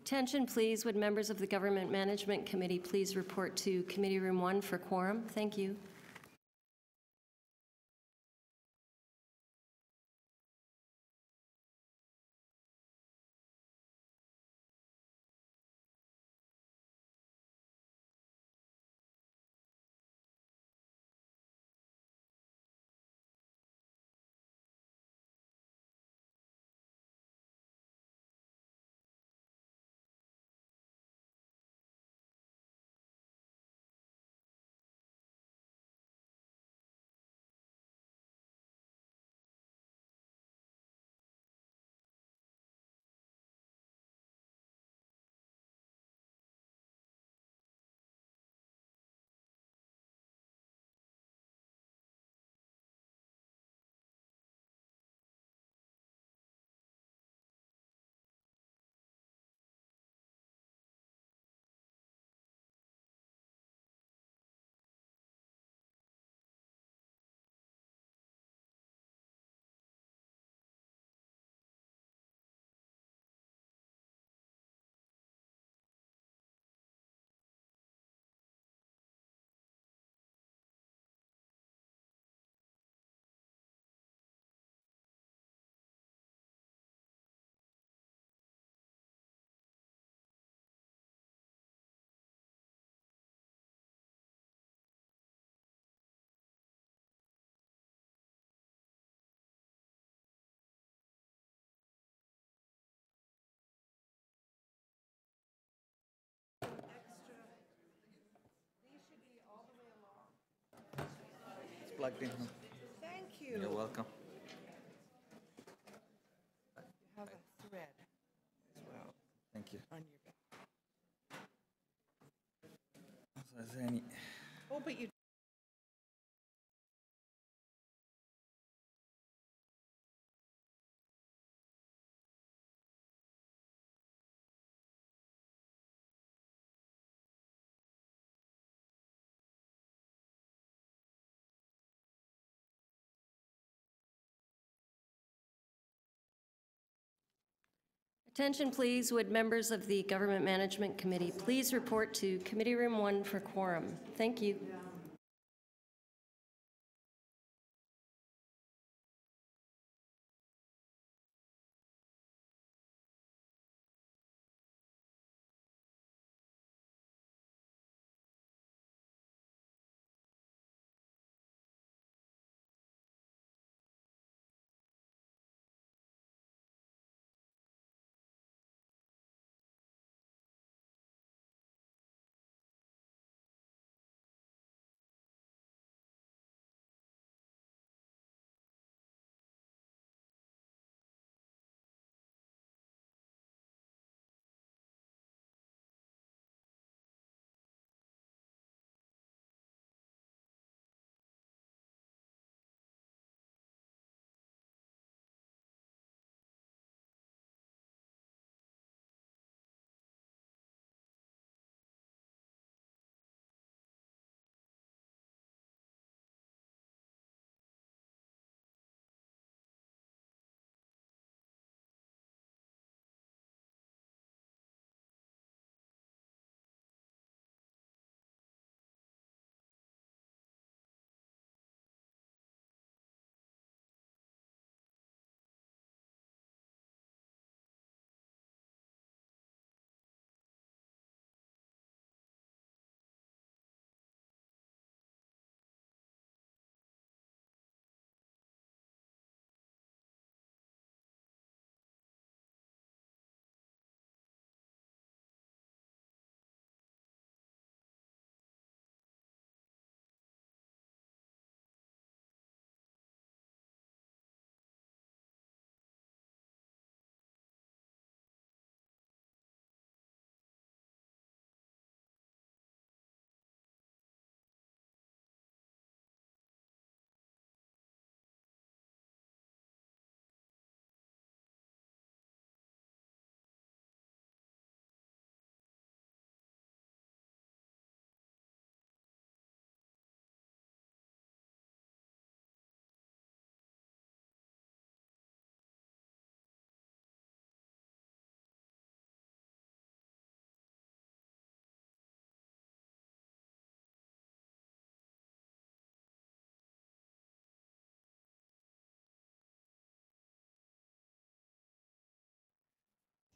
Attention, please. Would members of the Government Management Committee please report to Committee Room 1 for quorum? Thank you. Plugged in. Thank you. You're welcome. You have a thread as well Thank you. on your back. So is there any? Oh, but you Attention, please. Would members of the Government Management Committee please report to Committee Room 1 for quorum? Thank you.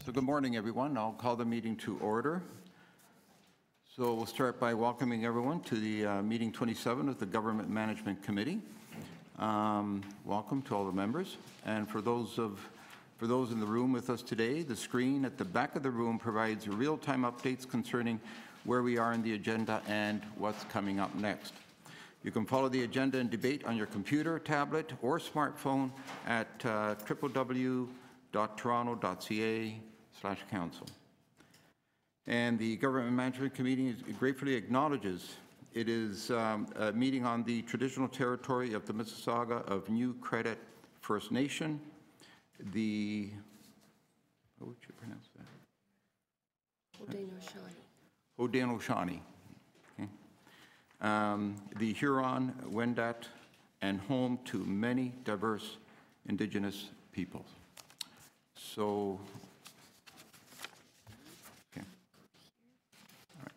So good morning, everyone. I'll call the meeting to order. So we'll start by welcoming everyone to the meeting 27 of the Government Management Committee. Welcome to all the members. And for those in the room with us today, the screen at the back of the room provides real-time updates concerning where we are in the agenda and what's coming up next. You can follow the agenda and debate on your computer, tablet, or smartphone at www.toronto.ca/council. And the Government Management Committee gratefully acknowledges it is a meeting on the traditional territory of the Mississauga of New Credit First Nation. How would you pronounce that? Haudenosaunee. Okay. The Huron, Wendat, and home to many diverse Indigenous peoples. So, okay. All right.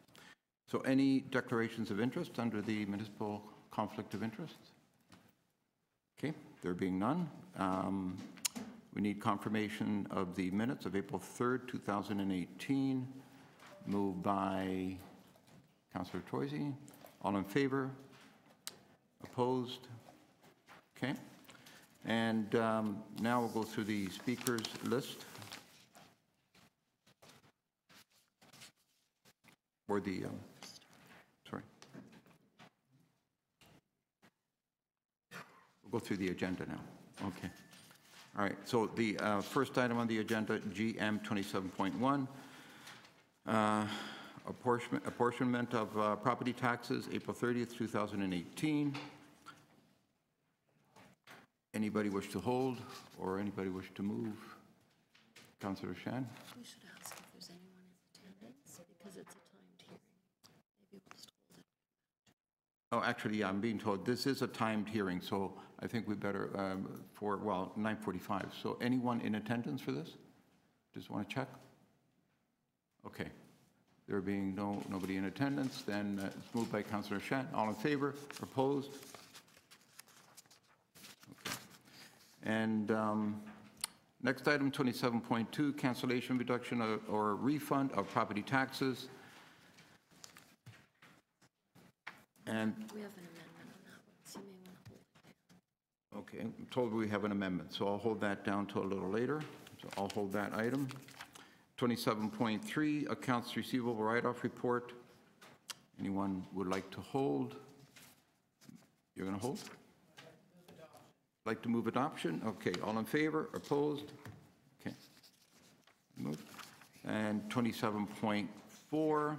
So any declarations of interest under the municipal conflict of interest? Okay, there being none. We need confirmation of the minutes of April 3rd, 2018, moved by Councillor Troisi. All in favor? Opposed? Okay. And now we'll go through the speakers list. Or the, sorry. We'll go through the agenda now. Okay. All right, so the first item on the agenda, GM 27.1, apportionment of property taxes, April 30th, 2018. Anybody wish to hold or anybody wish to move? Councillor Shan? We should ask if there's anyone in attendance because it's a timed hearing. Maybe we'll just hold it. Oh, actually, yeah, I'm being told this is a timed hearing, so I think we better, 9:45. So anyone in attendance for this? Just want to check? Okay. There being nobody in attendance, then it's moved by Councillor Shan. All in favor? Opposed? Okay. And next item, 27.2, cancellation, reduction, or refund of property taxes. And We have an amendment on that one, so you may want to hold it down. okay, I'm told we have an amendment, so I'll hold that down till a little later. So I'll hold that item. 27.3, accounts receivable write-off report. Anyone would like to hold? You're going to hold? Like to move adoption? Okay, all in favor? Opposed? Okay. Moved. And 27.4.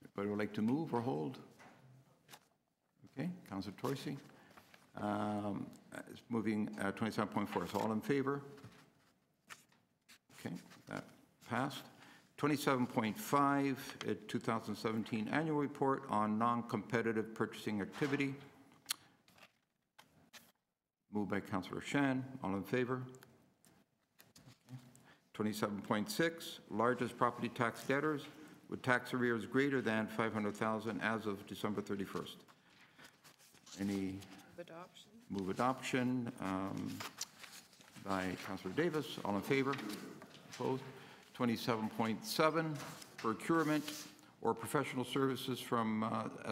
Anybody would like to move or hold? Okay, Councillor Troisi. It's moving 27.4. So all in favor? Okay, that passed. 27.5, 2017 annual report on non-competitive purchasing activity. Moved by Councillor Shan. All in favor? Okay. 27.6, largest property tax debtors with tax arrears greater than $500,000 as of December 31st. Any? Adoption. Move adoption by Councillor Davis. All in favor? Opposed? 27.7, procurement or professional services from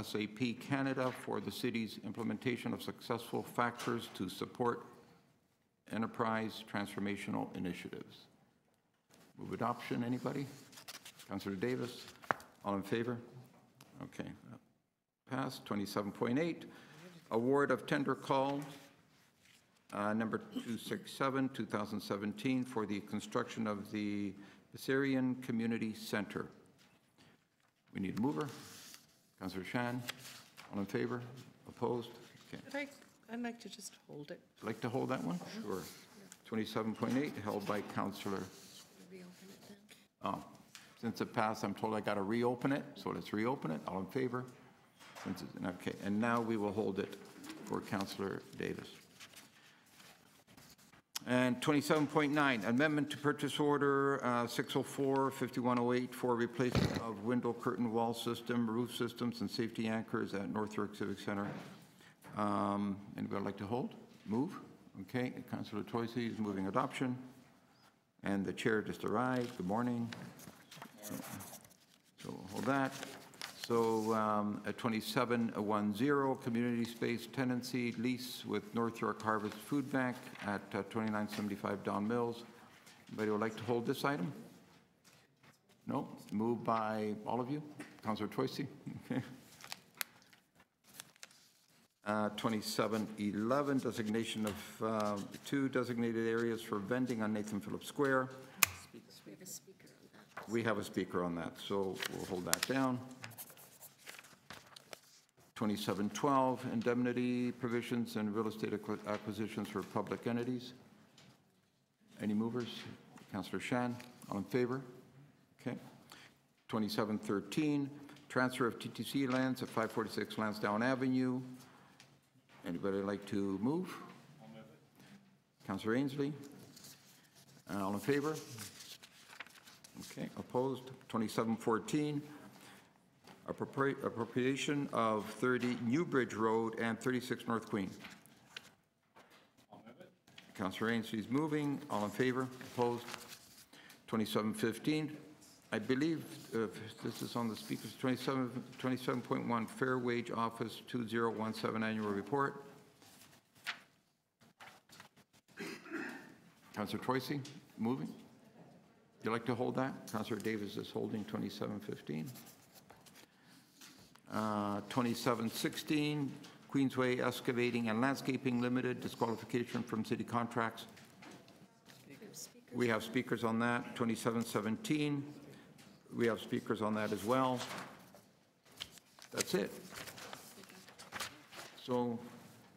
SAP Canada for the city's implementation of SuccessFactors to support enterprise transformational initiatives. Move adoption. Anybody? Councillor Davis. All in favor? Okay. Passed. 27.8, award of tender call number 267, 2017 for the construction of the Assyrian Community Center. We need a mover. Councillor Shan. All in favor? Opposed? Okay. I'd like to just hold it. Like to hold that one? Sure. 27.8 held by Councillor. Reopen it then. Oh, since it passed, I'm told I got to reopen it, so let's reopen it. All in favor? Okay, and now we will hold it for Councillor Davis. And 27.9, amendment to purchase order 604-5108 for replacement of window curtain wall system, roof systems, and safety anchors at North York Civic Center. Anybody like to hold? Move? Okay, Councillor Toisi is moving adoption. And the chair just arrived. Good morning. So we'll hold that. So at 2710, community space tenancy lease with North York Harvest Food Bank at 2975 Don Mills. Anybody would like to hold this item? No? Moved by all of you? Councillor Toisi? Okay. 2711, designation of 2 designated areas for vending on Nathan Phillips Square. We have a speaker on that, so we'll hold that down. 2712, indemnity provisions and real estate acquisitions for public entities. Any movers? Councillor Shan, all in favor? Okay. 2713, transfer of TTC lands at 546 Lansdowne Avenue. Anybody like to move? I'll move it. Councillor Ainsley, all in favor? Okay, opposed? 2714, appropriation of 30 Newbridge Road and 36 North Queen. I'll move it. Councillor Ainsley is moving. All in favor? Opposed? 2715, I believe this is on the speakers. 27.1, Fair Wage Office 2017 Annual Report. Councillor Troisi, moving. Would you like to hold that? Councillor Davis is holding 2715. 2716, Queensway Excavating and Landscaping Limited, disqualification from city contracts. We have speakers on that. 2717, we have speakers on that as well. That's it. So,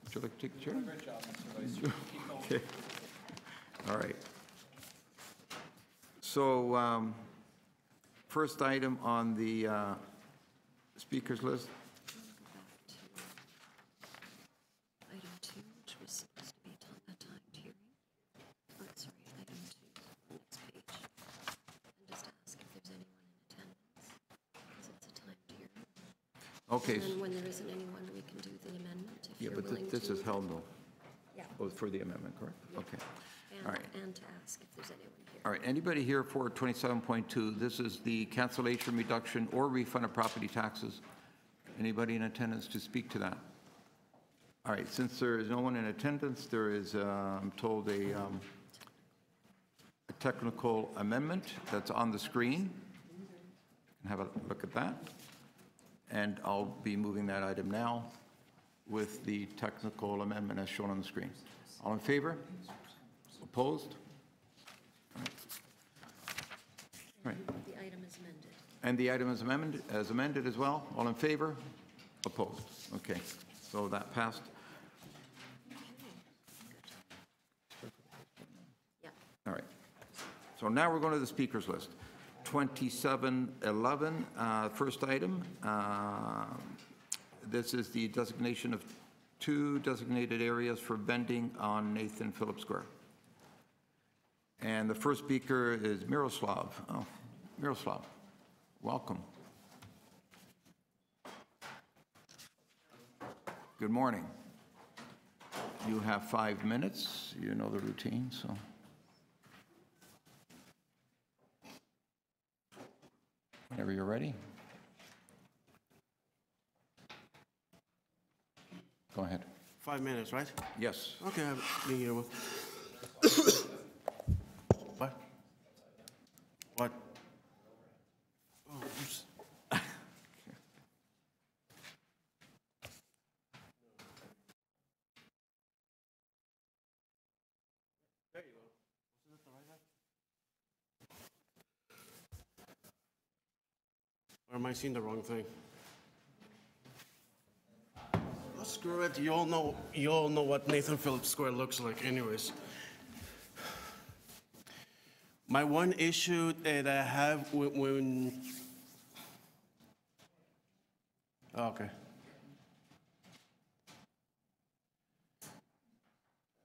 would you like to take the chair? Great job, Mr. Vice Chair. Okay. All right. So, first item on the speakers list. Item 2, which was supposed to be a timed hearing. Oh, sorry, item 2, next page. And just ask if there's anyone in attendance, because it's a timed hearing. Okay. And then when there isn't anyone, we can do the amendment if Yeah, you're but willing this to. is held though. Yeah. Oh, for the amendment, correct? Okay. And, All right. and to ask if there's anyone here. All right, anybody here for 27.2? This is the cancellation, reduction, or refund of property taxes. Anybody in attendance to speak to that? All right, since there is no one in attendance, there is, I'm told, a technical amendment that's on the screen. You can have a look at that. And I'll be moving that item now with the technical amendment as shown on the screen. All in favor? Opposed? Right. The item is amended. And the item is amended as well. All in favor? Opposed? Okay, so that passed. Yeah. All right. So now we're going to the speakers list. 2711, first item. This is the designation of 2 designated areas for vending on Nathan Phillips Square. And the first speaker is Miroslav. Oh, Miroslav, welcome. Good morning. You have 5 minutes. You know the routine, so. Whenever you're ready. Go ahead. 5 minutes, right? Yes. Okay, I've been here. What? What? Oh, oops. There you go. Wasn't it the right one? Or am I seeing the wrong thing? Oh, screw it. You all know what Nathan Phillips Square looks like anyways. My one issue that I have when okay.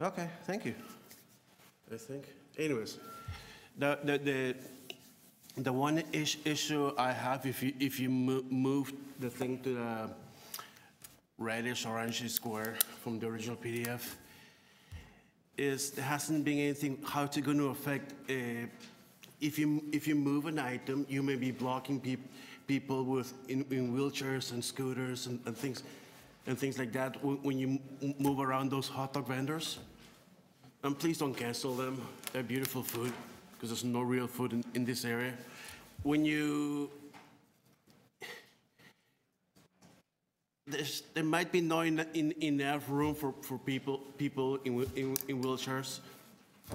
Okay, thank you. I think. Anyways, the one issue I have if you move the thing to the reddish orangey square from the original PDF, is there hasn't been anything how it's going to affect. If you move an item, you may be blocking people with in wheelchairs and scooters and things like that when you move around those hot dog vendors. And please don't cancel them. They're beautiful food because there's no real food in this area. When you there might be not enough room for people in wheelchairs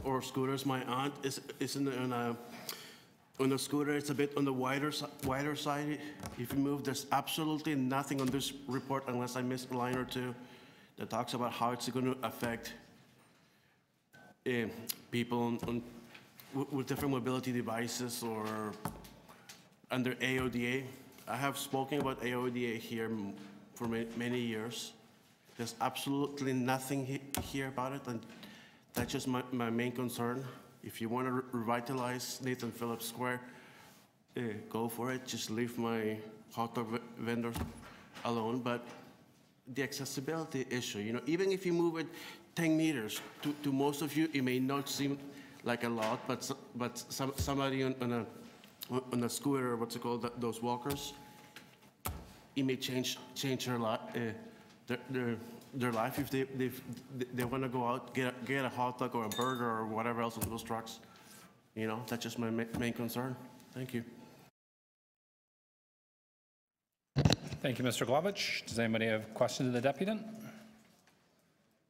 or scooters. My aunt is on a scooter. It's a bit on the wider side. If you move, there's absolutely nothing on this report, unless I missed a line or two, that talks about how it's going to affect people with different mobility devices or under AODA. I have spoken about AODA here for many years. There's absolutely nothing here about it, and that's just my main concern. If you want to revitalize Nathan Phillips Square, go for it. Just leave my hot dog vendors alone. But the accessibility issue, even if you move it 10 meters, to most of you, it may not seem like a lot, but somebody on a scooter, what's it called, those walkers, it may change their life. Their life if they want to go out, get a hot dog or a burger or whatever else on those trucks. That's just my main concern. Thank you. Thank you, Mr. Glovich. Does anybody have questions of the deputant?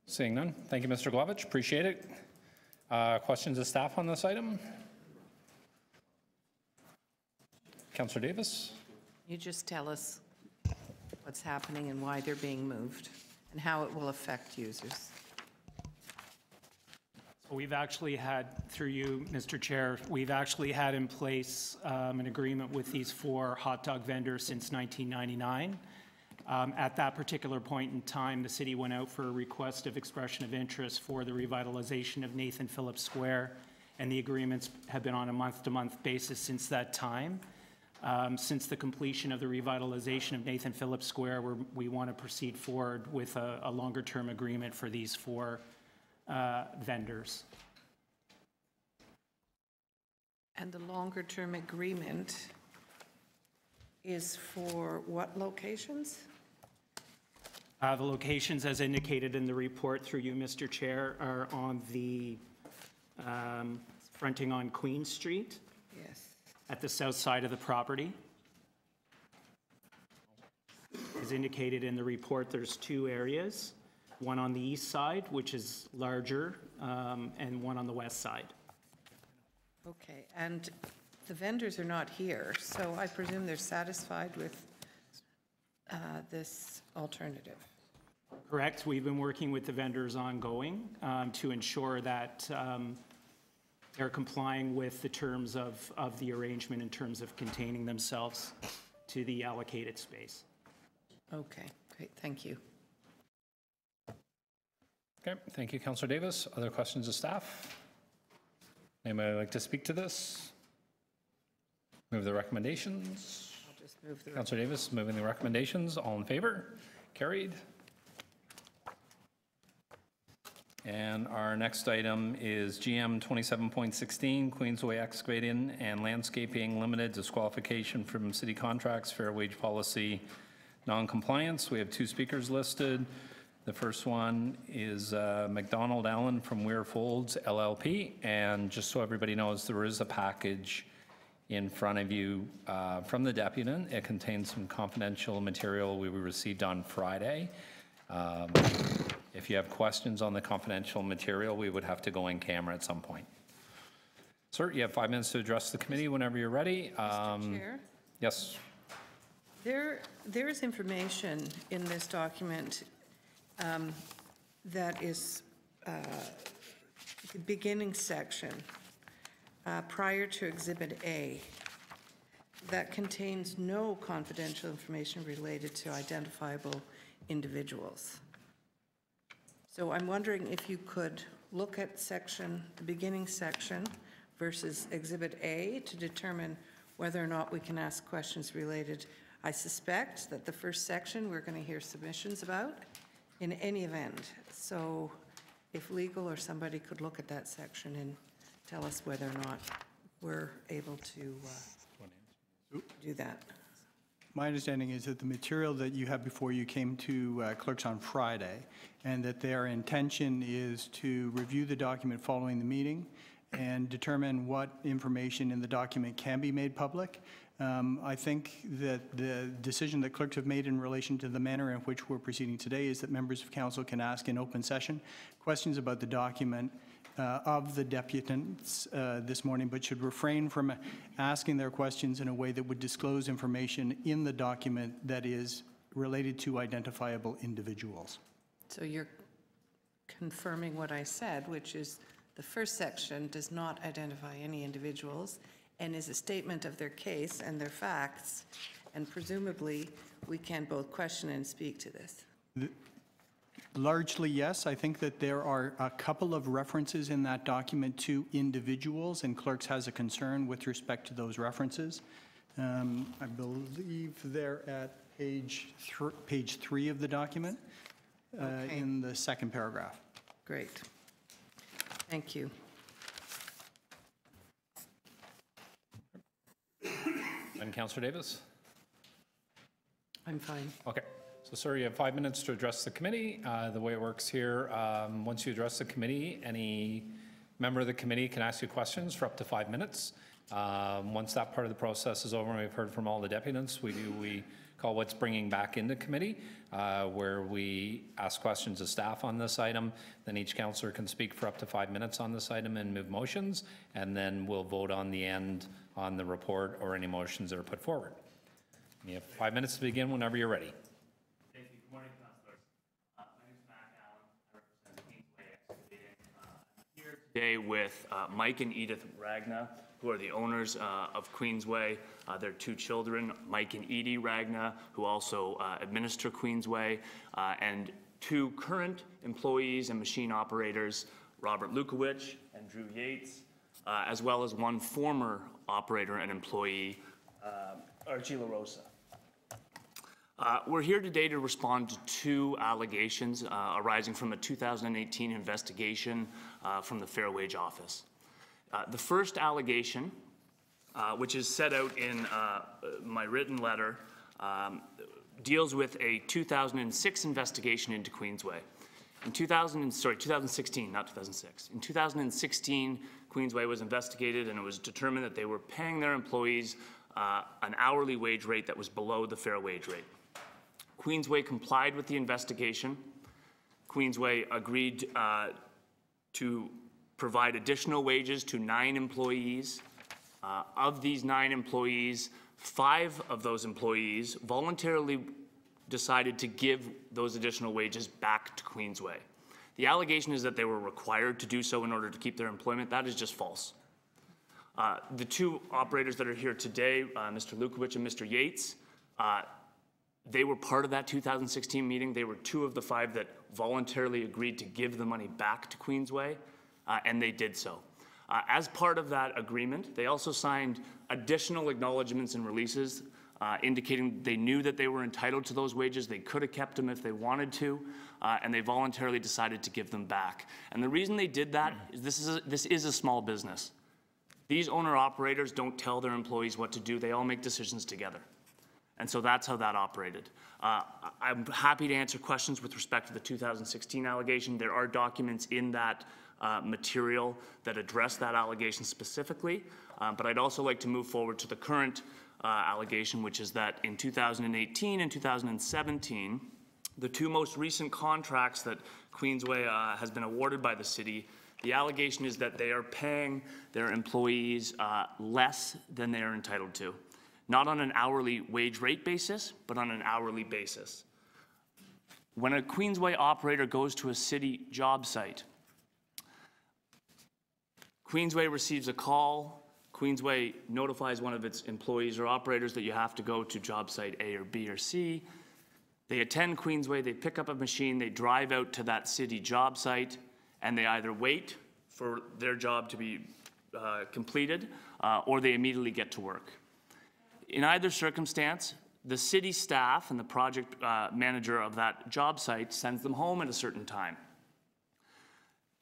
Seeing none. Thank you, Mr. Glovich. Appreciate it. Questions of staff on this item? Councillor Davis? You just tell us what's happening and why they're being moved and how it will affect users. So we've actually had, through you, Mr. Chair, we've actually had in place an agreement with these 4 hot dog vendors since 1999. At that particular point in time, the city went out for a request of expression of interest for the revitalization of Nathan Phillips Square, and the agreements have been on a month-to-month basis since that time. Since the completion of the revitalization of Nathan Phillips Square, we want to proceed forward with a longer-term agreement for these 4 vendors. And the longer-term agreement is for what locations? The locations, as indicated in the report through you, Mr. Chair, are on the fronting on Queen Street. Yes. At the south side of the property. As indicated in the report, there's 2 areas, one on the east side, which is larger, and one on the west side. Okay, and the vendors are not here, so I presume they're satisfied with this alternative. Correct. We've been working with the vendors ongoing to ensure that they're complying with the terms of the arrangement in terms of containing themselves to the allocated space. Okay, great, thank you. Okay, thank you, Councillor Davis. Other questions of staff? Anybody like to speak to this? Move the recommendations. I'll just move the Councillor Davis moving the recommendations. All in favor? Carried. And our next item is GM 27.16, Queensway Excavating and Landscaping Limited, disqualification from city contracts, fair wage policy non-compliance. We have 2 speakers listed. The first one is McDonald Allen from Weir Folds LLP. And just so everybody knows, there is a package in front of you from the deputant. It contains some confidential material we received on Friday. If you have questions on the confidential material, we would have to go in camera at some point. Sir, you have 5 minutes to address the committee whenever you're ready. Mr. Chair? Yes. There is information in this document that is the beginning section prior to Exhibit A that contains no confidential information related to identifiable individuals. So I'm wondering if you could look at the beginning section versus Exhibit A to determine whether or not we can ask questions related. I suspect that the first section we're going to hear submissions about in any event. So if legal or somebody could look at that section and tell us whether or not we're able to do that. My understanding is that the material that you have before you came to clerks on Friday, and that their intention is to review the document following the meeting and determine what information in the document can be made public. I think that the decision that clerks have made in relation to the manner in which we're proceeding today is that members of council can ask in open session questions about the document of the deputants this morning, but should refrain from asking their questions in a way that would disclose information in the document that is related to identifiable individuals. So you're confirming what I said, which is the first section does not identify any individuals and is a statement of their case and their facts, and presumably we can both question and speak to this. Largely, yes. I think that there are a couple of references in that document to individuals, and clerks has a concern with respect to those references. I believe they're at page 3 of the document, Okay. in the second paragraph. Great. Thank you. And Councillor Davis? I'm fine. Okay. So, sir, you have 5 minutes to address the committee. The way it works here, once you address the committee, any member of the committee can ask you questions for up to 5 minutes. Once that part of the process is over and we've heard from all the deputants, we call what's bringing back into committee, where we ask questions of staff on this item. Then each councillor can speak for up to 5 minutes on this item and move motions, and then we'll vote on the end on the report or any motions that are put forward. You have 5 minutes to begin whenever you're ready. Thank you. Good morning, councillors. My name is Matt Allen. I represent Kingsway Excavating. I'm here today with Mike and Edith Ragna, who are the owners of Queensway. Their 2 children, Mike and Edie Ragna, who also administer Queensway, and 2 current employees and machine operators, Robert Lukowicz and Drew Yates, as well as 1 former operator and employee, Archie LaRosa. We're here today to respond to 2 allegations arising from a 2018 investigation from the Fair Wage Office. The first allegation, which is set out in my written letter, deals with a 2006 investigation into Queensway. In 2016, not 2006. In 2016, Queensway was investigated, and it was determined that they were paying their employees an hourly wage rate that was below the fair wage rate. Queensway complied with the investigation. Queensway agreed to provide additional wages to 9 employees. Of these 9 employees, 5 of those employees voluntarily decided to give those additional wages back to Queensway. The allegation is that they were required to do so in order to keep their employment. That is just false. The 2 operators that are here today, Mr. Lukowicz and Mr. Yates, they were part of that 2016 meeting. They were 2 of the 5 that voluntarily agreed to give the money back to Queensway, and they did so. As part of that agreement, they also signed additional acknowledgements and releases indicating they knew that they were entitled to those wages. They could have kept them if they wanted to, and they voluntarily decided to give them back. And the reason they did that is this is a small business. These owner-operators don't tell their employees what to do. They all make decisions together. And so that's how that operated. I'm happy to answer questions with respect to the 2016 allegation. There are documents in that material that address that allegation specifically, but I'd also like to move forward to the current allegation, which is that in 2018 and 2017, the 2 most recent contracts that Queensway has been awarded by the city, the allegation is that they are paying their employees less than they are entitled to. Not on an hourly wage rate basis, but on an hourly basis. When a Queensway operator goes to a city job site, Queensway receives a call. Queensway notifies one of its employees or operators that you have to go to job site A or B or C. They attend Queensway, they pick up a machine, they drive out to that city job site, and they either wait for their job to be completed, or they immediately get to work. In either circumstance, the city staff and the project manager of that job site sends them home at a certain time.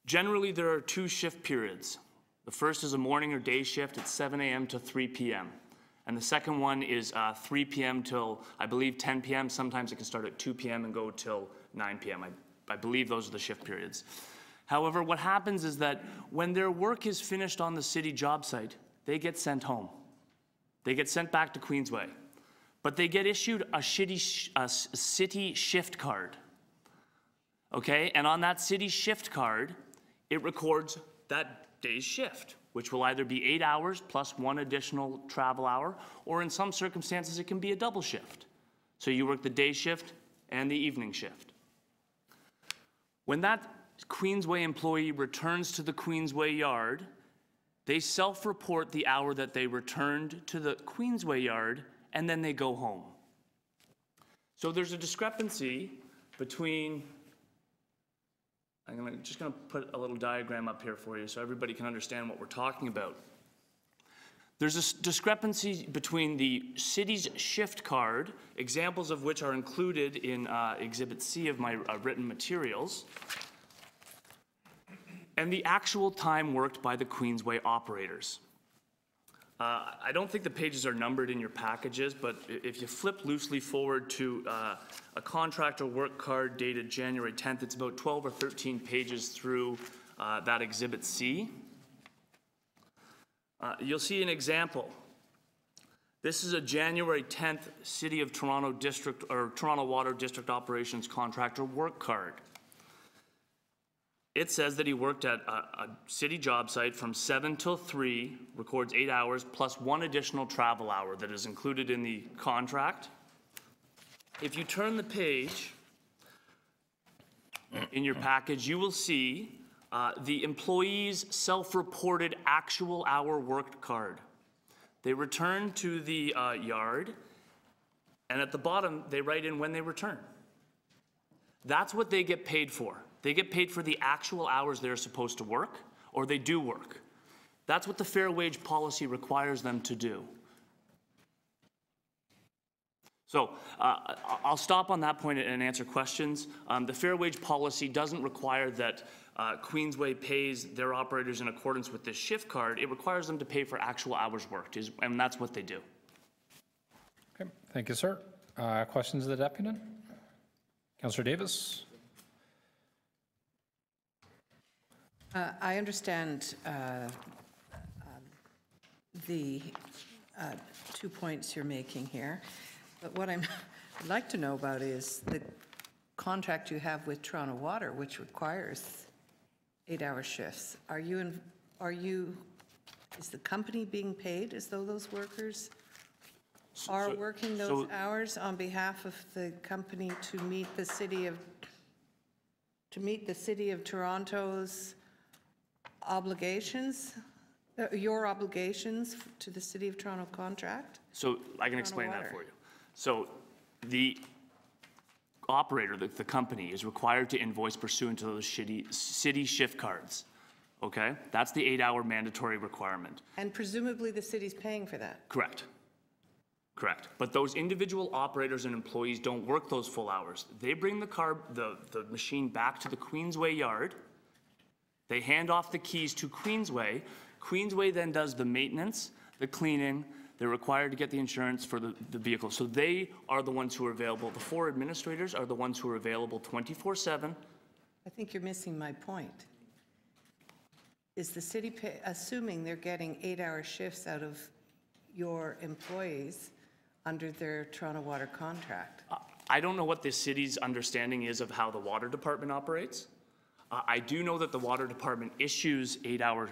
Generally, there are 2 shift periods. The first is a morning or day shift at 7 a.m. to 3 p.m. And the second one is 3 p.m. till, I believe, 10 p.m. Sometimes it can start at 2 p.m. and go till 9 p.m. I believe those are the shift periods. However, what happens is that when their work is finished on the city job site, they get sent home. They get sent back to Queensway. But they get issued a city shift card. Okay? And on that city shift card, it records that day's shift, which will either be 8 hours plus 1 additional travel hour, or in some circumstances, it can be a double shift. So you work the day shift and the evening shift. When that Queensway employee returns to the Queensway yard, they self-report the hour that they returned to the Queensway yard, and then they go home. So there's a discrepancy between, I'm just going to put a little diagram up here for you so everybody can understand what we're talking about. There's a discrepancy between the city's shift card, examples of which are included in Exhibit C of my written materials, and the actual time worked by the Queensway operators. I don't think the pages are numbered in your packages, but if you flip loosely forward to a contractor work card dated January 10th, it's about 12 or 13 pages through that Exhibit C. You'll see an example. This is a January 10th City of Toronto District or Toronto Water District Operations contractor work card. It says that he worked at a city job site from 7 till 3, records 8 hours, plus 1 additional travel hour that is included in the contract. If you turn the page in your package, you will see the employee's self-reported actual hour worked card. They return to the yard, and at the bottom, they write in when they return. That's what they get paid for. They get paid for the actual hours they're supposed to work, or they do work. That's what the fair wage policy requires them to do. So I'll stop on that point and answer questions. The fair wage policy doesn't require that Queensway pays their operators in accordance with this shift card. It requires them to pay for actual hours worked, and that's what they do. Okay, thank you, sir. Questions of the deputant? Councillor Davis? I understand the 2 points you're making here, but what I'd like to know about is the contract you have with Toronto Water, which requires 8-hour shifts. Is the company being paid as though those workers are working those hours on behalf of the company to meet the city of Toronto's obligations, your obligations to the City of Toronto contract? So I can explain that for you. So the operator, the company, is required to invoice pursuant to those city shift cards. Okay? That's the 8-hour mandatory requirement. And presumably the city's paying for that? Correct. Correct. But those individual operators and employees don't work those full hours. They bring the machine back to the Queensway yard. They hand off the keys to Queensway. Queensway then does the maintenance, the cleaning. They're required to get the insurance for the vehicle. So they are the ones who are available. The 4 administrators are the ones who are available 24/7. I think you're missing my point. Is the city assuming they're getting 8-hour shifts out of your employees under their Toronto Water contract? I don't know what the city's understanding is of how the water department operates. I do know that the water department issues 8-hour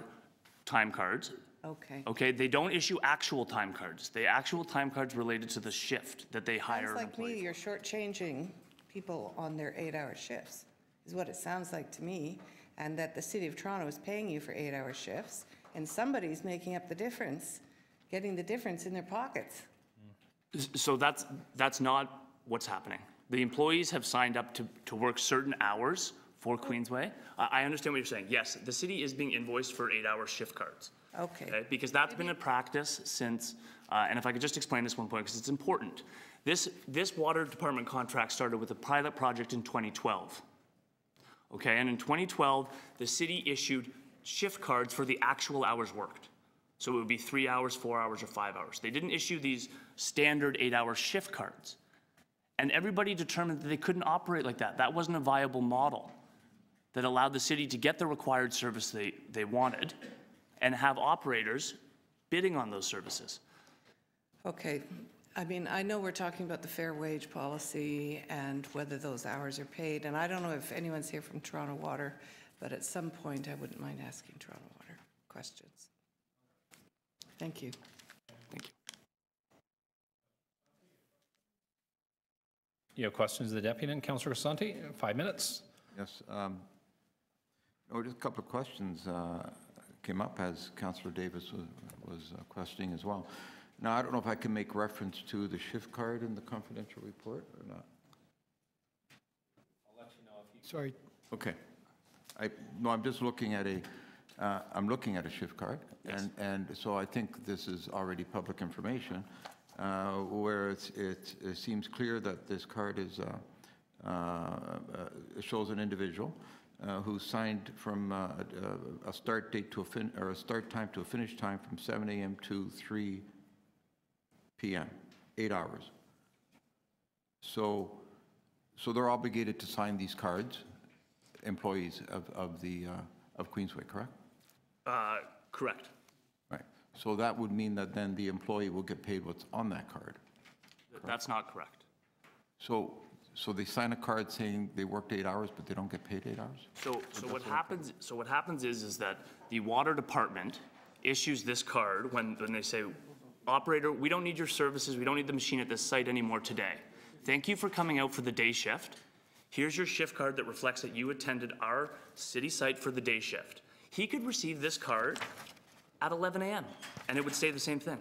time cards. Okay. Okay, they don't issue actual time cards. The actual time cards related to the shift that they hire. Sounds like me, you're shortchanging people on their 8-hour shifts, is what it sounds like to me, and that the City of Toronto is paying you for 8-hour shifts, and somebody's making up the difference, getting the difference in their pockets. So that's not what's happening. The employees have signed up to work certain hours for Queensway. I understand what you're saying. Yes, the city is being invoiced for 8-hour shift cards. Okay. Because that's been a practice since, and if I could just explain this one point, because it's important. This water department contract started with a pilot project in 2012. okay? And in 2012, the city issued shift cards for the actual hours worked. So it would be 3 hours, 4 hours, or 5 hours. They didn't issue these standard 8-hour shift cards. And everybody determined that they couldn't operate like that. That wasn't a viable model that allowed the city to get the required service they wanted and have operators bidding on those services. Okay, I mean, I know we're talking about the fair wage policy and whether those hours are paid, and I don't know if anyone's here from Toronto Water, but at some point, I wouldn't mind asking Toronto Water questions. Thank you. Thank you. You have questions of the deputy and Councillor Santi? 5 minutes. Yes. Just a couple of questions came up as Councillor Davis was questioning as well. Now, I don't know if I can make reference to the shift card in the confidential report or not. I'll let you know if you... Sorry. Okay. No, I'm just looking at I'm looking at a shift card, yes. and so I think this is already public information, where it seems clear that this card is shows an individual who signed from a start date to a start time to a finish time from 7 a.m. to 3 p.m., 8 hours. So they're obligated to sign these cards, employees of Queensway, correct? Correct. Right. So that would mean that then the employee will get paid what's on that card. That's not correct. So they sign a card saying they worked 8 hours, but they don't get paid 8 hours? So what happens is that the water department issues this card when they say, operator, we don't need your services, we don't need the machine at this site anymore today. Thank you for coming out for the day shift. Here's your shift card that reflects that you attended our city site for the day shift. He could receive this card at 11 a.m. and it would say the same thing.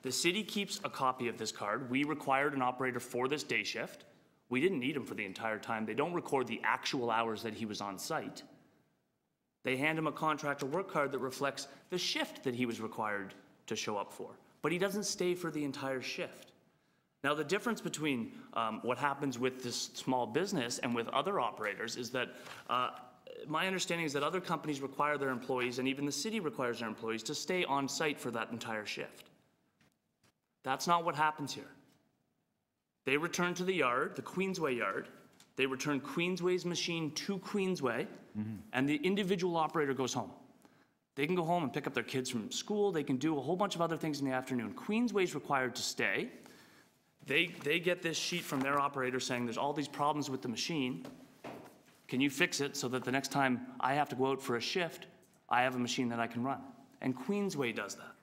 The city keeps a copy of this card. We required an operator for this day shift. We didn't need him for the entire time. They don't record the actual hours that he was on site. They hand him a contractor work card that reflects the shift that he was required to show up for, but he doesn't stay for the entire shift. Now, the difference between what happens with this small business and with other operators is that my understanding is that other companies require their employees, and even the city requires their employees, to stay on site for that entire shift. That's not what happens here. They return to the yard, the Queensway yard. They return Queensway's machine to Queensway, and the individual operator goes home. They can go home and pick up their kids from school. They can do a whole bunch of other things in the afternoon. Queensway's required to stay. They get this sheet from their operator saying there's all these problems with the machine. Can you fix it so that the next time I have to go out for a shift, I have a machine that I can run? And Queensway does that.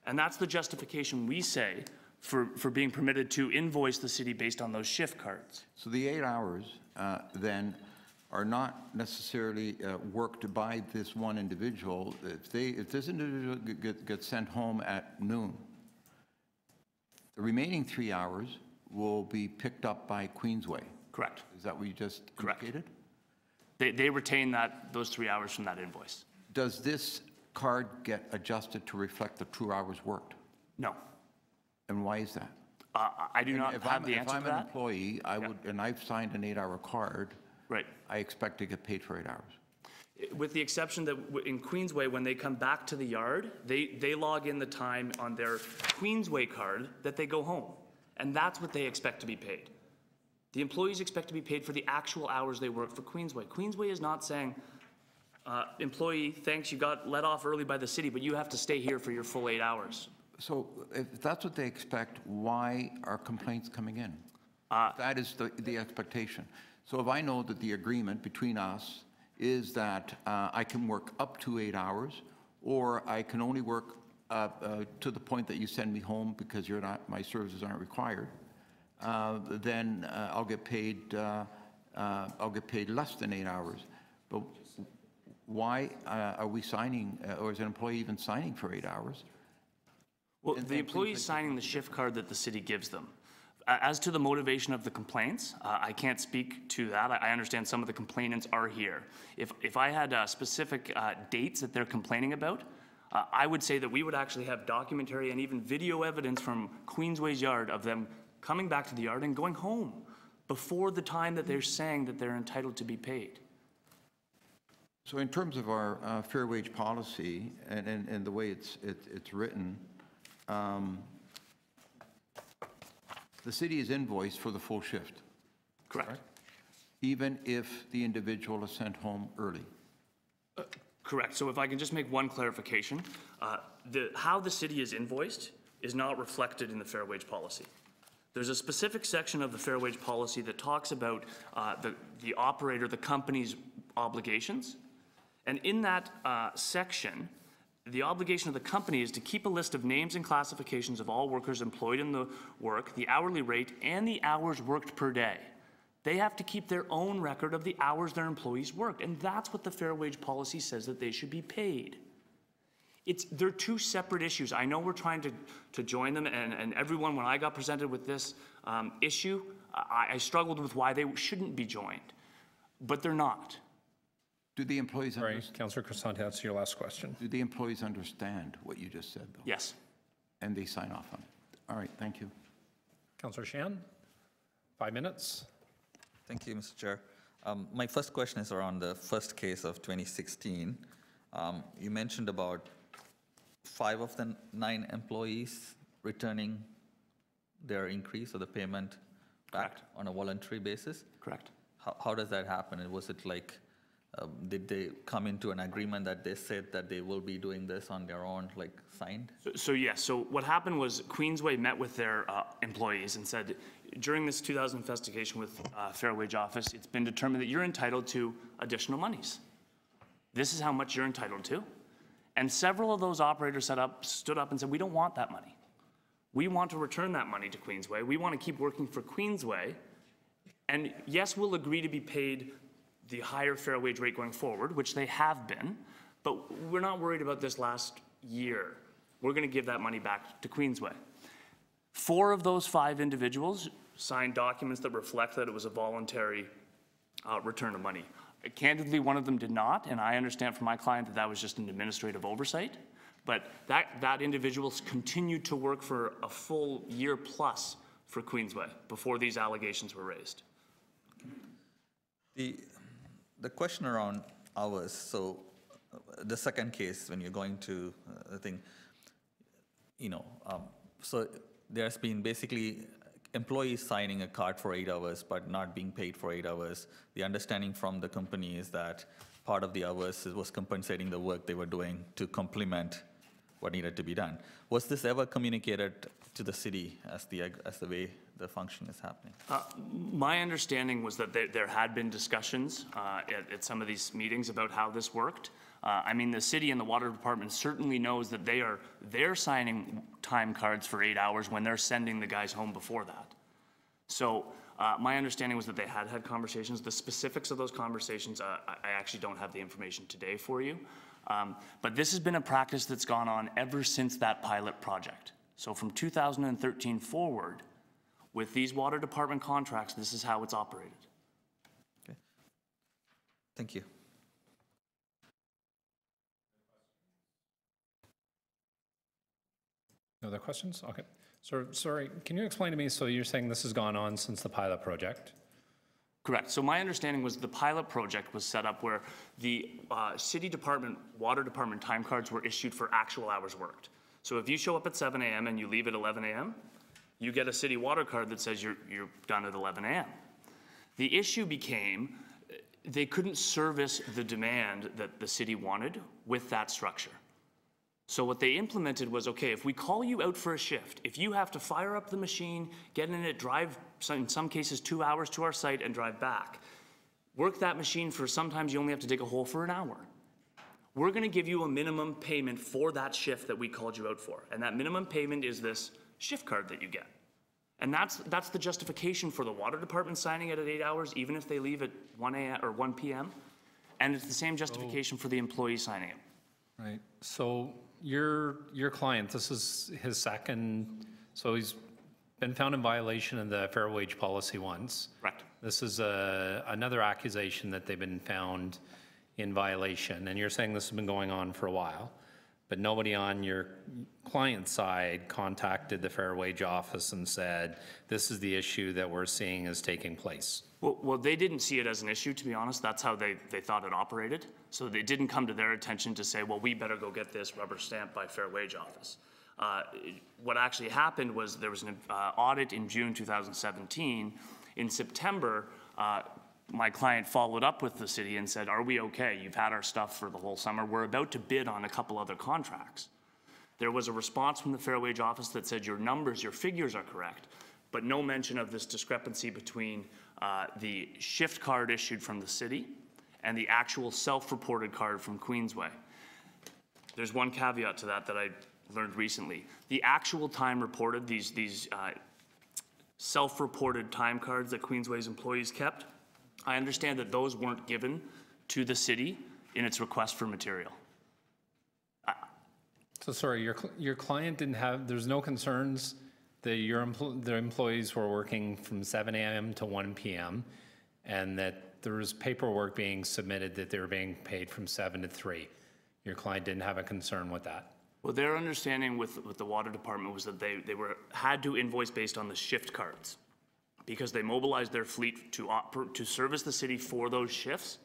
And that's the justification we say for being permitted to invoice the city based on those shift cards. So the 8 hours then are not necessarily worked by this one individual. If this individual gets sent home at noon, the remaining 3 hours will be picked up by Queensway. Correct. Is that what you just indicated? They retain those 3 hours from that invoice. Does this card get adjusted to reflect the true hours worked? No. And why is that? I do not have the answer to that. If I'm an employee, and I've signed an 8-hour card, right, I expect to get paid for 8 hours. With the exception that in Queensway, when they come back to the yard, they log in the time on their Queensway card that they go home. And that's what they expect to be paid. The employees expect to be paid for the actual hours they work for Queensway. Queensway is not saying, employee, thanks, you got let off early by the city, but you have to stay here for your full 8 hours. So if that's what they expect, why are complaints coming in? That is the expectation. So if I know that the agreement between us is that I can work up to 8 hours, or I can only work to the point that you send me home because my services aren't required, then I'll get paid less than 8 hours. But why are we signing, or is an employee even signing for 8 hours? Well, the employee is signing the shift card that the city gives them. As to the motivation of the complaints, I can't speak to that. I understand some of the complainants are here. If I had specific dates that they're complaining about, I would say that we would actually have documentary and even video evidence from Queensway's yard of them coming back to the yard and going home. before the time that they're saying that they're entitled to be paid. So in terms of our fair wage policy and the way it's written, the city is invoiced for the full shift, Correct. even if the individual is sent home early. Correct. So if I can just make one clarification, how the city is invoiced is not reflected in the fair wage policy. There's a specific section of the fair wage policy that talks about the operator, the company's obligations. And in that section, the obligation of the company is to keep a list of names and classifications of all workers employed in the work, the hourly rate, and the hours worked per day. They have to keep their own record of the hours their employees worked, and that's what the fair wage policy says that they should be paid. They're two separate issues. I know we're trying to join them, and everyone, when I got presented with this issue, I struggled with why they shouldn't be joined, but they're not. Do the employees Sorry, Councillor Croissant, to answer your last question. Do the employees understand what you just said, though? Yes. And they sign off on it? All right, thank you. Councillor Shan, 5 minutes. Thank you, Mr. Chair. My first question is around the first case of 2016. You mentioned about 5 of the 9 employees returning their increase or the payment back Correct. on a voluntary basis. Correct. How does that happen? And was it like, did they come into an agreement that they said that they will be doing this on their own, like signed? So yes, so what happened was Queensway met with their employees and said, during this 2000 investigation with Fair Wage Office, it's been determined that you're entitled to additional monies. This is how much you're entitled to. And several of those operators stood up and said, we don't want that money. We want to return that money to Queensway. We want to keep working for Queensway. And yes, we'll agree to be paid the higher fair wage rate going forward, which they have been, but we're not worried about this last year. We're going to give that money back to Queensway. 4 of those 5 individuals signed documents that reflect that it was a voluntary return of money. Candidly, one of them did not, and I understand from my client that that was just an administrative oversight, but that individual continued to work for a full year plus for Queensway before these allegations were raised. The question around hours, so the second case, when you're going to the thing, so there's been basically employees signing a card for 8 hours but not being paid for 8 hours. The understanding from the company is that part of the hours was compensating the work they were doing to complement what needed to be done. Was this ever communicated to the city as the way the function is happening? My understanding was that there had been discussions at some of these meetings about how this worked. I mean, the city and the water department certainly knows that they're signing time cards for 8 hours when they're sending the guys home before that. So my understanding was that they had conversations. The specifics of those conversations, I actually don't have the information today for you. But this has been a practice that's gone on ever since that pilot project. So from 2013 forward, with these water department contracts, this is how it's operated. Okay. Thank you. No other questions? Okay. So, sorry, can you explain to me, so you're saying this has gone on since the pilot project? Correct. So my understanding was the pilot project was set up where the city department, water department time cards were issued for actual hours worked. So if you show up at 7 a.m. and you leave at 11 a.m., you get a city water card that says you're done at 11 a.m. The issue became they couldn't service the demand that the city wanted with that structure. So what they implemented was, okay, if we call you out for a shift, if you have to fire up the machine, get in it, drive, in some cases, 2 hours to our site and drive back, work that machine for, sometimes you only have to dig a hole for an hour. We're going to give you a minimum payment for that shift that we called you out for. And that minimum payment is this shift card that you get. And that's the justification for the water department signing it at 8 hours, even if they leave at 1 a.m. or 1 p.m. And it's the same justification for the employee signing it. Right. So your client, this is his second, so he's been found in violation of the fair wage policy once. Correct. This is another accusation that they've been found in violation, and you're saying this has been going on for a while. but nobody on your client side contacted the Fair Wage Office and said, this is the issue that we're seeing is taking place. Well, they didn't see it as an issue, to be honest. That's how they thought it operated. So they didn't come to their attention to say, well, we better go get this rubber stamped by Fair Wage Office. What actually happened was there was an audit in June 2017. In September, my client followed up with the city and said, are we okay? You've had our stuff for the whole summer. We're about to bid on a couple other contracts. There was a response from the Fair Wage Office that said your numbers, your figures are correct, but no mention of this discrepancy between the shift card issued from the city and the actual self-reported card from Queensway. There's one caveat to that I learned recently. The actual time reported, these self-reported time cards that Queensway's employees kept, I understand that those weren't given to the city in its request for material. So sorry, your client didn't have, there's no concerns that the employees were working from 7 a.m. to 1 p.m. and that there was paperwork being submitted that they were being paid from 7 to 3. Your client didn't have a concern with that? Well, their understanding with the water department was that they had to invoice based on the shift cards because they mobilized their fleet to service the city for those shifts,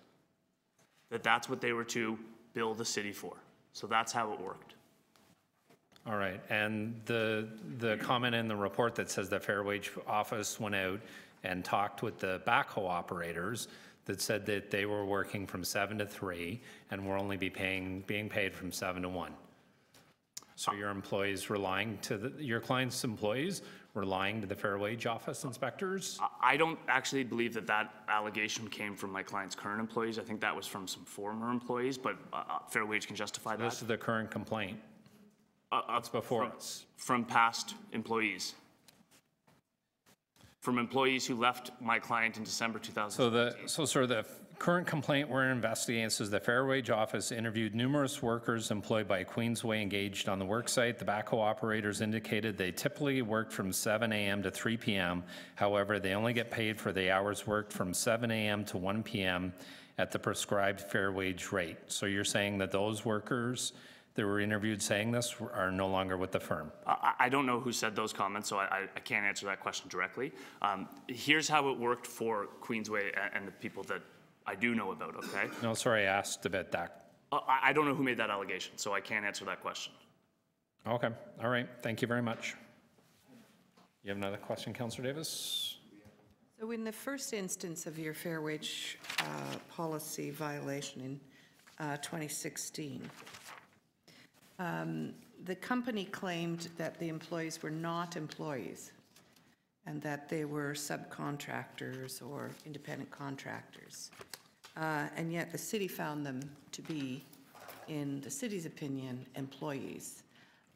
that's what they were to bill the city for. So that's how it worked. All right, and the comment in the report that says the Fair Wage Office went out and talked with the backhoe operators that said that they were working from 7 to 3 and were only being paid from 7 to 1. So your employees were lying to your client's employees were lying to the Fair Wage Office inspectors? I don't actually believe that allegation came from my client's current employees. I think that was from some former employees, but Fair Wage can justify that. This is the current complaint. It's before us. From past employees. From employees who left my client in December 2017. So the current complaint we're investigating says the Fair Wage Office interviewed numerous workers employed by Queensway engaged on the work site. The backhoe operators indicated they typically worked from 7 a.m. to 3 p.m. However, they only get paid for the hours worked from 7 a.m. to 1 p.m. at the prescribed fair wage rate. So you're saying that those workers that were interviewed saying this are no longer with the firm? I don't know who said those comments, so I can't answer that question directly. Here's how it worked for Queensway and the people that I do know about, okay? No, sorry, I asked about that. I don't know who made that allegation, so I can't answer that question. Okay, all right, thank you very much. You have another question, Councillor Davis? So in the first instance of your fair wage policy violation in 2016, the company claimed that the employees were not employees and that they were subcontractors or independent contractors. And yet the city found them to be, in the city's opinion, employees.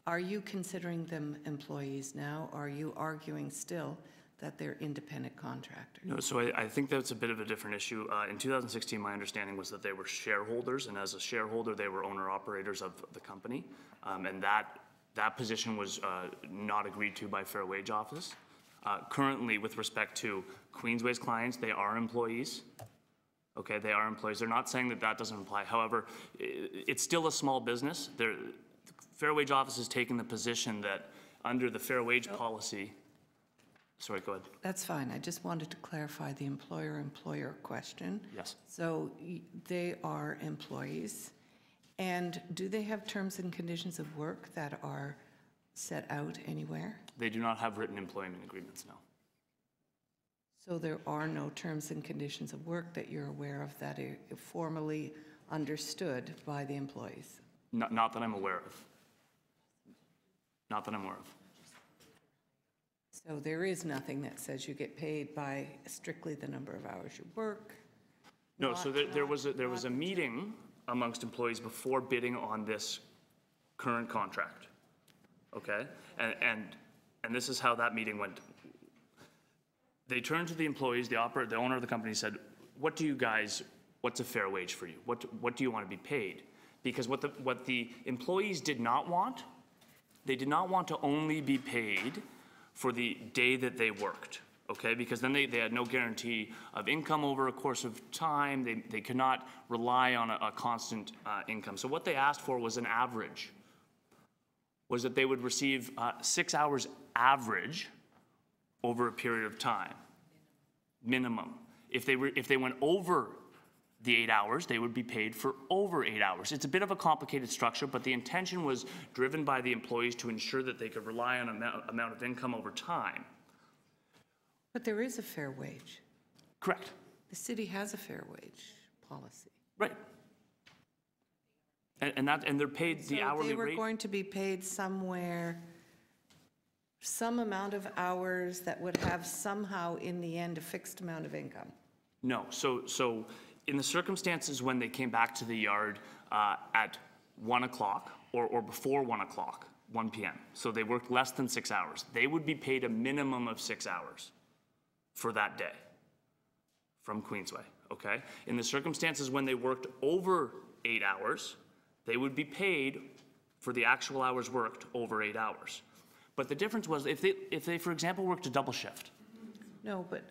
Are you considering them employees now? Or are you arguing still that they're independent contractors? No, so I think that's a bit of a different issue. In 2016, my understanding was that they were shareholders, and as a shareholder, they were owner-operators of the company, and that position was not agreed to by Fair Wage Office. Currently, with respect to Queensway's clients, they are employees. Okay, they are employees. They're not saying that doesn't apply. However, it's still a small business. The Fair Wage Office has taken the position that under the fair wage policy. Sorry, go ahead. That's fine. I just wanted to clarify the employer-employer question. Yes. So they are employees. And do they have terms and conditions of work that are set out anywhere? They do not have written employment agreements, no. So there are no terms and conditions of work that you're aware of that are formally understood by the employees? Not that I'm aware of. Not that I'm aware of. So there is nothing that says you get paid by strictly the number of hours you work? No, so there was a meeting amongst employees before bidding on this current contract, okay? And this is how that meeting went. They turned to the employees, the owner of the company said, what's a fair wage for you? What do you want to be paid? Because what the employees did not want, they did not want to only be paid for the day that they worked, okay? Because then they had no guarantee of income over a course of time. They could not rely on a constant income. So what they asked for was an average was that they would receive 6 hours average over a period of time, minimum. If they went over the 8 hours, they would be paid for over 8 hours. It's a bit of a complicated structure, but the intention was driven by the employees to ensure that they could rely on amount of income over time. But there is a fair wage. Correct. The city has a fair wage policy. Right. And they're paid the hourly They were rate. going to be paid somewhere, some amount of hours that would have somehow in the end a fixed amount of income. No, so in the circumstances when they came back to the yard at 1 o'clock or before 1 o'clock, 1 p.m., so they worked less than 6 hours, they would be paid a minimum of 6 hours for that day from Queensway, okay? In the circumstances when they worked over 8 hours, they would be paid for the actual hours worked over 8 hours. But the difference was if they, for example, worked a double shift. No, but,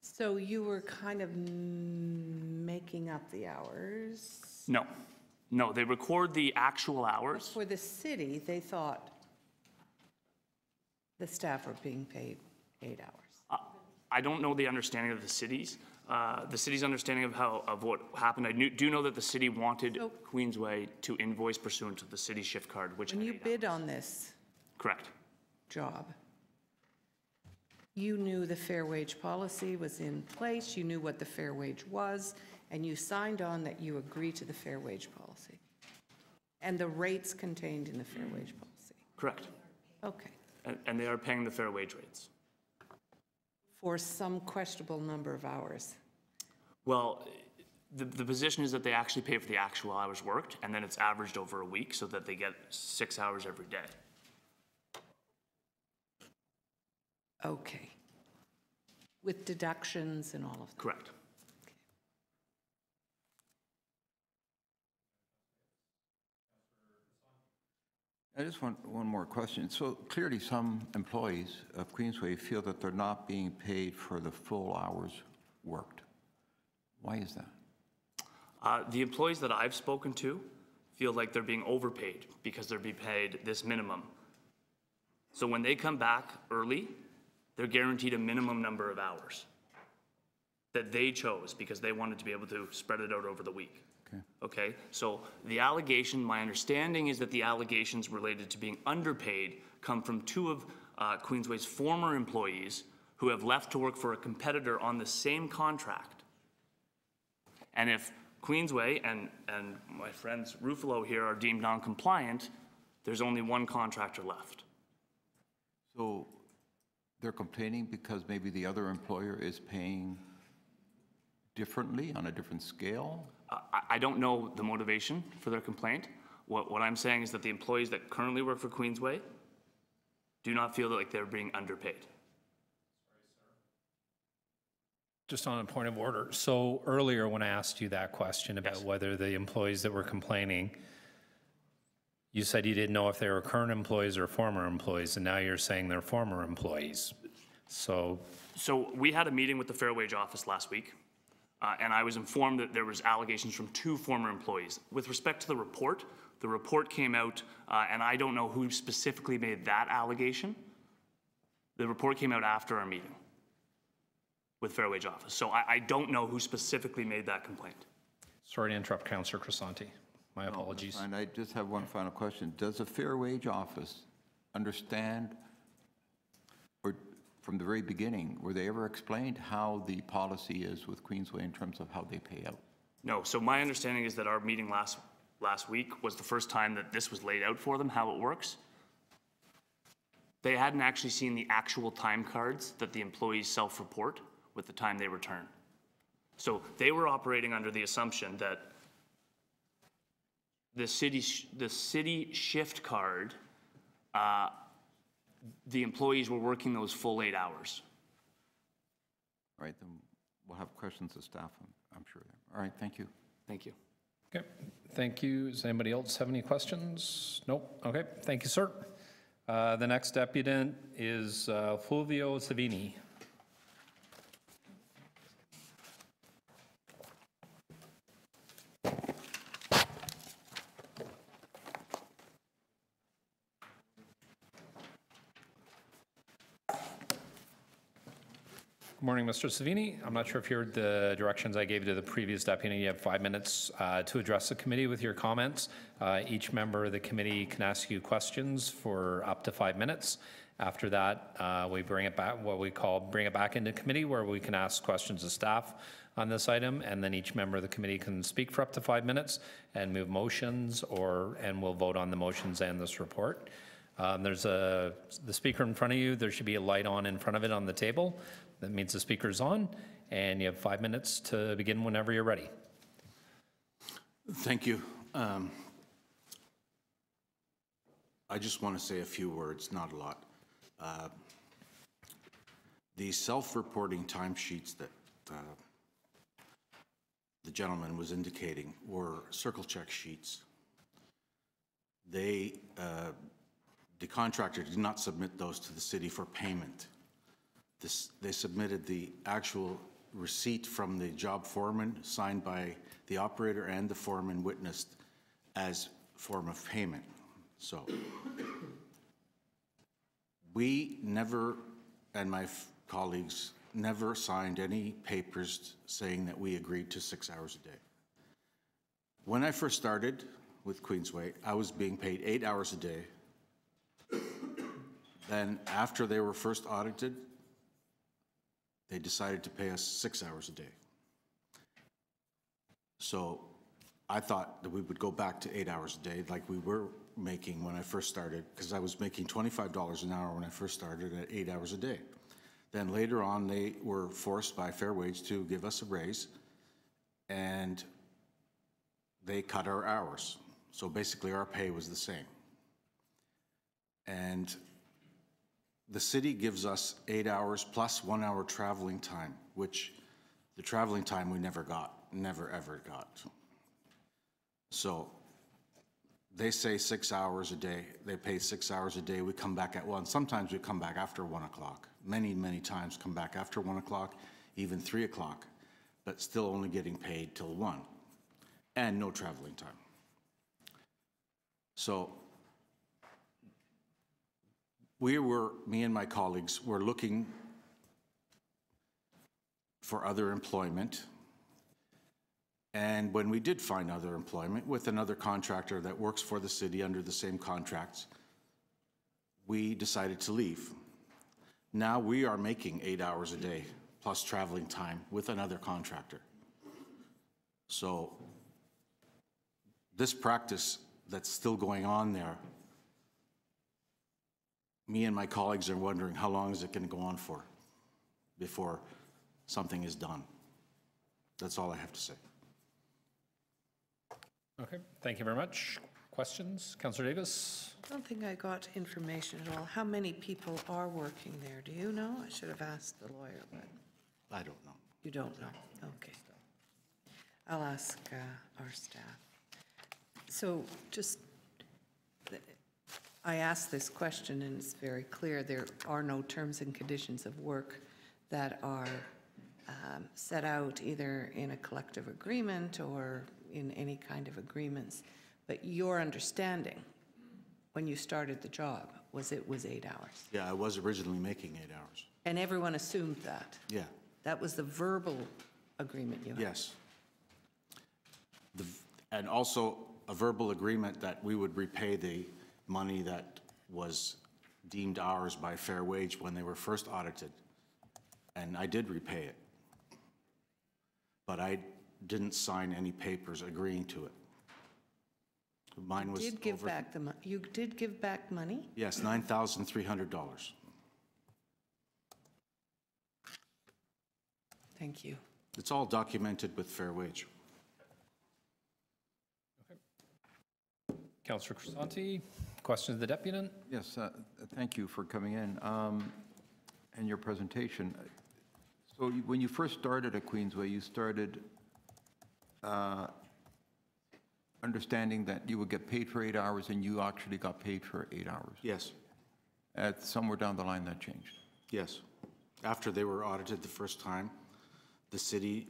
so you were kind of making up the hours? No, they record the actual hours. For the city, they thought the staff were being paid 8 hours. I don't know the understanding of the city's understanding of what happened. I do know that the city wanted Queensway to invoice pursuant to the city shift card, which When had you 8 bid hours. on this Correct. job, you knew the fair wage policy was in place, you knew what the fair wage was, and you signed on that you agree to the fair wage policy and the rates contained in the fair wage policy. Correct. Okay. And they are paying the fair wage rates. For some questionable number of hours. Well, the position is that they actually pay for the actual hours worked, and then it's averaged over a week so that they get 6 hours every day. Okay. With deductions and all of that. Correct. I just want one more question. So clearly some employees of Queensway feel that they're not being paid for the full hours worked. Why is that? The employees that I've spoken to feel like they're being overpaid because they're being paid this minimum. So when they come back early, they're guaranteed a minimum number of hours that they chose because they wanted to be able to spread it out over the week. Okay, so the allegation, my understanding is that the allegations related to being underpaid come from two of Queensway's former employees who have left to work for a competitor on the same contract. And if Queensway and my friends Ruffalo here are deemed non-compliant, there's only one contractor left. So they're complaining because maybe the other employer is paying differently on a different scale? I don't know the motivation for their complaint. What I'm saying is that the employees that currently work for Queensway do not feel like they're being underpaid. Just on a point of order. So earlier when I asked you that question about Yes. whether the employees that were complaining, you said you didn't know if they were current employees or former employees, and now you're saying they're former employees. So we had a meeting with the Fair Wage Office last week, and I was informed that there was allegations from two former employees. With respect to the report came out, and I don't know who specifically made that allegation. The report came out after our meeting with Fair Wage Office. So I don't know who specifically made that complaint. sorry to interrupt, Councillor Crisanti. My apologies. And I just have one final question. Does the Fair Wage Office understand, or from the very beginning, were they ever explained how the policy is with Queensway in terms of how they pay out? No, so my understanding is that our meeting last week was the first time that this was laid out for them, how it works. They hadn't actually seen the actual time cards that the employees self-report with the time they return. So they were operating under the assumption that the city shift card, the employees were working those full 8 hours. All right, then we'll have questions of staff, I'm sure. All right, thank you. Thank you. Okay, thank you. Does anybody else have any questions? Nope. Okay, thank you, sir. The next deputant is Fulvio Savini. Good morning, Mr. Savini. I'm not sure if you heard the directions I gave to the previous deputy. You have 5 minutes to address the committee with your comments. Each member of the committee can ask you questions for up to 5 minutes. After that, we bring it back, what we call bring it back into committee, where we can ask questions of staff on this item, and then each member of the committee can speak for up to 5 minutes and move motions, and we'll vote on the motions and this report. There's the speaker in front of you. There should be a light on in front of it on the table. That means the speaker's on, and you have 5 minutes to begin whenever you're ready. Thank you. I just want to say a few words, not a lot. The self-reporting timesheets that the gentleman was indicating were circle check sheets. The contractor did not submit those to the city for payment. They submitted the actual receipt from the job foreman, signed by the operator and the foreman witnessed as form of payment. So we never, and my colleagues, never signed any papers saying that we agreed to 6 hours a day. When I first started with Queensway, I was being paid 8 hours a day. Then after they were first audited, they decided to pay us 6 hours a day. So I thought that we would go back to 8 hours a day like we were making when I first started, because I was making $25 an hour when I first started at 8 hours a day. Then later on, they were forced by Fair Wage to give us a raise, and they cut our hours. So basically our pay was the same. And the city gives us 8 hours plus 1 hour traveling time, which the traveling time we never got, never ever got. So they say 6 hours a day, they pay 6 hours a day, we come back at 1. Sometimes we come back after 1 o'clock. Many, many times come back after 1 o'clock, even 3 o'clock, but still only getting paid till 1, and no traveling time. So me and my colleagues were looking for other employment. And when we did find other employment with another contractor that works for the city under the same contracts, we decided to leave. Now we are making 8 hours a day plus traveling time with another contractor. So this practice that's still going on there, me and my colleagues are wondering how long is it going to go on for before something is done. That's all I have to say. Okay, thank you very much. Questions? Councillor Davis? I don't think I got information at all. How many people are working there? Do you know? I should have asked the lawyer, but I don't know. you don't know. Okay. I'll ask our staff. So just, I asked this question and it's very clear. There are no terms and conditions of work that are set out either in a collective agreement or in any kind of agreements. But your understanding when you started the job was it was 8 hours. Yeah, I was originally making 8 hours. And everyone assumed that. Yeah. That was the verbal agreement you had. Yes. And also a verbal agreement that we would repay the money that was deemed ours by Fair Wage when they were first audited. And I did repay it. But I didn't sign any papers agreeing to it. Mine was You did give over, back the money. You did give back money? yes, $9,300. Thank you. It's all documented with Fair Wage. Councillor Crisanti, questions of the deputant? Yes, thank you for coming in and your presentation. So when you first started at Queensway, you started understanding that you would get paid for 8 hours, and you actually got paid for 8 hours. Yes, Somewhere down the line that changed. yes. After they were audited the first time, the city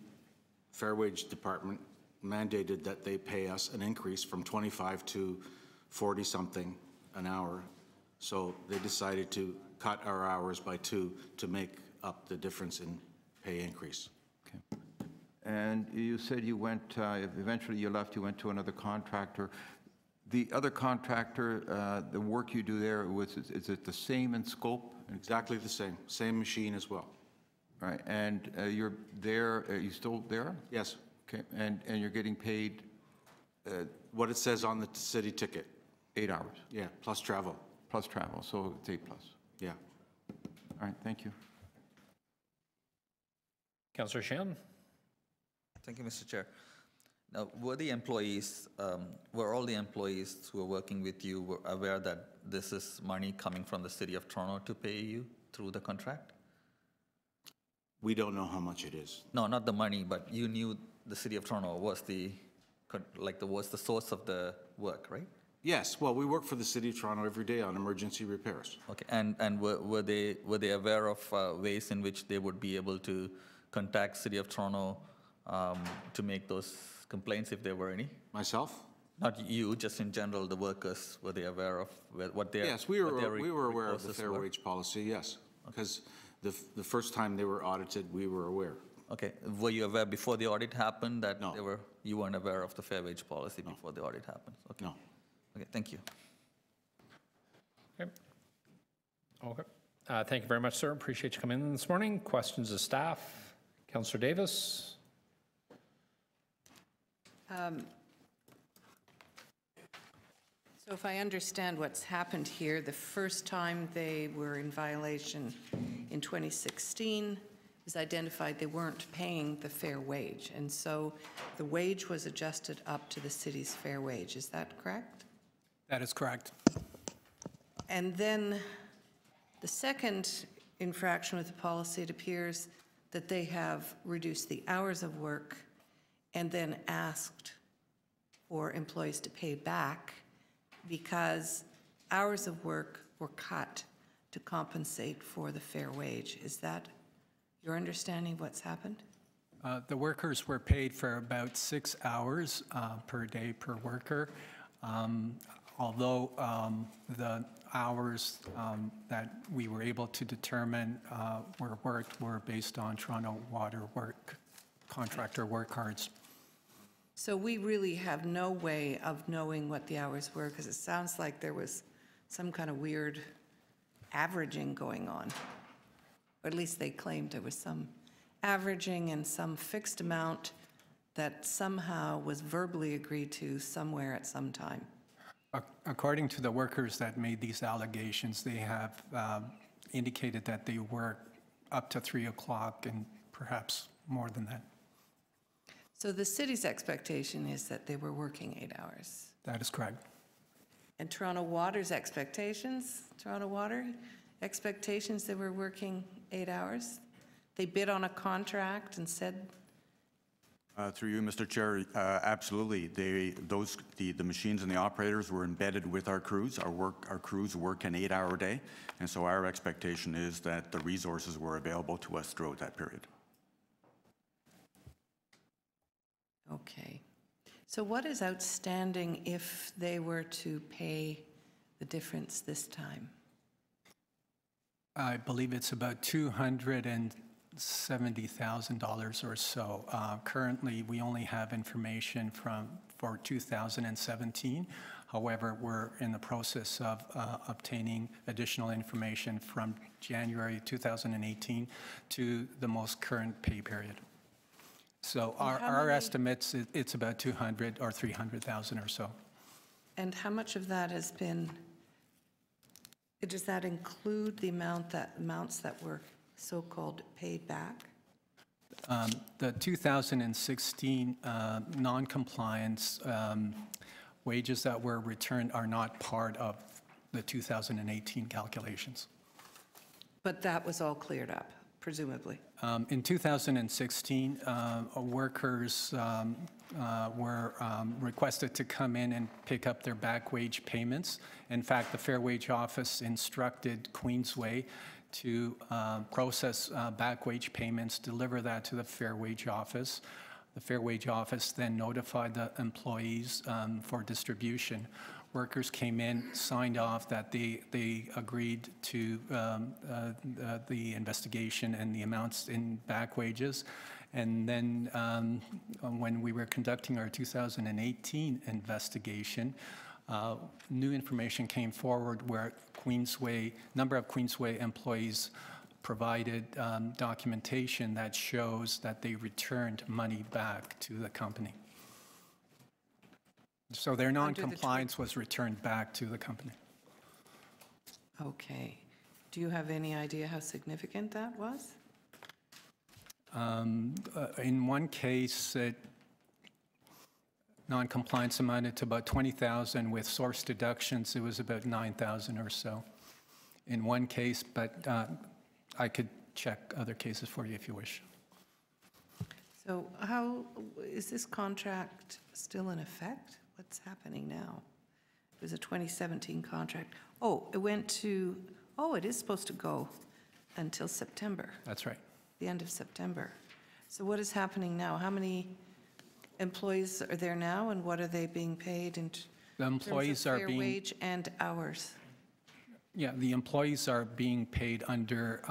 Fair Wage Department mandated that they pay us an increase from 25 to 40-something an hour. So they decided to cut our hours by 2 to make up the difference in pay increase. Okay. And you said you went, eventually you left, you went to another contractor. The other contractor, the work you do there, is it the same in scope? Exactly the same machine as well. Right, and you're there, are you still there? Yes, Okay, and you're getting paid what it says on the city ticket. 8 hours, Yeah, plus travel. plus travel, so it's 8 plus. Yeah. All right, thank you. Councillor Shan? Thank you, Mr. Chair. Now, were all the employees who were working with you were aware that this is money coming from the City of Toronto to pay you through the contract? We don't know how much it is. No, not the money, but you knew the City of Toronto was was the source of the work, right? Yes, well, we work for the City of Toronto every day on emergency repairs. Okay, and were they aware of ways in which they would be able to contact City of Toronto to make those complaints if there were any? Myself? Not you, just in general, the workers, were they aware of what their Yes, we were aware of the recourses fair were? wage policy, yes. Because the first time they were audited, we were aware. Okay, were you aware before the audit happened that No. you weren't aware of the fair wage policy before the audit happened? Okay. No. Okay, thank you. Okay. Okay. Thank you very much, sir. Appreciate you coming in this morning. Questions of staff? Councillor Davis? So if I understand what's happened here, the first time they were in violation in 2016, it was identified they weren't paying the fair wage. And so the wage was adjusted up to the city's fair wage. Is that correct? That is correct. And then the second infraction with the policy, it appears that they have reduced the hours of work and then asked for employees to pay back because hours of work were cut to compensate for the fair wage. Is that your understanding of what's happened? The workers were paid for about 6 hours per day per worker. Although the hours that we were able to determine were worked were based on Toronto Water contractor work cards. So we really have no way of knowing what the hours were because it sounds like there was some kind of weird averaging going on. Or at least they claimed there was some averaging and some fixed amount that somehow was verbally agreed to somewhere at some time. According to the workers that made these allegations, they have indicated that they work up to 3 o'clock and perhaps more than that. So the city's expectation is that they were working 8 hours. That is correct. And Toronto Water's expectations, they were working 8 hours? They bid on a contract and said, Through you, Mr. Chair, absolutely. The machines and the operators were embedded with our crews. Our crews work an 8-hour day, and so our expectation is that the resources were available to us throughout that period. okay. So what is outstanding if they were to pay the difference this time? I believe it's about $270,000 or so. Currently, we only have information for 2017. However, we're in the process of obtaining additional information from January 2018 to the most current pay period. So our estimates, it's about 200 or 300,000 or so. And how much of that has been, does that include the amounts that were so-called paid back? The 2016 non-compliance wages that were returned are not part of the 2018 calculations. But that was all cleared up, presumably. In 2016, workers were requested to come in and pick up their back wage payments. In fact, the Fair Wage Office instructed Queensway to process back wage payments, deliver that to the Fair Wage Office. The Fair Wage Office then notified the employees for distribution. workers came in, signed off that they agreed to the investigation and the amounts in back wages. And then when we were conducting our 2018 investigation, new information came forward where number of Queensway employees provided documentation that shows that they returned money back to the company. So their non-compliance was returned back to the company. Okay. Do you have any idea how significant that was? In one case, non-compliance amounted to about $20,000. With source deductions, it was about $9,000 or so in one case, but I could check other cases for you if you wish. So how, is this contract still in effect? What's happening now? It was a 2017 contract. Oh, it went to, oh, it is supposed to go until September, That's right. the end of September. So what is happening now? How many employees are there now, and what are they being paid in The employees are fair being, wage and hours? yeah, the employees are being paid under,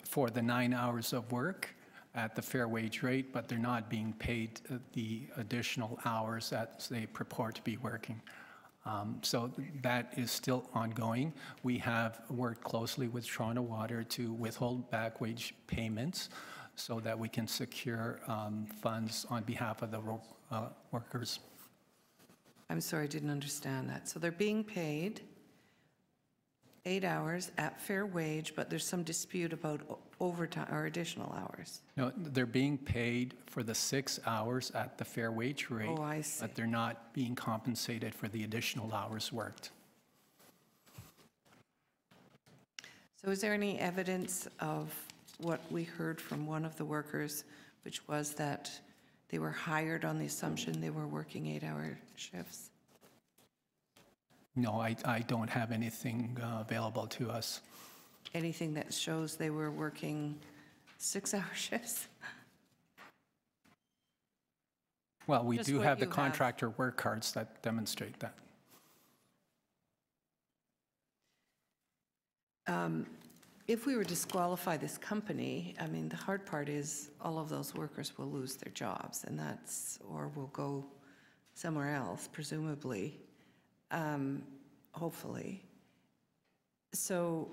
for the 9 hours of work at the fair wage rate, but they're not being paid the additional hours that they purport to be working. So that is still ongoing. We have worked closely with Toronto Water to withhold back wage payments so that we can secure funds on behalf of the workers. I'm sorry, I didn't understand that. So they're being paid 8 hours at fair wage, but there's some dispute about overtime or additional hours. No, they're being paid for the 6 hours at the fair wage rate. Oh, I see. But they're not being compensated for the additional hours worked. So is there any evidence of what we heard from one of the workers, which was that they were hired on the assumption they were working 8-hour shifts? No, I don't have anything available to us. Anything that shows they were working 6-hour shifts? Well, we Just do what have the you have. contractor work cards that demonstrate that. If we were to disqualify this company, I mean, the hard part is all of those workers will lose their jobs, and that's, or will go somewhere else, presumably, hopefully. So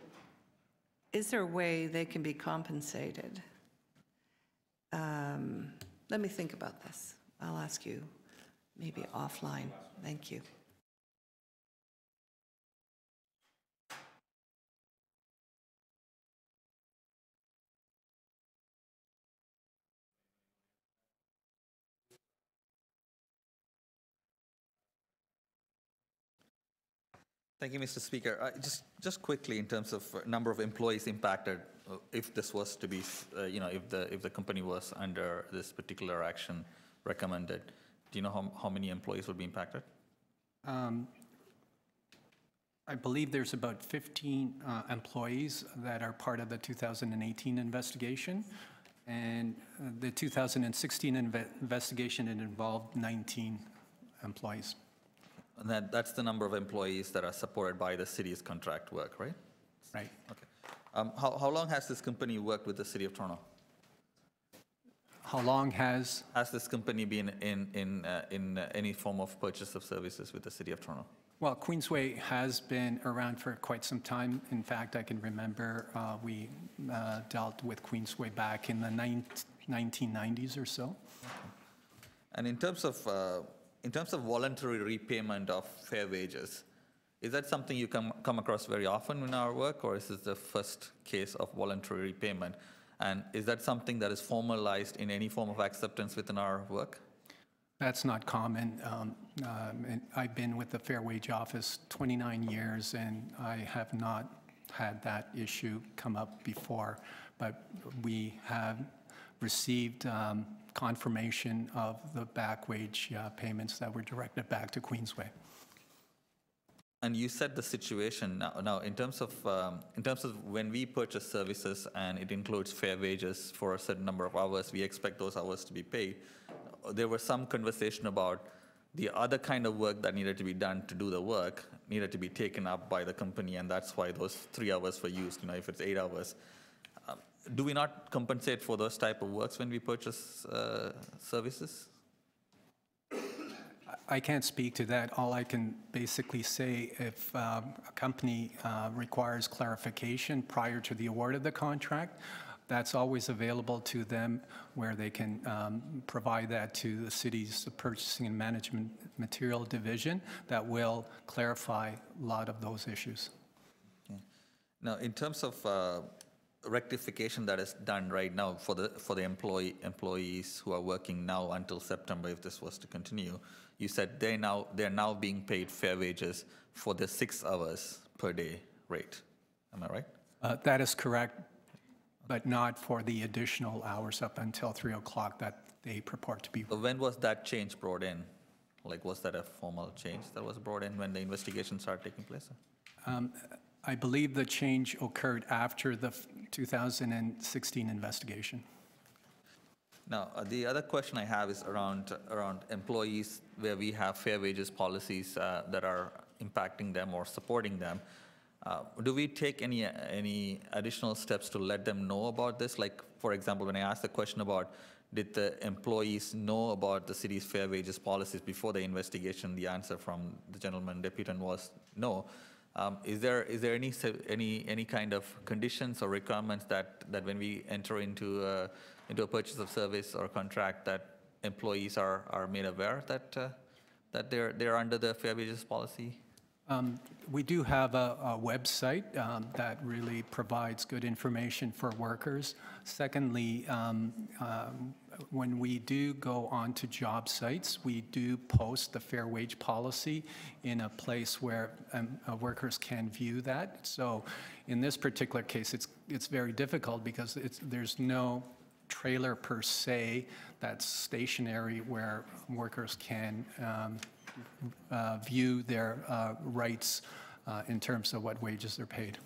is there a way they can be compensated? Let me think about this. I'll ask you maybe offline. Thank you. Thank you, Mr. Speaker. Just quickly, in terms of number of employees impacted, if this was to be, if the company was under this particular action recommended, do you know how many employees would be impacted? I believe there's about 15 employees that are part of the 2018 investigation, and the 2016 investigation, it involved 19 employees. And that's the number of employees that are supported by the city's contract work, right? Right. Okay. How long has this company worked with the City of Toronto? How long has this company been in any form of purchase of services with the City of Toronto? Well, Queensway has been around for quite some time. In fact, I can remember we dealt with Queensway back in the 1990s or so. Okay. And in terms of voluntary repayment of fair wages, is that something you come across very often in our work, or is this the first case of voluntary repayment? And is that something that is formalized in any form of acceptance within our work? That's not common. And I've been with the Fair Wage Office 29 years, and I have not had that issue come up before. But we have received confirmation of the back wage payments that were directed back to Queensway. And you said the situation now in terms of when we purchase services and it includes fair wages for a certain number of hours, we expect those hours to be paid. There was some conversation about the other kind of work that needed to be done to do the work needed to be taken up by the company, and that's why those 3 hours were used, if it's 8 hours. Do we not compensate for those type of works when we purchase services? I can't speak to that. All I can basically say, if a company requires clarification prior to the award of the contract, that's always available to them, where they can provide that to the city's Purchasing and Management Material Division that will clarify a lot of those issues. Okay. Now, in terms of rectification that is done right now for the employees who are working now until September, if this was to continue, you said they're now being paid fair wages for the 6 hours per day rate. Am I right? That is correct, but not for the additional hours up until 3 o'clock that they purport to be. So when was that change brought in? Like, was that a formal change that was brought in when the investigation started taking place? I believe the change occurred after the 2016 investigation. Now, the other question I have is around employees where we have fair wages policies that are impacting them or supporting them. Do we take any additional steps to let them know about this? Like, for example, when I asked the question about did the employees know about the city's fair wages policies before the investigation, the answer from the gentleman deputant was no. Is there any kind of conditions or requirements that when we enter into a purchase of service or contract that employees are made aware that they're under the fair wages policy? We do have a website that really provides good information for workers. Secondly, when we do go onto job sites, we do post the fair wage policy in a place where workers can view that. So in this particular case, it's very difficult because there's no trailer per se that's stationary where workers can view their rights in terms of what wages they're paid.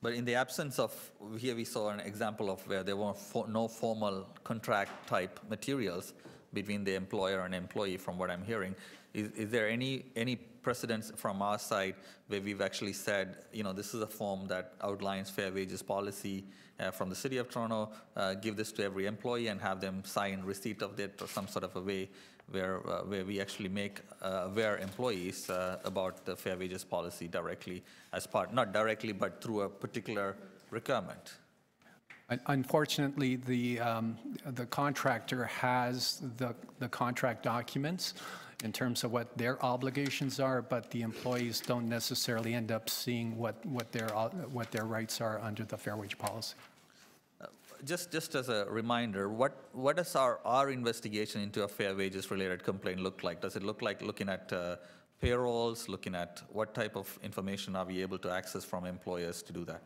But in the absence of, here we saw an example of where there were no formal contract type materials between the employer and employee, from what I'm hearing. Is there any precedence from our side where we've actually said, this is a form that outlines fair wages policy from the City of Toronto, give this to every employee and have them sign receipt of it, or some sort of a way where we actually make aware employees about the fair wages policy directly as part, not directly, but through a particular requirement? Unfortunately, the contractor has the contract documents in terms of what their obligations are, but the employees don't necessarily end up seeing what their rights are under the fair wage policy. Just as a reminder, what does our investigation into a fair wages related complaint look like? Does it look like looking at payrolls, looking at what type of information are we able to access from employers to do that?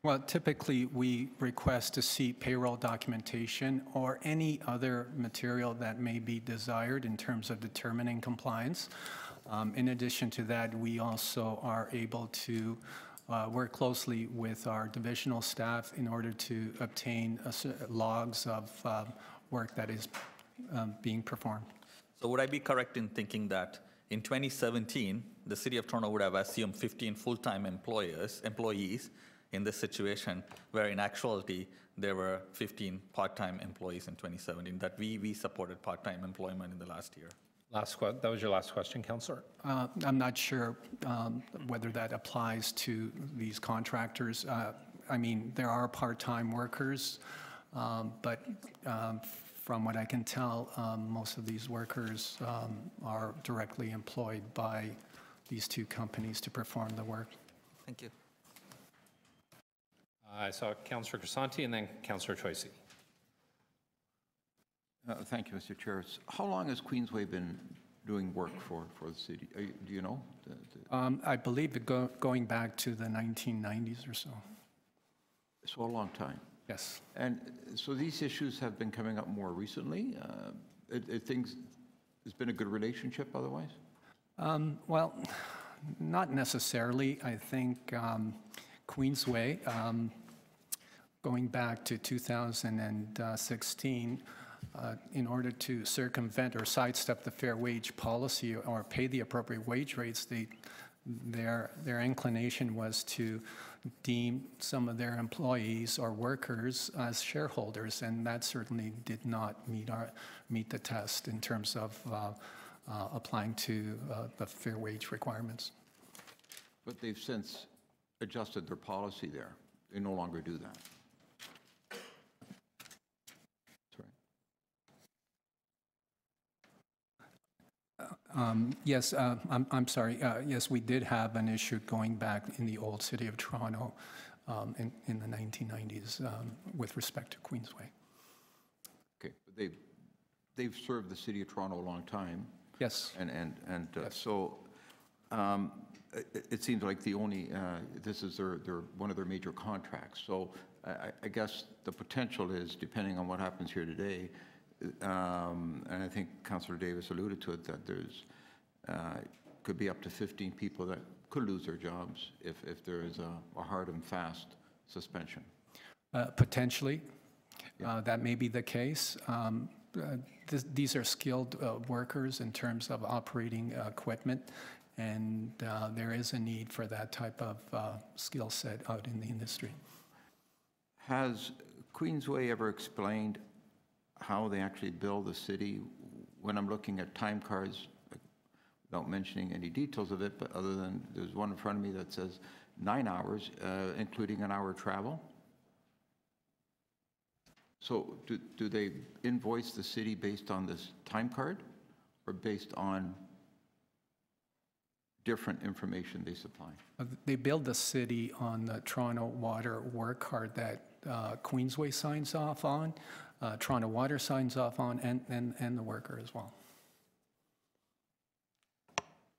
Well, typically we request to see payroll documentation or any other material that may be desired in terms of determining compliance. In addition to that, we also are able to work closely with our divisional staff in order to obtain logs of work that is being performed. So would I be correct in thinking that in 2017, the City of Toronto would have assumed 15 full-time employees in this situation, where in actuality, there were 15 part-time employees in 2017, that we supported part-time employment in the last year? That was your last question, Councillor? I'm not sure whether that applies to these contractors. I mean, there are part-time workers, but from what I can tell, most of these workers are directly employed by these two companies to perform the work. Thank you. I saw Councillor Crisanti and then Councillor Choisy. Thank you, Mr. Chair. How long has Queensway been doing work for the city? Do you know? I believe going back to the 1990s or so. So a long time. Yes. And so these issues have been coming up more recently. It's been a good relationship otherwise? Well, not necessarily. I think Queensway, going back to 2016, in order to circumvent or sidestep the fair wage policy or pay the appropriate wage rates, their inclination was to deem some of their employees or workers as shareholders, and that certainly did not meet the test in terms of applying to the fair wage requirements. But they've since adjusted their policy there. They no longer do that. Yes, I'm sorry. Yes, we did have an issue going back in the old city of Toronto in the 1990s with respect to Queensway. Okay, but they've served the city of Toronto a long time. Yes. Yes. So it seems like the only this is their one of their major contracts. So I guess the potential is, depending on what happens here today. And I think Councillor Davis alluded to it, that there's could be up to 15 people that could lose their jobs if there is a hard and fast suspension. Potentially, that may be the case. These are skilled workers in terms of operating equipment, and there is a need for that type of skill set out in the industry. Has Queensway ever explained how they actually bill the city? When I'm looking at time cards, without mentioning any details of it, but other than there's one in front of me that says 9 hours, including an hour travel. So do they invoice the city based on this time card or based on different information they supply? They bill the city on the Toronto Water work card that Queensway signs off on, Toronto Water signs off on, and the worker as well.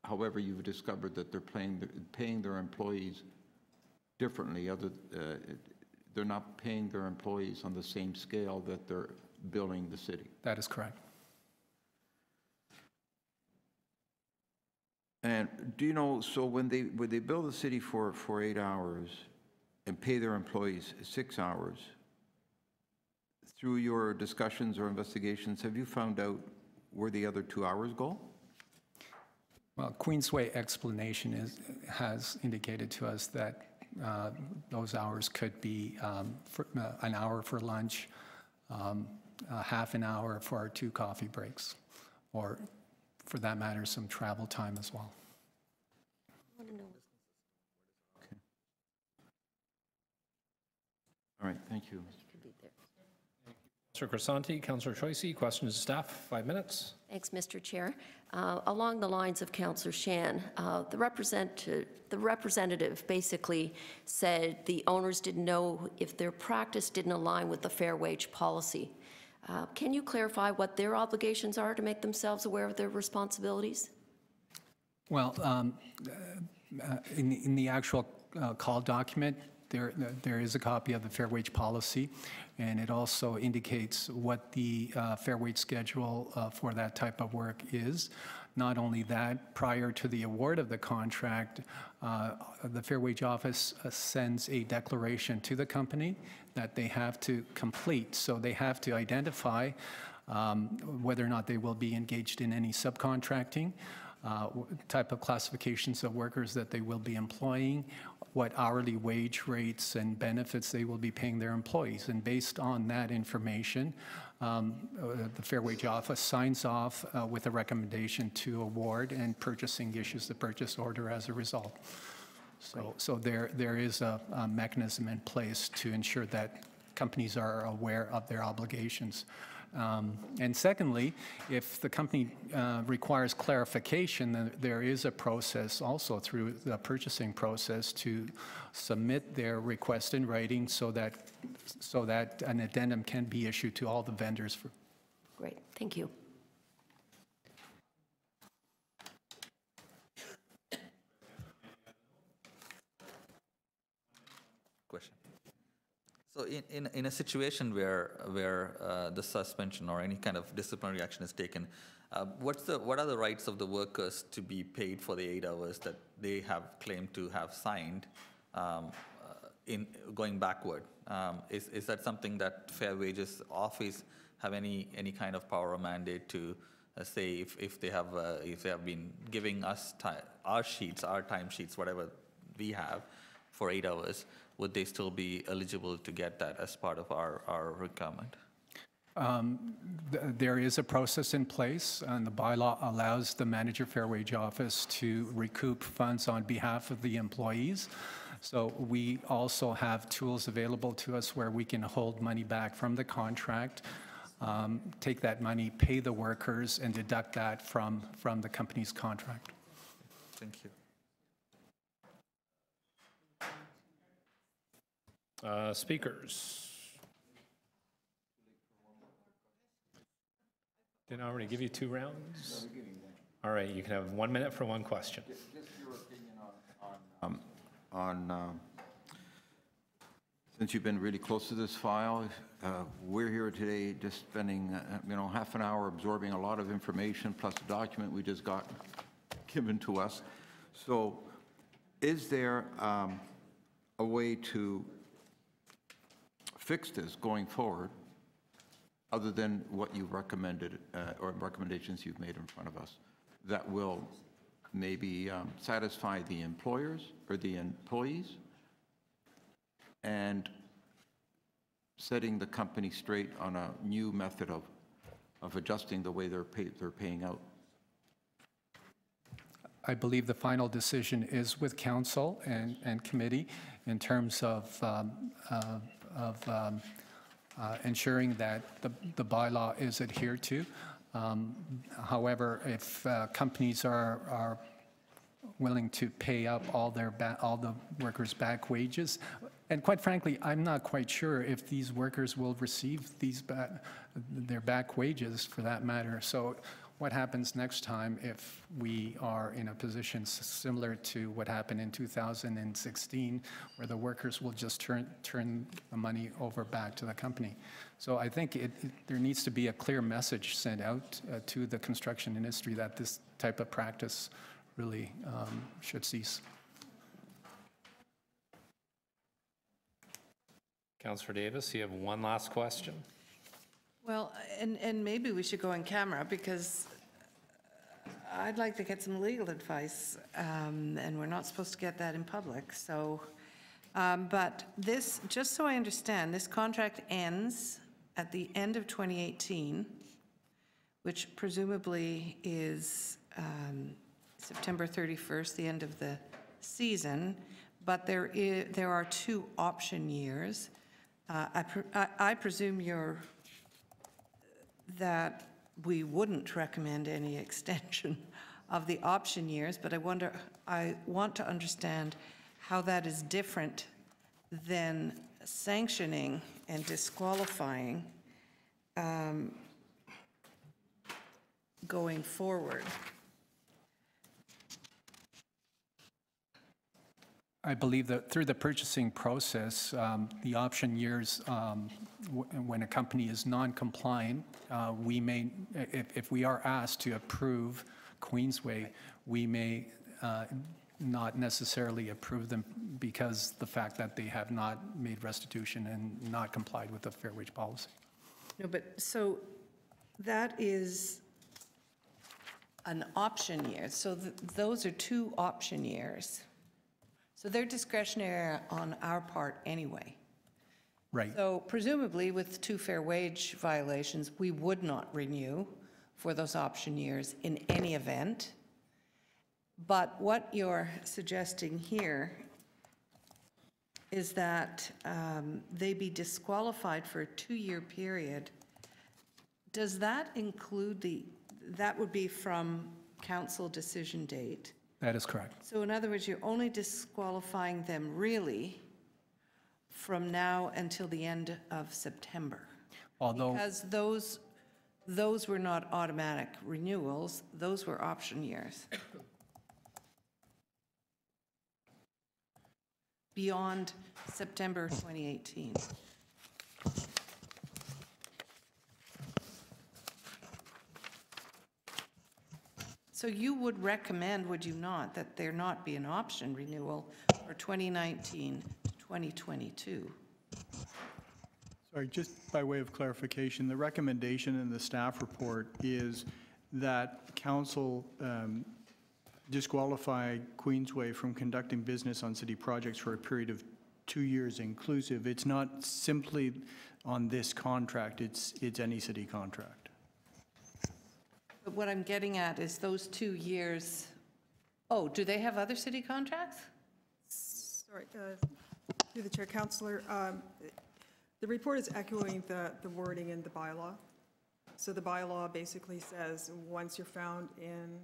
However, you've discovered that they're paying their employees differently. They're not paying their employees on the same scale that they're billing the city. That is correct. And do you know, so when they bill the city for 8 hours and pay their employees 6 hours, through your discussions or investigations, have you found out where the other 2 hours go? Well, Queensway explanation has indicated to us that those hours could be for, an hour for lunch, half an hour for our 2 coffee breaks, or for that matter, some travel time as well. Okay. All right, thank you. Councillor Crisanti, Councillor Choisy, questions to staff, 5 minutes. Thanks, Mr. Chair. Along the lines of Councillor Shan, the representative basically said the owners didn't know if their practice didn't align with the fair wage policy. Can you clarify what their obligations are to make themselves aware of their responsibilities? Well, in the actual call document, there is a copy of the fair wage policy, and it also indicates what the fair wage schedule for that type of work is. Not only that, prior to the award of the contract, the Fair Wage Office sends a declaration to the company that they have to complete. So they have to identify whether or not they will be engaged in any subcontracting, type of classifications of workers that they will be employing, what hourly wage rates and benefits they will be paying their employees. And based on that information, the Fair Wage Office signs off with a recommendation to award, and purchasing issues the purchase order as a result. So there is a mechanism in place to ensure that companies are aware of their obligations. And secondly, if the company requires clarification, then there is a process also through the purchasing process to submit their request in writing so that an addendum can be issued to all the vendors. Great, thank you. Question. So in a situation where the suspension or any kind of disciplinary action is taken, what are the rights of the workers to be paid for the 8 hours that they have claimed to have signed in going backward? Is that something that Fair Wages Office have any kind of power or mandate to say if they have been giving us our time sheets, whatever we have for 8 hours, would they still be eligible to get that as part of our requirement? There is a process in place, and the bylaw allows the manager fair wage office to recoup funds on behalf of the employees. So we also have tools available to us where we can hold money back from the contract, take that money, pay the workers, and deduct that from the company's contract. Thank you. Speakers? Didn't I already give you 2 rounds? All right, you can have 1 minute for 1 question. Just your opinion since you've been really close to this file, we're here today just spending, half an hour absorbing a lot of information plus the document we just got given to us. So is there a way to fix this going forward other than what you recommended or recommendations you've made in front of us that will maybe satisfy the employers or the employees and setting the company straight on a new method of adjusting the way they're paying out? I believe the final decision is with council and committee in terms of ensuring that the bylaw is adhered to. However, if companies are willing to pay up all the workers' back wages, and quite frankly, I'm not quite sure if these workers will receive their back wages for that matter. So what happens next time if we are in a position similar to what happened in 2016, where the workers will just turn the money over back to the company? So I think there needs to be a clear message sent out to the construction industry that this type of practice really should cease. Councillor Davis, you have 1 last question. Well, and maybe we should go on camera because I'd like to get some legal advice, and we're not supposed to get that in public. So, but this, just so I understand, this contract ends at the end of 2018, which presumably is September 31st, the end of the season, but there are 2 option years. I presume that we wouldn't recommend any extension of the option years, but I want to understand how that is different than sanctioning and disqualifying going forward. I believe that through the purchasing process, the option years, when a company is non-compliant, we may, if we are asked to approve Queensway, we may not necessarily approve them because the fact that they have not made restitution and not complied with the fair wage policy. No, but so that is an option year. So those are 2 option years. So they're discretionary on our part anyway. Right. So presumably with 2 fair wage violations, we would not renew for those option years in any event. But what you're suggesting here is that they be disqualified for a 2-year period. Does that include that would be from council decision date? That is correct. So in other words, you're only disqualifying them really from now until the end of September. Although, because those were not automatic renewals, those were option years. Beyond September 2018. So you would recommend, would you not, that there not be an option renewal for 2019 to 2022? Sorry, just by way of clarification, the recommendation in the staff report is that council disqualify Queensway from conducting business on city projects for a period of 2 years inclusive. It's not simply on this contract, it's any city contract. But what I'm getting at is those 2 years, oh, do they have other city contracts? Sorry, through the chair, Councillor, the report is echoing the wording in the bylaw. So the bylaw basically says once you're found in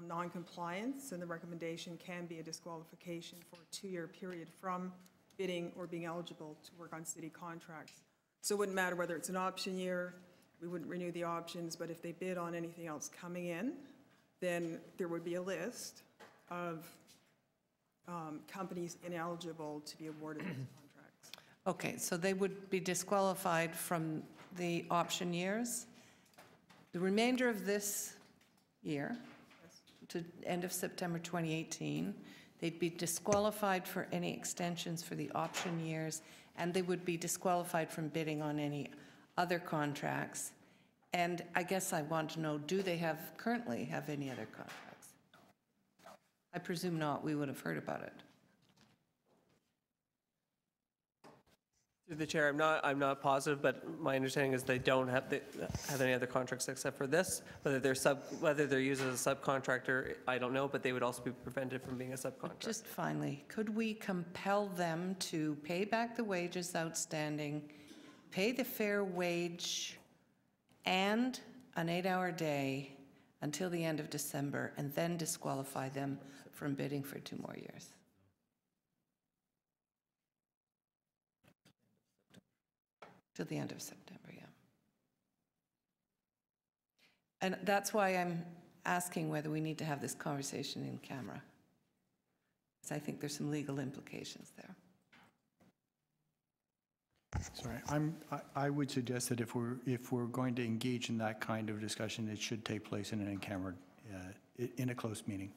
non-compliance, then the recommendation can be a disqualification for a 2-year period from bidding or being eligible to work on city contracts. So it wouldn't matter whether it's an option year, we wouldn't renew the options, but if they bid on anything else coming in, then there would be a list of companies ineligible to be awarded those contracts. Okay, so they would be disqualified from the option years. The remainder of this year, to end of September 2018, they'd be disqualified for any extensions for the option years, and they would be disqualified from bidding on any other contracts. And I guess I want to know, do they currently have any other contracts? I presume not, we would have heard about it. Through the chair, I'm not positive, but my understanding is they don't have any other contracts except for this. Whether they're used as a subcontractor, I don't know, but they would also be prevented from being a subcontractor. Just finally, could we compel them to pay back the wages outstanding, pay the fair wage and an 8-hour day until the end of December, and then disqualify them from bidding for 2 more years? Till the end of September, yeah. And that's why I'm asking whether we need to have this conversation in camera, because I think there's some legal implications there. Sorry, I would suggest that if we're going to engage in that kind of discussion, it should take place in an in-camera, in a closed meeting.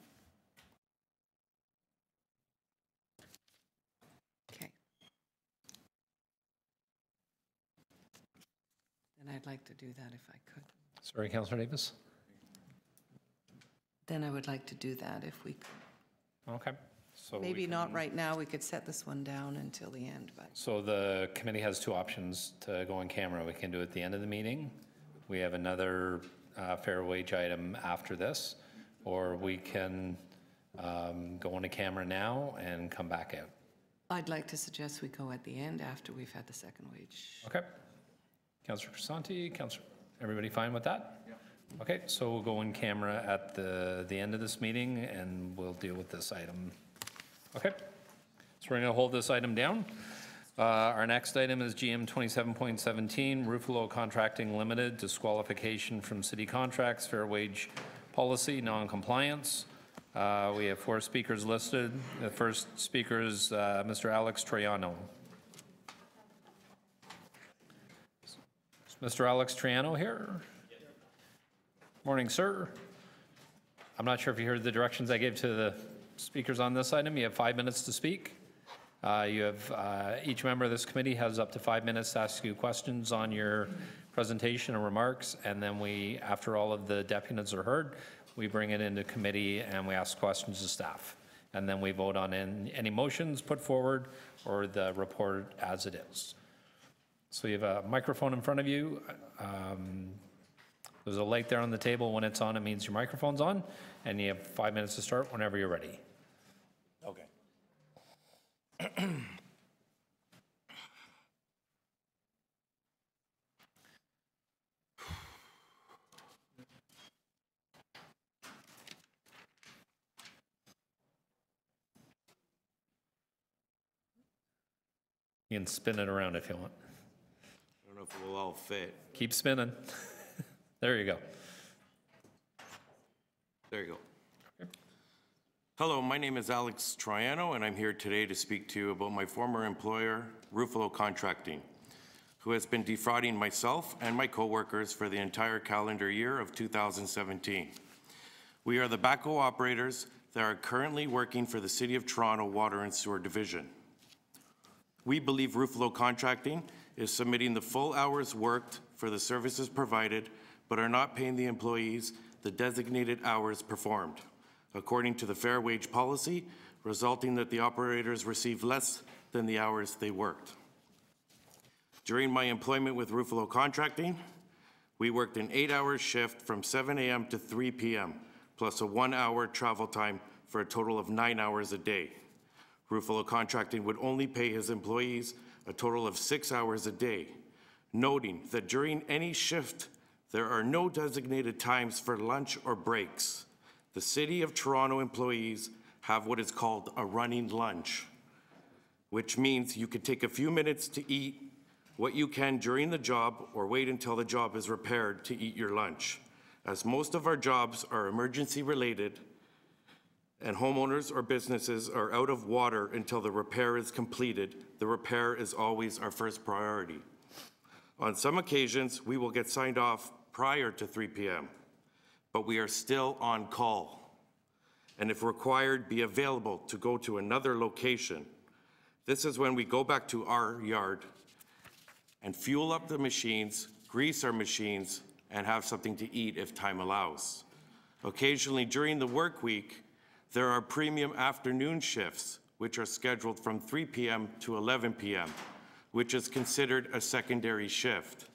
Okay. Then I'd like to do that if I could. Sorry, Councillor Davis? Then I would like to do that if we could. Okay. So Maybe not right now, we could set this one down until the end, but. So the committee has 2 options to go on camera. We can do it at the end of the meeting. We have another fair wage item after this, or we can go on a camera now and come back out. I'd like to suggest we go at the end after we've had the second wage. Okay. Councillor Crisanti, Councillor, everybody fine with that? Yeah. Okay, so we'll go on camera at the end of this meeting and we'll deal with this item. Okay, so we're going to hold this item down. Our next item is GM 27.17, Ruffalo Contracting Limited, disqualification from city contracts, fair wage policy, non-compliance. We have 4 speakers listed. The first speaker is Mr. Alex Troiano. Is Mr. Alex Troiano here? Morning, sir. I'm not sure if you heard the directions I gave to the speakers on this item. You have 5 minutes to speak. Each member of this committee has up to 5 minutes to ask you questions on your presentation or remarks, and then after all of the deputies are heard, we bring it into committee and we ask questions of staff. And then we vote on any motions put forward or the report as it is. So you have a microphone in front of you. There's a light there on the table. When it's on, it means your microphone's on, and you have 5 minutes to start whenever you're ready. Okay. You can spin it around if you want. I don't know if it will all fit. Keep spinning. There you go. There you go. Okay. Hello, my name is Alex Troiano, and I'm here today to speak to you about my former employer, Ruffalo Contracting, who has been defrauding myself and my coworkers for the entire calendar year of 2017. We are the backhoe operators that are currently working for the City of Toronto Water and Sewer Division. We believe Ruffalo Contracting is submitting the full hours worked for the services provided, but are not paying the employees the designated hours performed, according to the fair wage policy, resulting that the operators receive less than the hours they worked. During my employment with Ruffalo Contracting, we worked an 8-hour shift from 7 a.m. to 3 p.m., plus a 1-hour travel time for a total of 9 hours a day. Ruffalo Contracting would only pay his employees a total of 6 hours a day, noting that during any shift, there are no designated times for lunch or breaks. The City of Toronto employees have what is called a running lunch, which means you could take a few minutes to eat what you can during the job or wait until the job is repaired to eat your lunch. As most of our jobs are emergency related and homeowners or businesses are out of water until the repair is completed, the repair is always our first priority. On some occasions, we will get signed off prior to 3 p.m., but we are still on call, and if required, be available to go to another location. This is when we go back to our yard and fuel up the machines, grease our machines, and have something to eat if time allows. Occasionally during the work week, there are premium afternoon shifts, which are scheduled from 3 p.m. to 11 p.m., which is considered a secondary shift.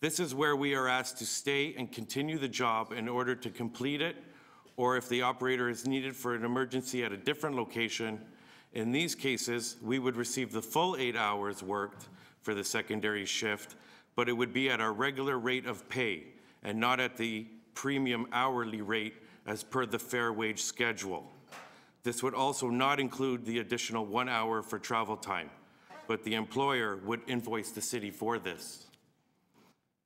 This is where we are asked to stay and continue the job in order to complete it, or if the operator is needed for an emergency at a different location. In these cases, we would receive the full 8 hours worked for the secondary shift, but it would be at our regular rate of pay and not at the premium hourly rate as per the fair wage schedule. This would also not include the additional 1 hour for travel time, but the employer would invoice the city for this.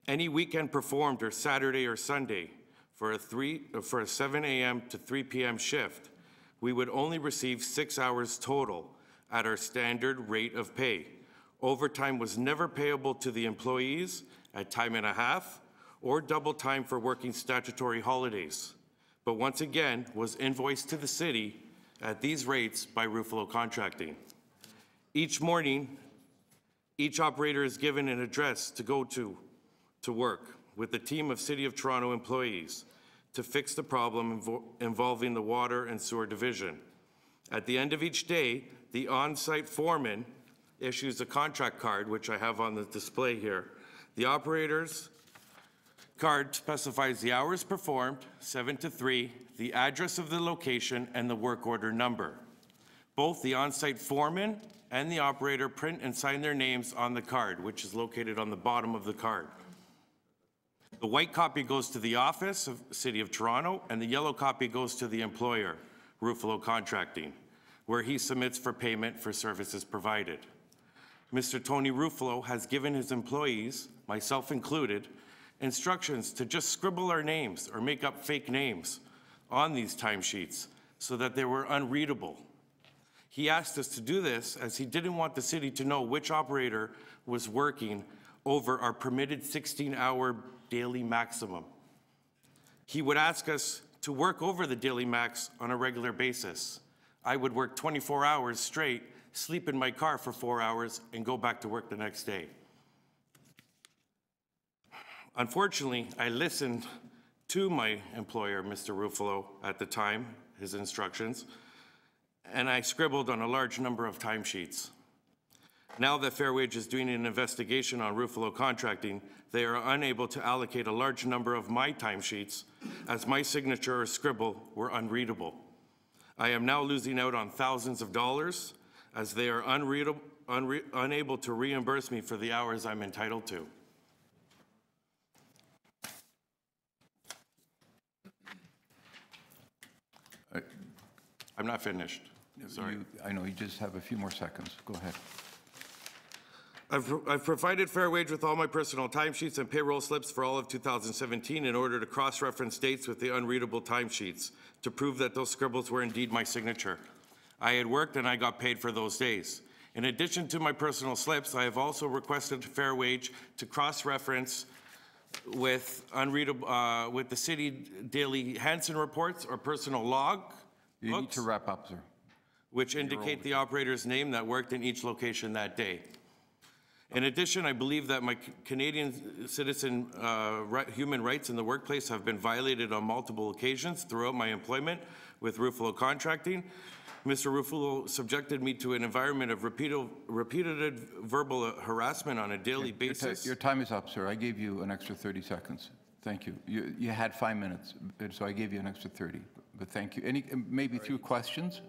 Any weekend performed or Saturday or Sunday for a 7 a.m. to 3 p.m. shift, we would only receive 6 hours total at our standard rate of pay. Overtime was never payable to the employees at time and a half or double time for working statutory holidays, but once again was invoiced to the city at these rates by Ruffalo Contracting. Each morning, each operator is given an address to go to work with a team of City of Toronto employees to fix the problem involving the water and sewer division. At the end of each day, the on-site foreman issues a contract card, which I have on the display here. The operator's card specifies the hours performed, 7 to 3, the address of the location, and the work order number. Both the on-site foreman and the operator print and sign their names on the card, which is located on the bottom of the card. The white copy goes to the office of City of Toronto, and the yellow copy goes to the employer, Ruffalo Contracting, where he submits for payment for services provided. Mr. Tony Ruffalo has given his employees, myself included, instructions to just scribble our names or make up fake names on these timesheets so that they were unreadable. He asked us to do this as he didn't want the city to know which operator was working over our permitted 16-hour daily maximum. He would ask us to work over the daily max on a regular basis. I would work 24 hours straight, sleep in my car for 4 hours, and go back to work the next day. Unfortunately, I listened to my employer, Mr. Ruffalo, at the time, his instructions, and I scribbled on a large number of timesheets. Now that Fair Wage is doing an investigation on Ruffalo Contracting, they are unable to allocate a large number of my timesheets as my signature or scribble were unreadable. I am now losing out on thousands of dollars as they are unable to reimburse me for the hours I'm entitled to. I'm not finished. Sorry. I know, you just have a few more seconds. Go ahead. I've provided Fair Wage with all my personal timesheets and payroll slips for all of 2017 in order to cross-reference dates with the unreadable timesheets to prove that those scribbles were indeed my signature. I had worked and I got paid for those days. In addition to my personal slips, I have also requested Fair Wage to cross-reference with unreadable, with the city daily Hansen reports or personal log You need to wrap up, sir. which indicate the operator's name that worked in each location that day. In addition, I believe that my Canadian citizen human rights in the workplace have been violated on multiple occasions throughout my employment with Ruffalo Contracting. Mr. Ruffalo subjected me to an environment of repeated verbal harassment on a daily basis. Your time is up, sir. I gave you an extra 30 seconds. Thank you. You had 5 minutes, so I gave you an extra 30. But thank you. Maybe through questions,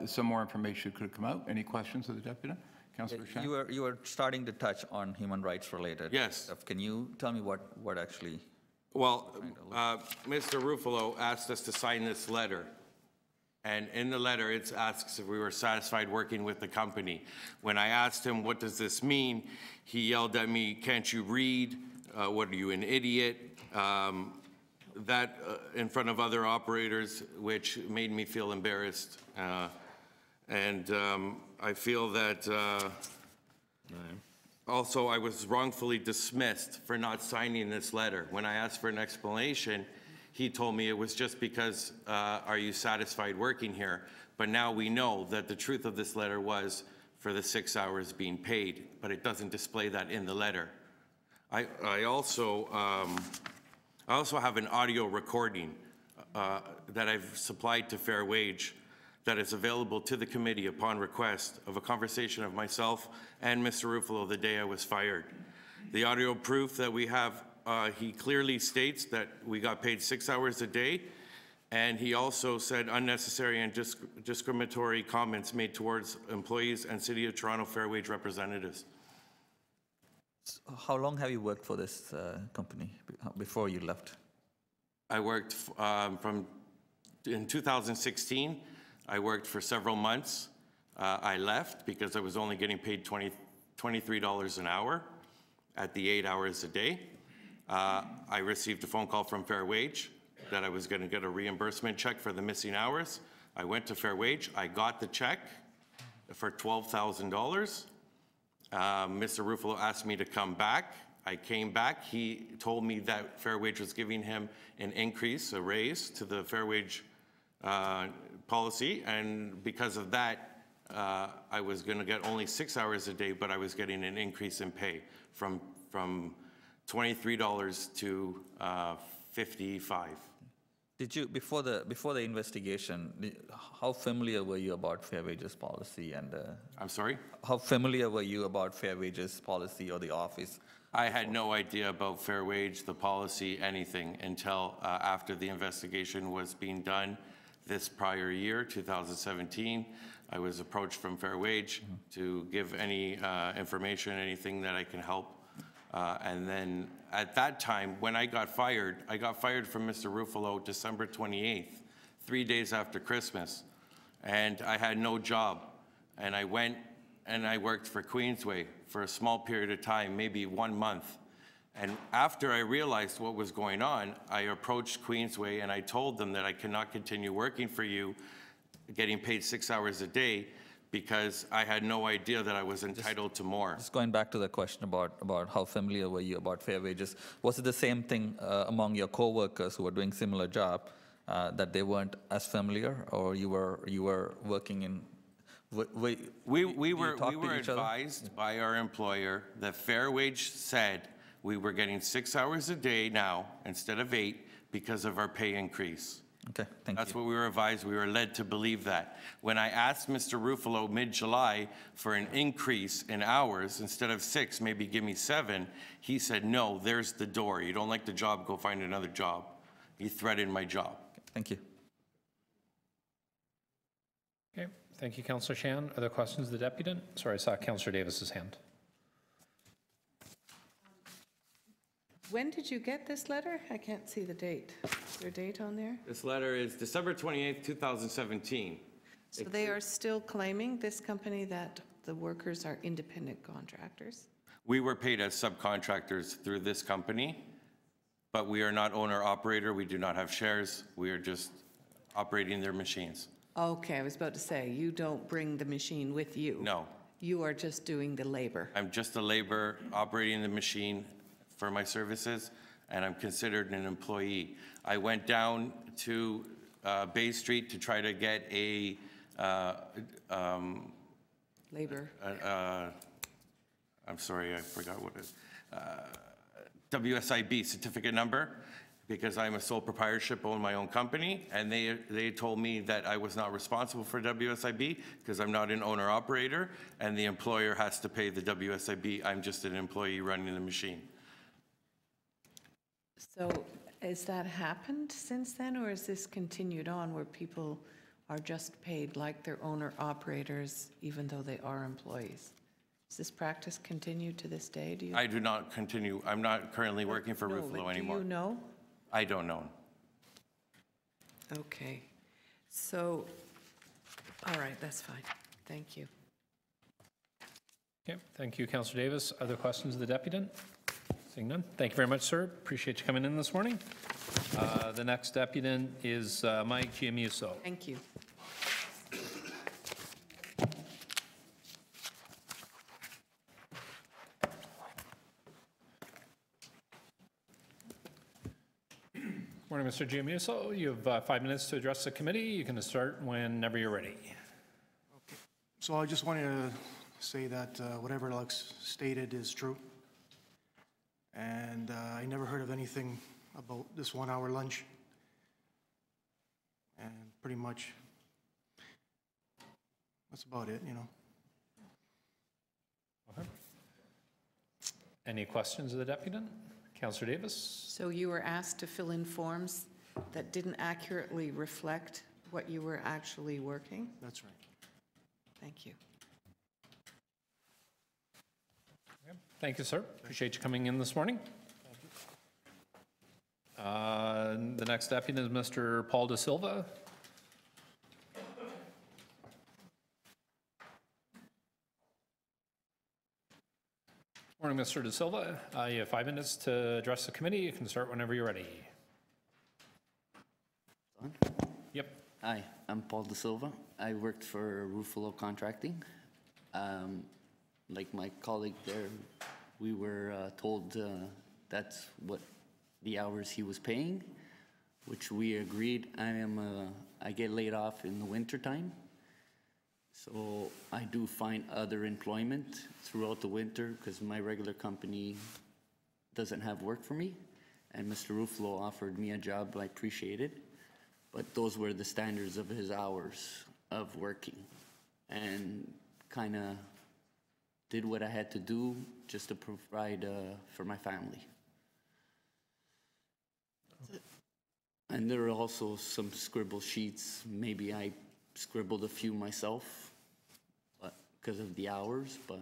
some more information could come out. Any questions of the deputy? Councillor Shan? You were starting to touch on human rights related Yes. stuff. Can you tell me what actually? Well, Mr. Ruffalo asked us to sign this letter. And in the letter, it asks if we were satisfied working with the company. When I asked him, what does this mean? He yelled at me, can't you read? What are you, an idiot? That in front of other operators, which made me feel embarrassed. I feel that also I was wrongfully dismissed for not signing this letter. When I asked for an explanation, he told me it was just because, are you satisfied working here? But now we know that the truth of this letter was for the 6 hours being paid, but it doesn't display that in the letter. I also have an audio recording that I've supplied to Fair Wage that is available to the committee upon request of a conversation of myself and Mr. Ruffalo the day I was fired. The audio proof that we have, he clearly states that we got paid 6 hours a day, and he also said unnecessary and discriminatory comments made towards employees and City of Toronto Fair Wage representatives. How long have you worked for this company before you left? I worked in 2016. I worked for several months. I left because I was only getting paid $23 an hour at the 8 hours a day. I received a phone call from Fair Wage that I was going to get a reimbursement check for the missing hours. I went to Fair Wage. I got the check for $12,000. Mr. Ruffalo asked me to come back. I came back. He told me that Fair Wage was giving him an increase, a raise to the Fair Wage policy, and because of that, I was going to get only 6 hours a day, but I was getting an increase in pay from $23 to $55. Did you before the investigation? How familiar were you about Fair Wages policy and? I'm sorry. How familiar were you about Fair Wages policy or the office? I had no idea about Fair Wage, the policy, anything until after the investigation was being done this prior year, 2017. I was approached from Fair Wage to give any information, anything that I can help. And then at that time, when I got fired from Mr. Ruffalo December 28th, 3 days after Christmas. And I had no job. And I went and I worked for Queensway for a small period of time, maybe 1 month. And after I realized what was going on, I approached Queensway and I told them that I cannot continue working for you, getting paid 6 hours a day, because I had no idea that I was entitled to more. Just going back to the question about how familiar were you about Fair Wages, was it the same thing among your co-workers who were doing similar job, that they weren't as familiar, or you were working in? We were advised by our employer that Fair Wage said we were getting 6 hours a day now instead of 8 because of our pay increase. Okay, thank you. That's what we were advised. We were led to believe that. When I asked Mr. Ruffalo mid-July for an increase in hours, instead of 6, maybe give me 7, he said, no, there's the door. You don't like the job, go find another job. He threatened my job. Thank you. Okay, thank you, Councillor Shan. Other questions of the deputant? Sorry, I saw Councillor Davis's hand. When did you get this letter? I can't see the date. Is there a date on there? This letter is December 28th, 2017. So they are still claiming, this company, that the workers are independent contractors? We were paid as subcontractors through this company, but we are not owner-operator. We do not have shares. We are just operating their machines. Okay, I was about to say, you don't bring the machine with you. No. You are just doing the labor. I'm just a laborer operating the machine for my services, and I'm considered an employee. I went down to Bay Street to try to get a labor. I'm sorry, I forgot what it is. WSIB certificate number, because I'm a sole proprietorship, own my own company, and they told me that I was not responsible for WSIB because I'm not an owner-operator, and the employer has to pay the WSIB. I'm just an employee running the machine. So has that happened since then, or has this continued on where people are just paid like they're owner-operators even though they are employees? Does this practice continue to this day? Do you? I do not continue. I'm not currently working for No, Ruffalo but anymore. Do you know? I don't know. Okay. So, all right, that's fine. Thank you. Okay, thank you, Councillor Davis. Other questions of the deputant? Seeing none. Thank you very much, sir. Appreciate you coming in this morning. The next deputant is Mike Giamuso. Thank you. Morning, Mr. Giamuso. You have 5 minutes to address the committee. You can start whenever you're ready. So I just wanted to say that whatever Alex stated is true. And I never heard of anything about this 1 hour lunch. And pretty much, that's about it, you know. Okay. Any questions of the deputant? Councillor Davis? So you were asked to fill in forms that didn't accurately reflect what you were actually working? That's right. Thank you. Okay. Thank you, sir. Appreciate you coming in this morning. The next deputant is Mr. Paul Da Silva. Morning, Mr. Da Silva. You have 5 minutes to address the committee. You can start whenever you're ready. Yep. Hi, I'm Paul Da Silva. I worked for Ruffalo Contracting. Like my colleague there, we were told that's what the hours he was paying, which we agreed. I get laid off in the winter time. So I do find other employment throughout the winter because my regular company doesn't have work for me. And Mr. Ruffalo offered me a job, I appreciate it. But those were the standards of his hours of working. And kind of did what I had to do just to provide for my family. And there are also some scribble sheets. Maybe I scribbled a few myself, but because of the hours, but.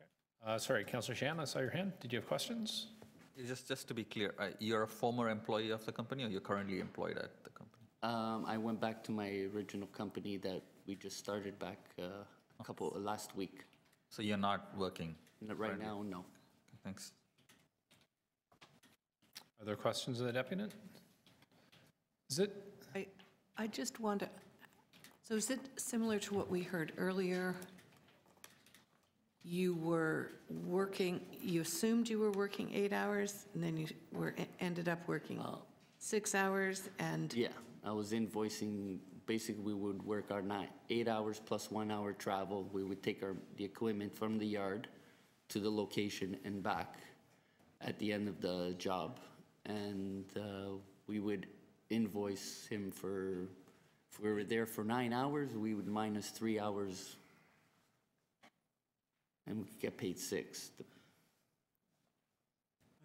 Okay. Sorry, Councillor Shan, I saw your hand. Did you have questions? Just to be clear, you're a former employee of the company or you're currently employed at the company? I went back to my original company that we just started back last week. So you're not working? Right now, no. Okay, thanks. Other questions of the deputant? Is it? I just want to, so is it similar to what we heard earlier? You were working, you assumed you were working 8 hours, and then you ended up working 6 hours, and? Yeah, I was invoicing, basically we would work our 8 hours plus 1 hour travel. We would take the equipment from the yard to the location and back at the end of the job. And we would invoice him for, if we were there for 9 hours, we would minus 3 hours and we could get paid 6.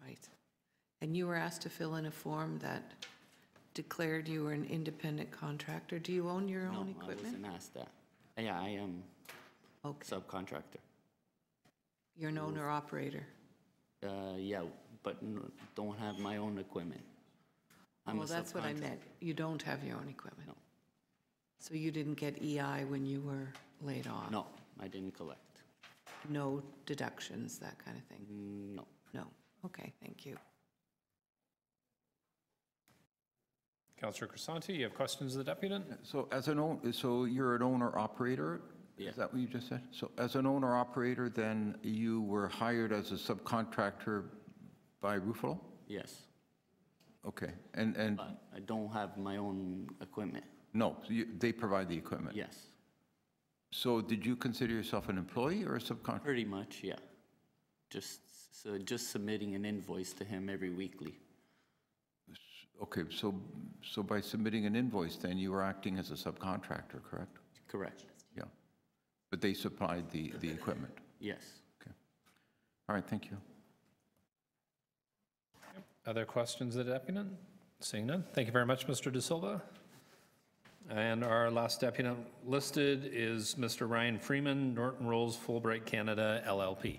Right. And you were asked to fill in a form that declared you were an independent contractor. Do you own your own equipment? No, I wasn't asked that. Yeah, I am subcontractor. You're an owner-operator? Yeah, but don't have my own equipment. Well, that's what I meant. You don't have your own equipment? No. So you didn't get EI when you were laid off? No, I didn't collect. No deductions, that kind of thing? No. No. Okay, thank you. Councillor Crisanti, you have questions of the deputant? So so you're an owner-operator? Yeah. Is that what you just said? So as an owner-operator, then you were hired as a subcontractor by Ruffalo? Yes. Okay, and But I don't have my own equipment. no, so they provide the equipment? Yes. So did you consider yourself an employee or a subcontractor? Pretty much, yeah. Just submitting an invoice to him every weekly. Okay, so by submitting an invoice, then you were acting as a subcontractor, correct? Correct. Yeah. But they supplied the equipment? Yes. Okay. All right, thank you. Other questions of the deputant? Seeing none. Thank you very much, Mr. De Silva. And our last deputant listed is Mr. Ryan Freeman, Norton Rolls Fulbright Canada LLP.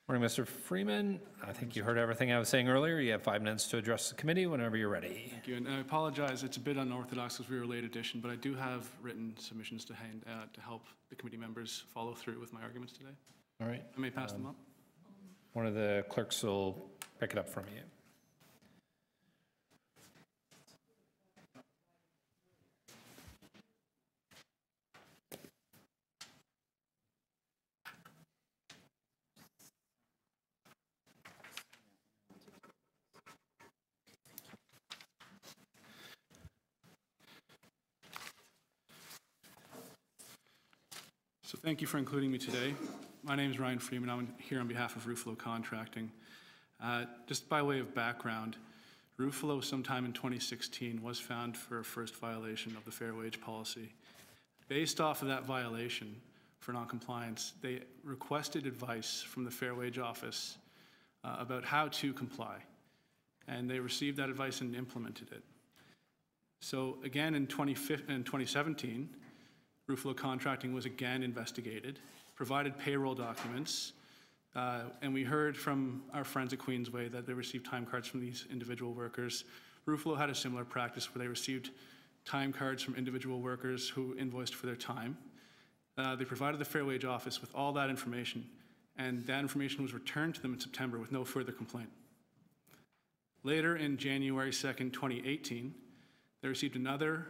Morning, Mr. Freeman. I think you heard everything I was saying earlier. You have 5 minutes to address the committee whenever you're ready. Thank you, and I apologize, it's a bit unorthodox because we were a late edition, but I do have written submissions to hand to help the committee members follow through with my arguments today. All right. I may pass them up. One of the clerks will pick it up from you. So thank you for including me today. My name is Ryan Freeman. I'm here on behalf of Ruffalo Contracting. Just by way of background, Ruffalo sometime in 2016 was found for a first violation of the fair wage policy. Based off of that violation for noncompliance, they requested advice from the Fair Wage Office about how to comply. And they received that advice and implemented it. So again, in 2017, Ruffalo Contracting was again investigated, provided payroll documents, and we heard from our friends at Queensway that they received time cards from these individual workers. Ruffalo had a similar practice where they received time cards from individual workers who invoiced for their time. They provided the Fair Wage Office with all that information, and that information was returned to them in September with no further complaint. Later, in January 2nd, 2018, they received another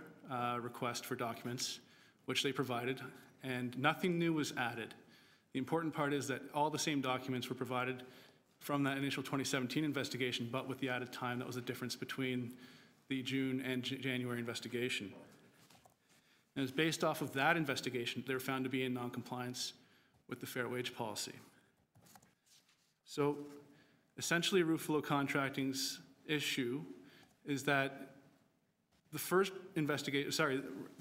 request for documents, which they provided, and nothing new was added. The important part is that all the same documents were provided from that initial 2017 investigation, but with the added time that was the difference between the June and January investigation. And it was based off of that investigation they were found to be in noncompliance with the fair wage policy. So essentially, Ruffalo Contracting's issue is that the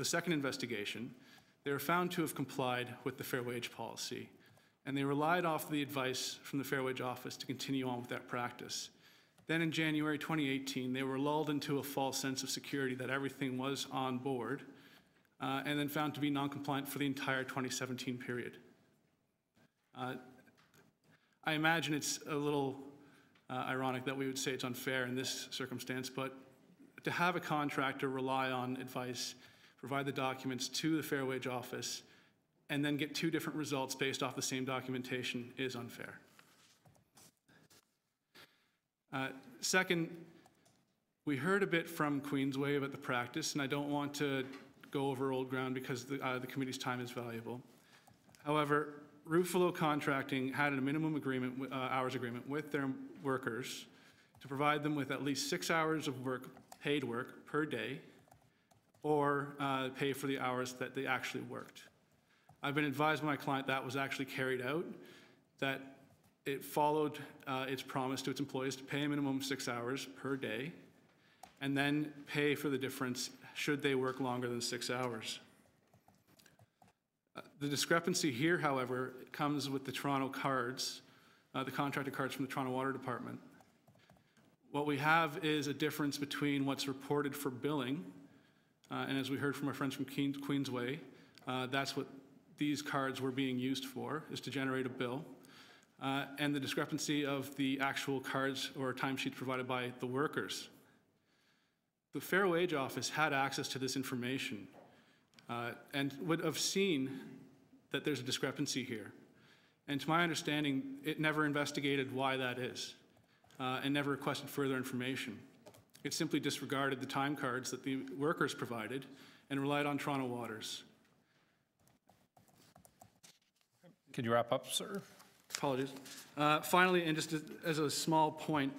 second investigation, they were found to have complied with the fair wage policy, and they relied off the advice from the Fair Wage Office to continue on with that practice. Then in January 2018, they were lulled into a false sense of security that everything was on board, and then found to be non-compliant for the entire 2017 period. I imagine it's a little ironic that we would say it's unfair in this circumstance, but to have a contractor rely on advice, provide the documents to the Fair Wage Office, and then get 2 different results based off the same documentation is unfair. Second, we heard a bit from Queensway about the practice, and I don't want to go over old ground because the committee's time is valuable. However, Ruffalo Contracting had a minimum agreement, hours agreement with their workers to provide them with at least 6 hours of work, paid work per day, or pay for the hours that they actually worked. I've been advised by my client that was actually carried out, that it followed its promise to its employees to pay a minimum of 6 hours per day, and then pay for the difference should they work longer than 6 hours. The discrepancy here, however, comes with the Toronto cards, the contracted cards from the Toronto Water Department. What we have is a difference between what's reported for billing, and as we heard from our friends from Queensway, that's what these cards were being used for, is to generate a bill, and the discrepancy of the actual cards or timesheets provided by the workers. The Fair Wage Office had access to this information and would have seen that there's a discrepancy here. And to my understanding, it never investigated why that is and never requested further information. It simply disregarded the time cards that the workers provided and relied on Toronto Waters. Could you wrap up, sir? Apologies. Finally, and just as a small point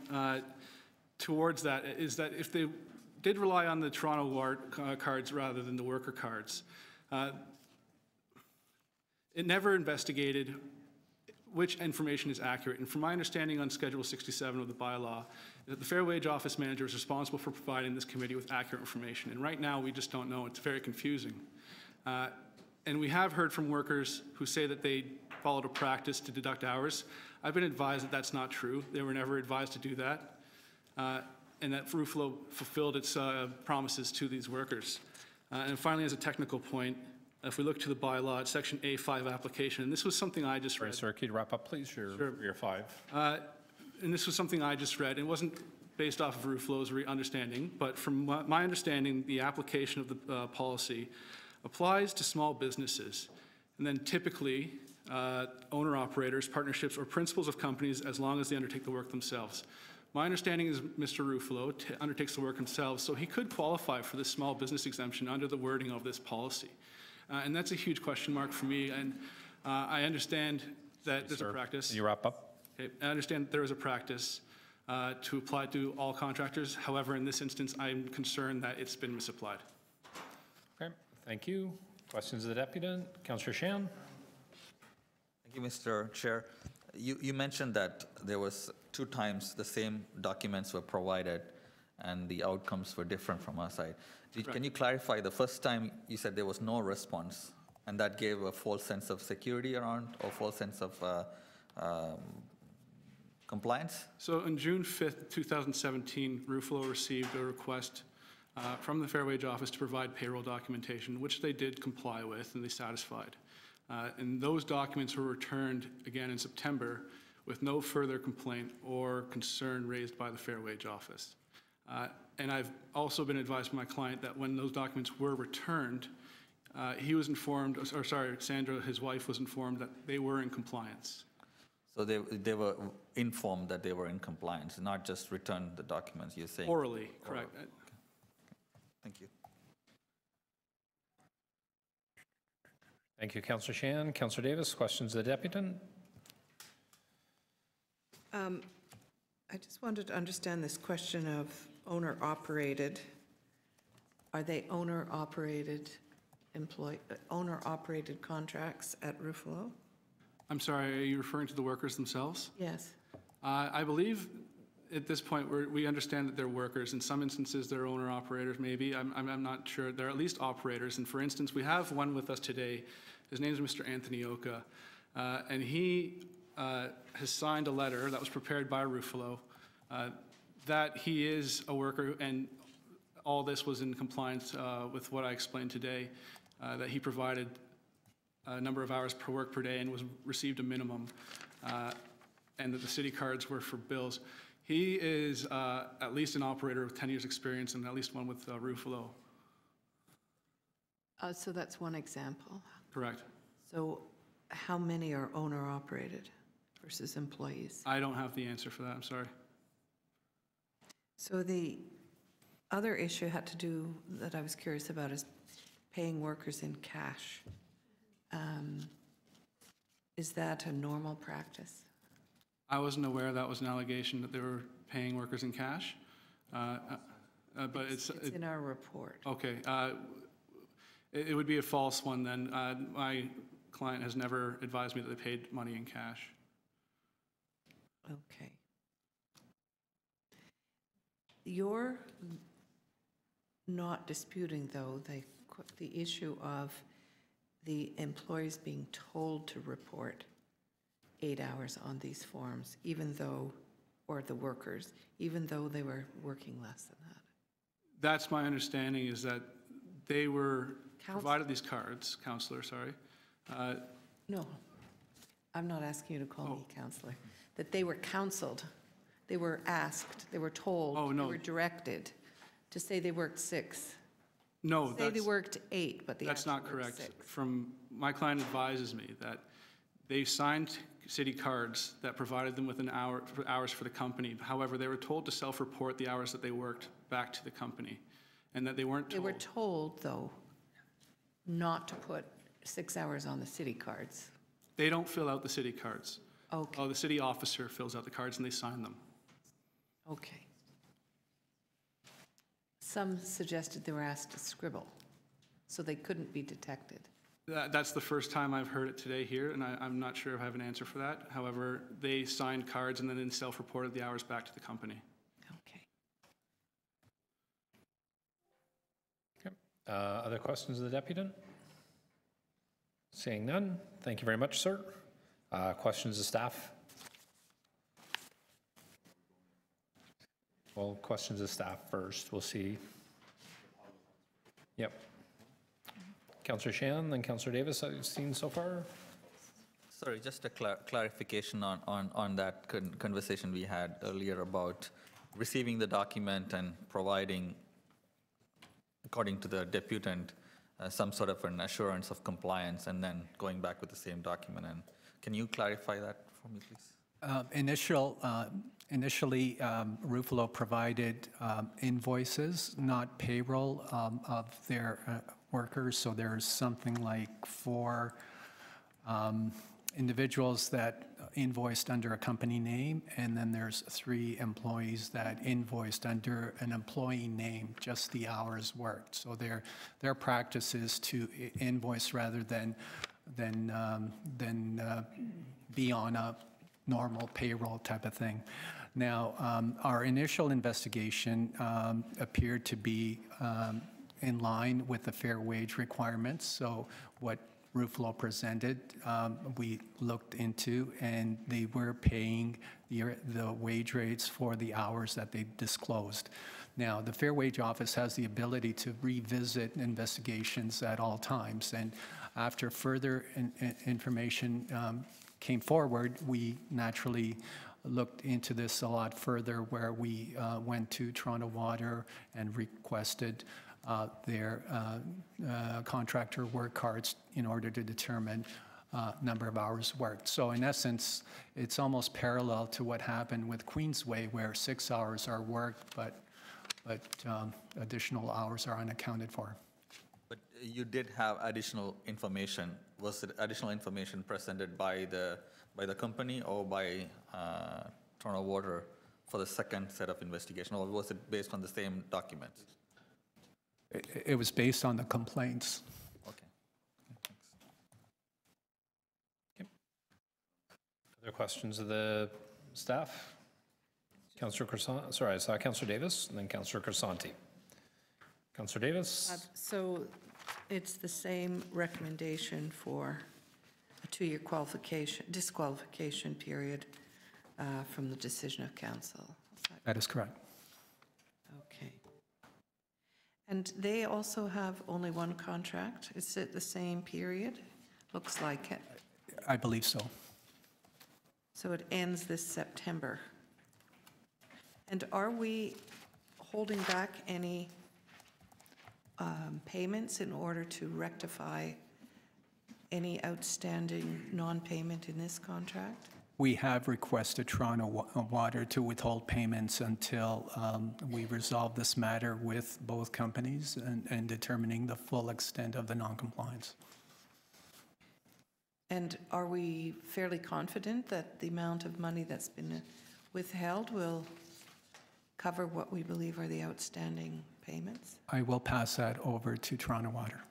towards that, is that if they did rely on the Toronto cards rather than the worker cards, It never investigated which information is accurate. And from my understanding on Schedule 67 of the bylaw, that the Fair Wage Office Manager is responsible for providing this committee with accurate information. And right now, we just don't know. It's very confusing. And we have heard from workers who say that they followed a practice to deduct hours. I've been advised that that's not true. They were never advised to do that. And that Ruffalo fulfilled its promises to these workers. And finally, as a technical point, if we look to the bylaw, it's Section A5 application, and this was something I just read. Sir, could you wrap up, please, your 5? And this was something I just read. It wasn't based off of Ruffalo's understanding, but from my understanding, the application of the policy applies to small businesses, and then typically owner-operators, partnerships, or principals of companies as long as they undertake the work themselves. My understanding is Mr. Ruffalo undertakes the work himself, so he could qualify for this small business exemption under the wording of this policy. And that's a huge question mark for me, and I understand that there's a practice. Can you wrap up? Okay, I understand that there is a practice to apply to all contractors. However, in this instance, I'm concerned that it's been misapplied. Okay, thank you. Questions of the deputy? Councillor Shan. Thank you, Mr. Chair. You mentioned that there was 2 times the same documents were provided and the outcomes were different from our side. Can you clarify, the first time you said there was no response, and that gave a false sense of security around, or false sense of compliance? So on June 5th, 2017, Ruffalo received a request from the Fair Wage Office to provide payroll documentation, which they did comply with and they satisfied. And those documents were returned again in September with no further complaint or concern raised by the Fair Wage Office. And I've also been advised by my client that when those documents were returned, he was informed, or sorry, Sandra, his wife, was informed that they were in compliance. So they were informed that they were in compliance, not just returned the documents, you're saying? Orally, correct. Okay. Thank you. Thank you, Councillor Shan. Councillor Davis, questions of the deputy? I just wanted to understand this question of owner-operated. Are they owner-operated contracts at Ruffalo? I'm sorry, are you referring to the workers themselves? Yes. I believe at this point we understand that they're workers. In some instances, they're owner-operators, maybe. I'm not sure. They're at least operators. And for instance, we have one with us today. His name is Mr. Anthony Oka. And he has signed a letter that was prepared by Ruffalo that he is a worker, and all this was in compliance with what I explained today, that he provided a number of hours per work per day and received a minimum, and that the city cards were for bills. He is at least an operator with 10 years experience and at least one with Ruffalo. So that's one example. Correct. So how many are owner-operated versus employees? I don't have the answer for that, I'm sorry. So the other issue had to do, that I was curious about, is paying workers in cash. Is that a normal practice? I wasn't aware that was an allegation that they were paying workers in cash, but it's in our report. Okay. It would be a false one then. My client has never advised me that they paid money in cash. Okay. You're not disputing, though, the issue of the employees being told to report 8 hours on these forms, even though, or the workers, even though they were working less than that. That's my understanding, is that they were provided these cards, Counselor, sorry. No, I'm not asking you to call me Counselor. That they were counseled, they were asked, they were told, they were directed to say they worked 6. No, say they worked 8, but that's not correct. From my client advises me that they signed city cards that provided them with hours for the company. However, they were told to self-report the hours that they worked back to the company, and that they weren't told. They were told, though, not to put 6 hours on the city cards. They don't fill out the city cards. Okay. Oh, the city officer fills out the cards and they sign them. Okay. Some suggested they were asked to scribble, so they couldn't be detected. That's the first time I've heard it today here, and I'm not sure if I have an answer for that. However, they signed cards and then self-reported the hours back to the company. Other questions of the deputant? Seeing none, thank you very much, sir. Questions of staff? Well, questions of staff first. We'll see. Yep. Councillor Shan, then Councillor Davis, I've seen so far. Sorry, just a clarification on that conversation we had earlier about receiving the document and providing, according to the deputant, some sort of an assurance of compliance and then going back with the same document. And can you clarify that for me, please? Initially, Ruffalo provided invoices, not payroll, of their workers. So there's something like 4 individuals that invoiced under a company name, and then there's 3 employees that invoiced under an employee name, just the hours worked. So their practice is to invoice rather than be on a normal payroll type of thing. Now, our initial investigation appeared to be in line with the fair wage requirements. So what Ruffalo presented, we looked into, and they were paying the wage rates for the hours that they disclosed. Now, the Fair Wage Office has the ability to revisit investigations at all times, and after further information came forward, we naturally looked into this a lot further, where we went to Toronto Water and requested their contractor work cards in order to determine number of hours worked. So in essence, it's almost parallel to what happened with Queensway, where 6 hours are worked, but additional hours are unaccounted for. But you did have additional information. Was it additional information presented by the company or by Toronto Water for the second set of investigation, or was it based on the same documents? It was based on the complaints. Okay. Other questions of the staff? Councillor Crescent, sorry, I saw Councillor Davis and then Councillor Crescenti. Councillor Davis? So it's the same recommendation for a 2-year disqualification period from the decision of council. That is correct. Okay. And they also have only one contract? Is it the same period? Looks like it. I believe so. So it ends this September. And are we holding back any payments in order to rectify any outstanding non-payment in this contract? We have requested Toronto Water to withhold payments until we resolve this matter with both companies and determining the full extent of the non-compliance. And are we fairly confident that the amount of money that's been withheld will cover what we believe are the outstanding payments? I will pass that over to Toronto Water.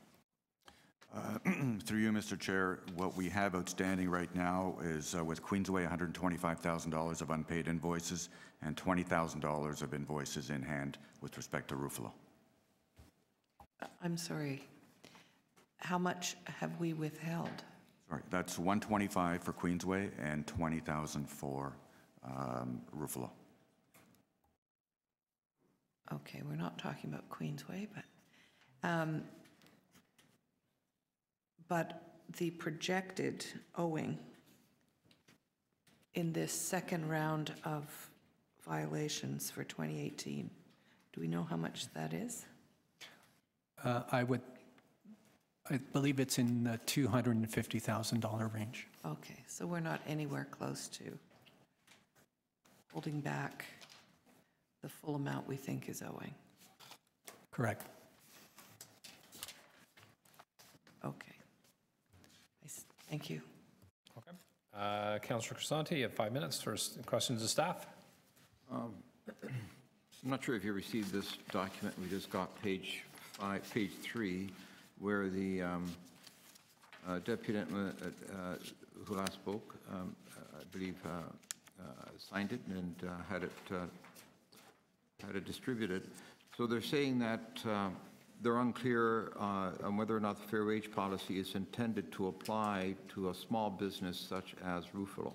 Through you, Mr. Chair, what we have outstanding right now is with Queensway, $125,000 of unpaid invoices and $20,000 of invoices in hand with respect to Ruffalo. I'm sorry. How much have we withheld? Sorry, that's $125,000 for Queensway and $20,000 for Ruffalo. Okay, we're not talking about Queensway, but the projected owing in this second round of violations for 2018, do we know how much that is? I believe it's in the $250,000 range. Okay, so we're not anywhere close to holding back the full amount we think is owing. Correct. Okay. Thank you. Okay. Councillor Crescenti, you have 5 minutes for questions of staff. I'm not sure if you received this document. We just got page 3, where the Deputy who last spoke, I believe, signed it and had it distributed. So they're saying that they're unclear on whether or not the fair wage policy is intended to apply to a small business such as Ruffalo.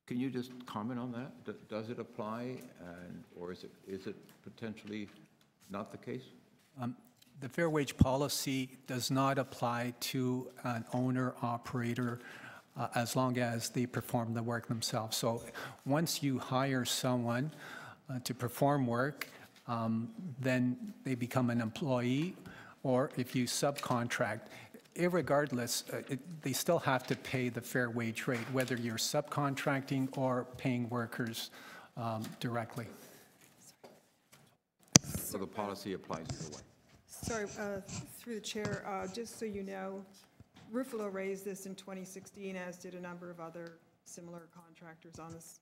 Can you just comment on that? Does it apply, or is it potentially not the case? The fair wage policy does not apply to an owner-operator as long as they perform the work themselves. So once you hire someone to perform work, then they become an employee, or if you subcontract, irregardless, they still have to pay the fair wage rate, whether you're subcontracting or paying workers directly. So the policy applies either way. Sorry, through the chair, just so you know, Ruffalo raised this in 2016, as did a number of other similar contractors on this.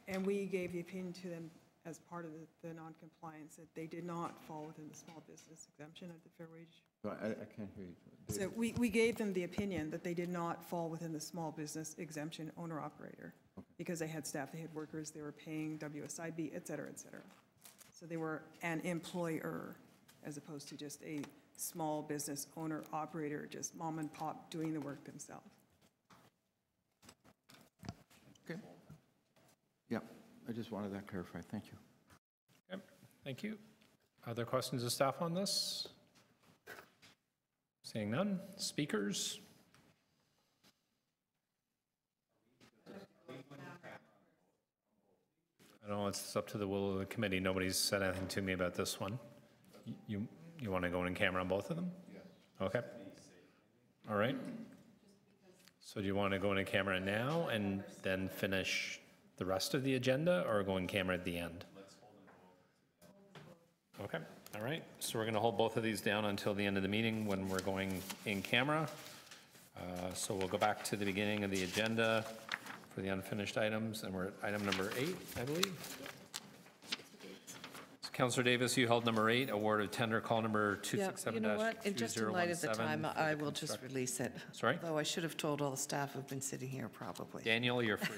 And we gave the opinion to them as part of the non-compliance that they did not fall within the small business exemption of the fair wage. I can't hear you. So we gave them the opinion that they did not fall within the small business exemption owner-operator because they had staff, they had workers, they were paying WSIB, et cetera, et cetera. So they were an employer as opposed to just a small business owner-operator, just mom and pop doing the work themselves. Okay. Yeah, I just wanted that clarified. Thank you. Okay, thank you. Other questions of staff on this? Seeing none. Speakers? I don't know, it's up to the will of the committee. Nobody's said anything to me about this one. You want to go in camera on both of them? Yes. Okay. All right. So do you want to go in camera now and then finish the rest of the agenda, or go in camera at the end? Okay. All right. So we're going to hold both of these down until the end of the meeting when we're going in camera. So we'll go back to the beginning of the agenda for the unfinished items, and we're at item number 8, I believe. So Councillor Davis, you held number 8, award of tender call number 267-2017. You know what? And just in light of the time, I will just release it. Sorry? Though I should have told all the staff who've been sitting here probably. Daniel, you're free.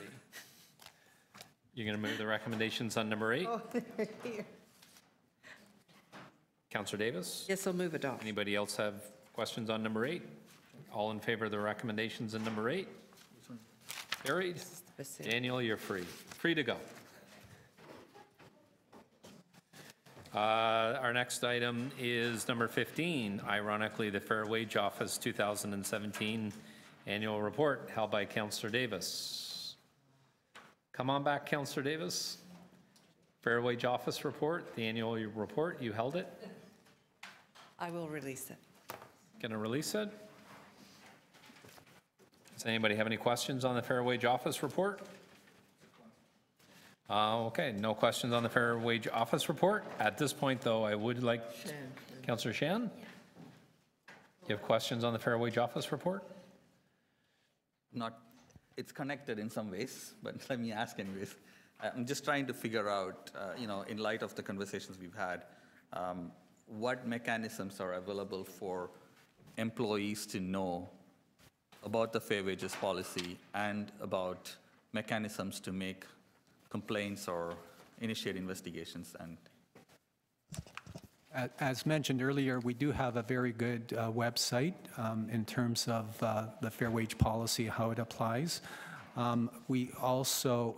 You're going to move the recommendations on number 8? Oh, here. Councillor Davis? Yes, I'll move it off. Anybody else have questions on number 8? All in favor of the recommendations in number 8? Carried. Daniel, you're free. Free to go. Our next item is number 15, ironically, the Fair Wage Office 2017 Annual Report held by Councillor Davis. Come on back, Councillor Davis. Fair Wage Office Report, the annual report, you held it? I will release it. Going to release it? Does anybody have any questions on the Fair Wage Office Report? Okay, no questions on the Fair Wage Office Report. At this point, though, I would like, Councillor Shan? You have questions on the Fair Wage Office Report? Not, it's connected in some ways, but let me ask anyways. I'm just trying to figure out, in light of the conversations we've had, what mechanisms are available for employees to know about the fair wages policy and about mechanisms to make complaints or initiate investigations. And as mentioned earlier, we do have a very good website in terms of the fair wage policy, how it applies. We also,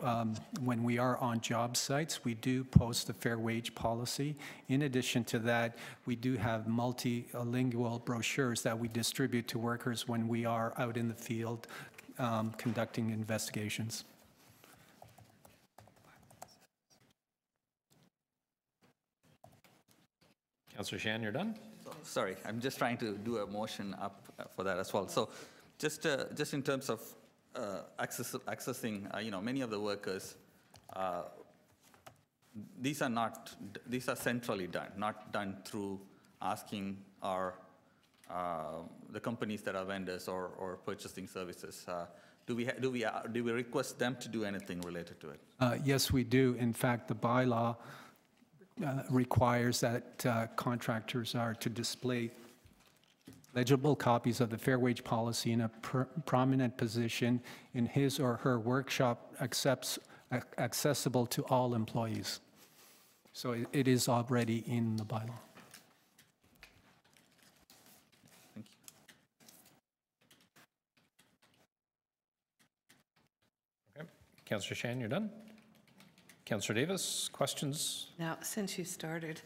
when we are on job sites, we do post the fair wage policy. In addition to that, we do have multilingual brochures that we distribute to workers when we are out in the field conducting investigations. Councillor Shan, you're done? Sorry, I'm just trying to do a motion up for that as well. So just in terms of accessing, many of the workers, these are centrally done, not done through asking the companies that are vendors or purchasing services. Do we request them to do anything related to it? Yes, we do. In fact, the bylaw requires that contractors are to display legible copies of the fair wage policy in a prominent position in his or her workshop accessible to all employees. So it is already in the bylaw. Thank you. Okay. Councillor Shan, you're done. Councillor Davis, questions? Now, since you started,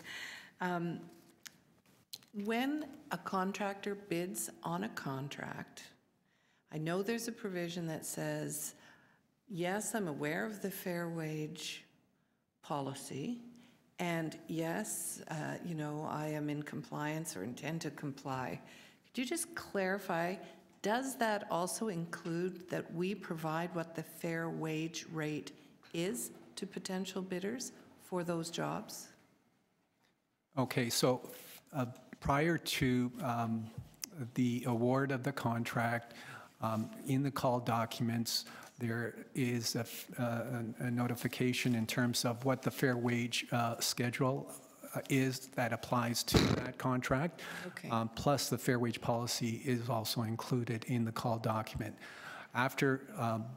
when a contractor bids on a contract, I know there's a provision that says, yes, I'm aware of the fair wage policy, and yes, you know, I am in compliance or intend to comply. Could you just clarify, does that also include that we provide what the fair wage rate is to potential bidders for those jobs? Okay, so prior to the award of the contract, in the call documents, there is a notification in terms of what the fair wage schedule is that applies to that contract. Okay. Plus, the fair wage policy is also included in the call document. After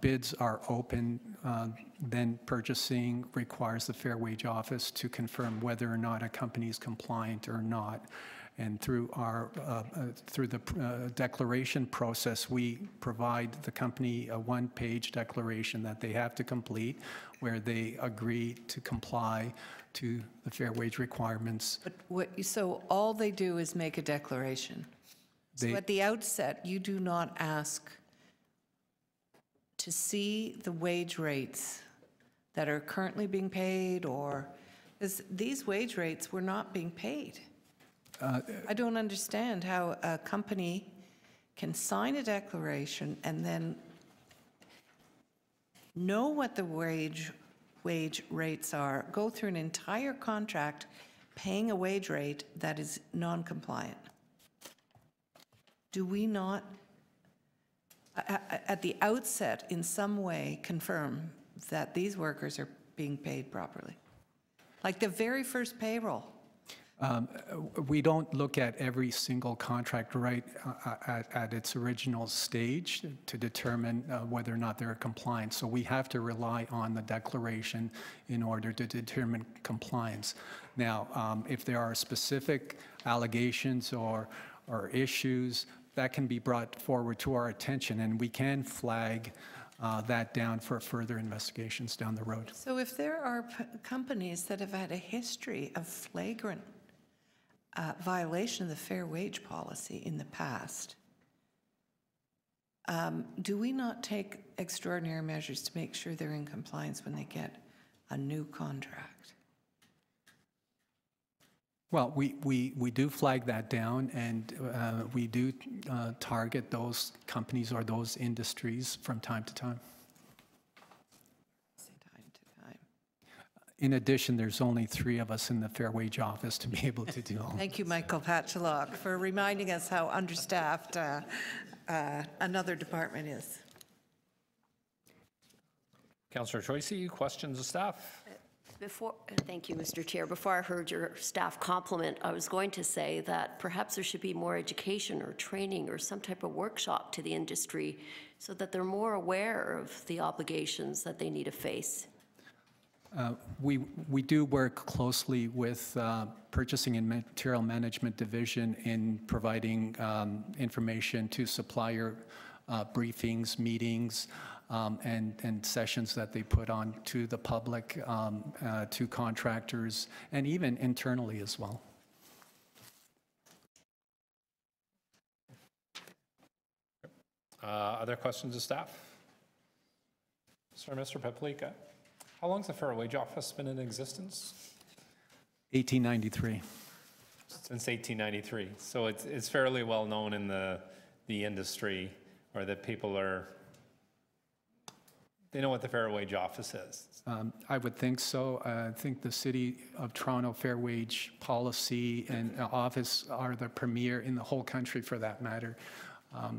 bids are open, then purchasing requires the Fair Wage Office to confirm whether or not a company is compliant or not. And through our through the declaration process, we provide the company a one-page declaration that they have to complete, where they agree to comply to the fair wage requirements. But so all they do is make a declaration. So at the outset, you do not ask to see the wage rates that are currently being paid, or these wage rates were not being paid. I don't understand how a company can sign a declaration and then know what the wage rates are, go through an entire contract paying a wage rate that is non-compliant. Do we not, at the outset, in some way, confirm that these workers are being paid properly? Like the very first payroll. We don't look at every single contract right at its original stage to determine whether or not they're compliant. So we have to rely on the declaration in order to determine compliance. Now, if there are specific allegations or issues, that can be brought forward to our attention, and we can flag that down for further investigations down the road. So if there are companies that have had a history of flagrant violation of the fair wage policy in the past, do we not take extraordinary measures to make sure they're in compliance when they get a new contract? Well, we do flag that down, and we do target those companies or those industries from time to time. In addition, there's only 3 of us in the Fair Wage Office to be able to do all. Thank you, Michael Patchalock, for reminding us how understaffed another department is. Councillor Choicy, questions of staff? Thank you, Mr. Chair. Before I heard your staff compliment, I was going to say that perhaps there should be more education or training or some type of workshop to the industry so that they're more aware of the obligations that they need to face. We do work closely with Purchasing and Material Management Division in providing information to supplier briefings, meetings, and sessions that they put on to the public, to contractors, and even internally as well. Other questions of staff? Sir, Mr. Paplika, how long has the Fair Wage Office been in existence? 1893. Since 1893. So it's fairly well known in the industry, or that people they know what the Fair Wage Office is. I would think so. I think the City of Toronto Fair Wage Policy and Office are the premier in the whole country for that matter.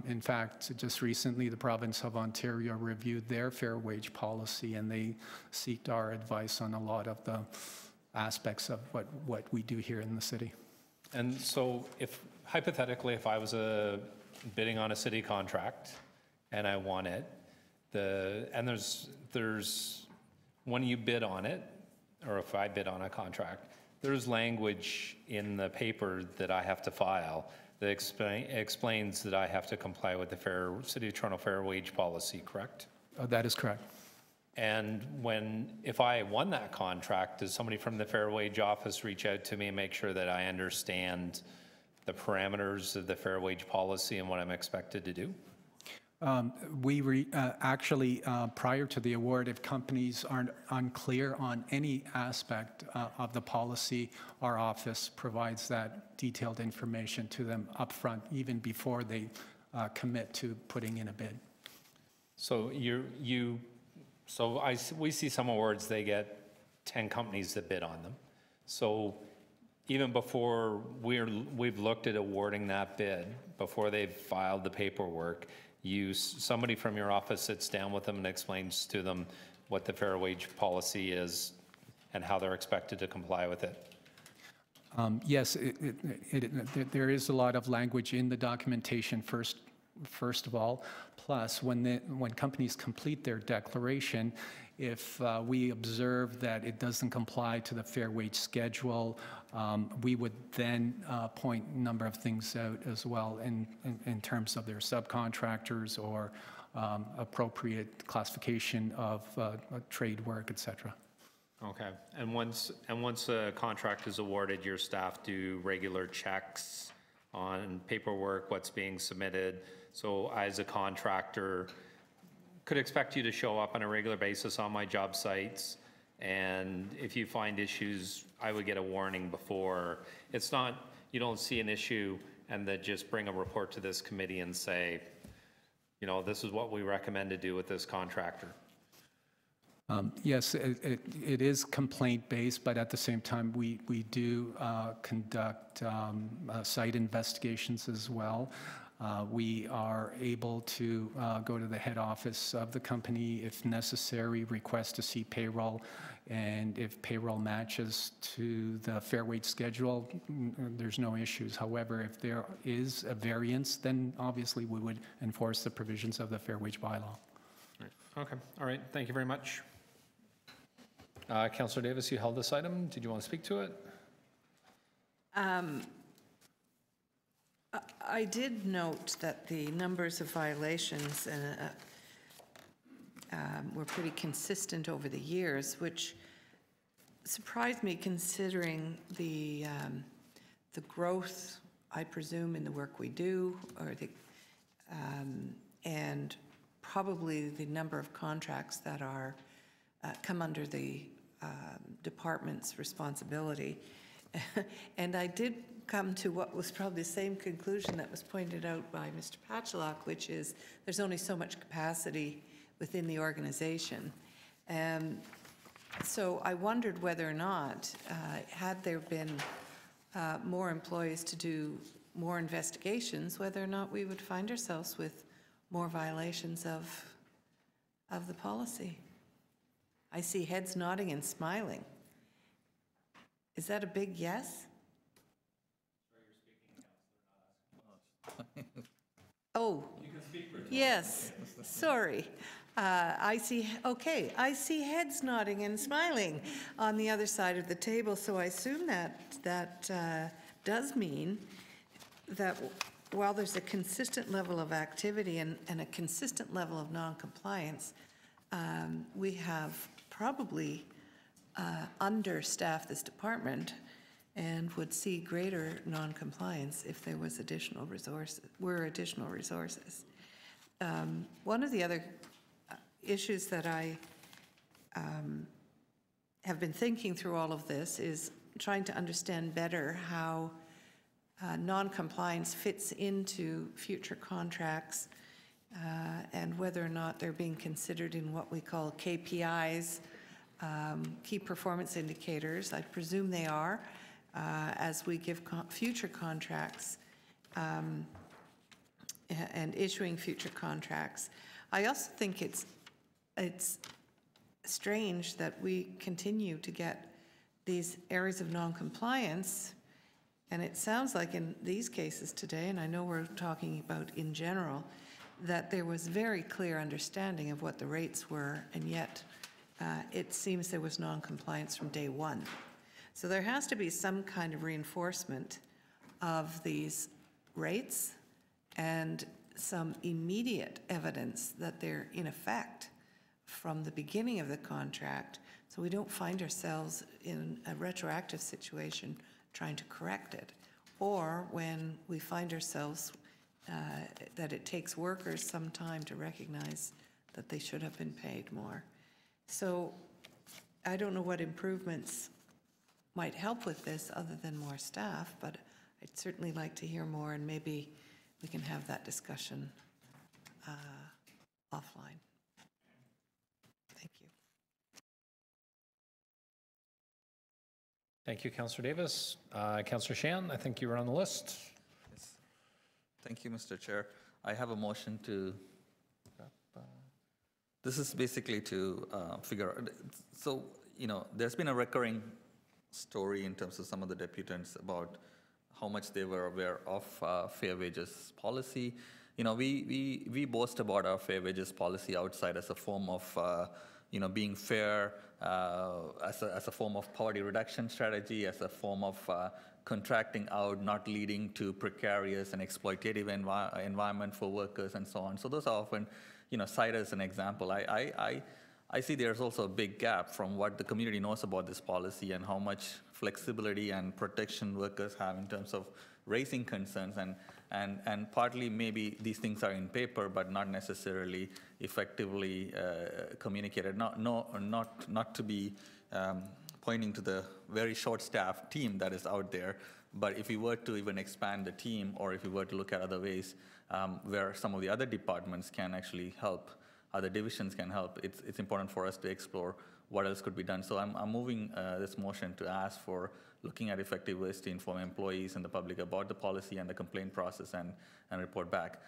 In fact, just recently the province of Ontario reviewed their fair wage policy, and they sought our advice on a lot of the aspects of what we do here in the city. And so hypothetically, if I was bidding on a city contract and I won it, and there's when you bid on it, or if I bid on a contract, there's language in the paper that I have to file that explains that I have to comply with the City of Toronto Fair Wage Policy, correct? That is correct. And if I won that contract, does somebody from the Fair Wage Office reach out to me and make sure that I understand the parameters of the Fair Wage Policy and what I'm expected to do? Actually, prior to the award, if companies aren't unclear on any aspect of the policy, our office provides that detailed information to them upfront, even before they commit to putting in a bid. So we see some awards, they get 10 companies that bid on them. So even before we've looked at awarding that bid, before they've filed the paperwork, somebody from your office sits down with them and explains to them what the Fair Wage Policy is and how they're expected to comply with it. Yes, there is a lot of language in the documentation first of all. Plus, when companies complete their declaration, if we observe that it doesn't comply to the fair wage schedule, we would then point a number of things out as well in terms of their subcontractors or appropriate classification of trade work, etc. Okay. And once a contract is awarded, your staff do regular checks on paperwork, what's being submitted. So I, as a contractor, could expect you to show up on a regular basis on my job sites, and if you find issues, I would get a warning before. It's not, you don't see an issue and then just bring a report to this committee and say, you know, this is what we recommend to do with this contractor. Yes, it is complaint-based, but at the same time, we do conduct site investigations as well. We are able to go to the head office of the company if necessary, request to see payroll, and if payroll matches to the fair wage schedule, there's no issues. However, if there is a variance, then obviously we would enforce the provisions of the fair wage bylaw. Okay, all right, thank you very much. Councillor Davis, you held this item. Did you want to speak to it? I did note that the numbers of violations were pretty consistent over the years, which surprised me considering the growth, I presume, in the work we do, or and probably the number of contracts that are come under the department's responsibility. And I did come to what was probably the same conclusion that was pointed out by Mr. Patchlock, which is there's only so much capacity within the organization. So I wondered whether or not, had there been more employees to do more investigations, whether or not we would find ourselves with more violations of the policy. I see heads nodding and smiling. Is that a big yes? Oh, yes, sorry. I see heads nodding and smiling on the other side of the table, so I assume that does mean that while there's a consistent level of activity and a consistent level of non-compliance, we have probably understaffed this department and would see greater non-compliance if there was additional resources. One of the other issues that I have been thinking through all of this is trying to understand better how non-compliance fits into future contracts and whether or not they're being considered in what we call KPIs, key performance indicators. I presume they are as we give future contracts and issuing future contracts. I also think it's strange that we continue to get these areas of non-compliance And it sounds like in these cases today, and I know we're talking about in general, that there was very clear understanding of what the rates were, and yet it seems there was non-compliance from day one. So there has to be some kind of reinforcement of these rates and some immediate evidence that they're in effect from the beginning of the contract, so we don't find ourselves in a retroactive situation trying to correct it, or when we find ourselves that it takes workers some time to recognize that they should have been paid more. So I don't know what improvements might help with this other than more staff, but I'd certainly like to hear more, and maybe we can have that discussion offline. Thank you. Thank you, Councillor Davis. Councillor Shan, I think you were on the list. Yes. Thank you, Mr. Chair. I have a motion to, this is basically to figure out, so, you know, there's been a recurring story in terms of some of the deputants about how much they were aware of fair wages policy. You know, we boast about our fair wages policy outside as a form of, you know, being fair, as a form of poverty reduction strategy, as a form of contracting out, not leading to precarious and exploitative environment for workers and so on. So those are often, you know, cited as an example. I see there's also a big gap from what the community knows about this policy and how much flexibility and protection workers have in terms of raising concerns, and partly maybe these things are in paper but not necessarily effectively communicated. Not to be pointing to the very short-staffed team that is out there, but if we were to even expand the team, or if we were to look at other ways where some of the other departments can actually help, other divisions can help, it's important for us to explore what else could be done. So I'm moving this motion to ask for looking at effective ways to inform employees and the public about the policy and the complaint process, and report back.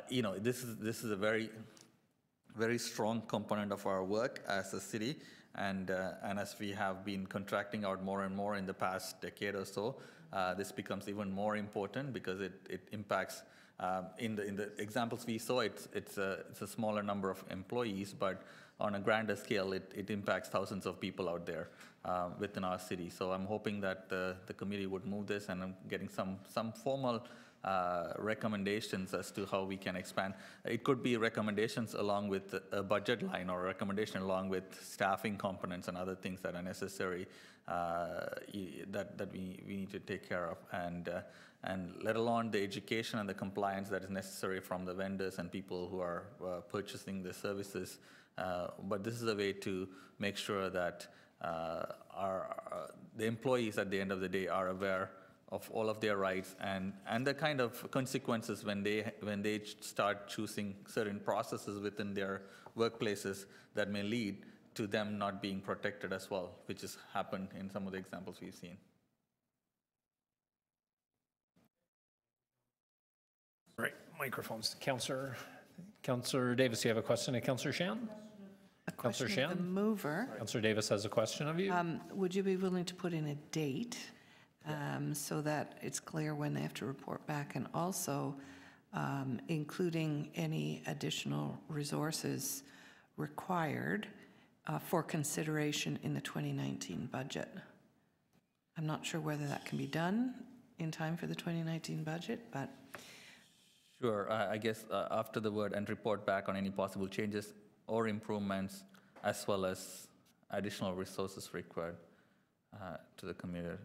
You know, this is a very strong component of our work as a city, and as we have been contracting out more and more in the past decade or so, this becomes even more important because it impacts. In the examples we saw, it's a smaller number of employees, but on a grander scale, it impacts thousands of people out there within our city. So I'm hoping that the committee would move this, and I'm getting some formal recommendations as to how we can expand. It could be recommendations along with a budget line, or a recommendation along with staffing components and other things that are necessary that we need to take care of, and let alone the education and the compliance that is necessary from the vendors and people who are purchasing the services. But this is a way to make sure that the employees at the end of the day are aware of all of their rights and the kind of consequences when they start choosing certain processes within their workplaces that may lead to them not being protected as well, which has happened in some of the examples we've seen. Right, microphones. Councillor Davis, you have a question to Councillor Shan? A question of the mover. Councillor Davis has a question of you. Would you be willing to put in a date so that it's clear when they have to report back, and also including any additional resources required for consideration in the 2019 budget? I'm not sure whether that can be done in time for the 2019 budget, but... Sure, I guess after the word "and report back on any possible changes or improvements, as well as additional resources required to the community,"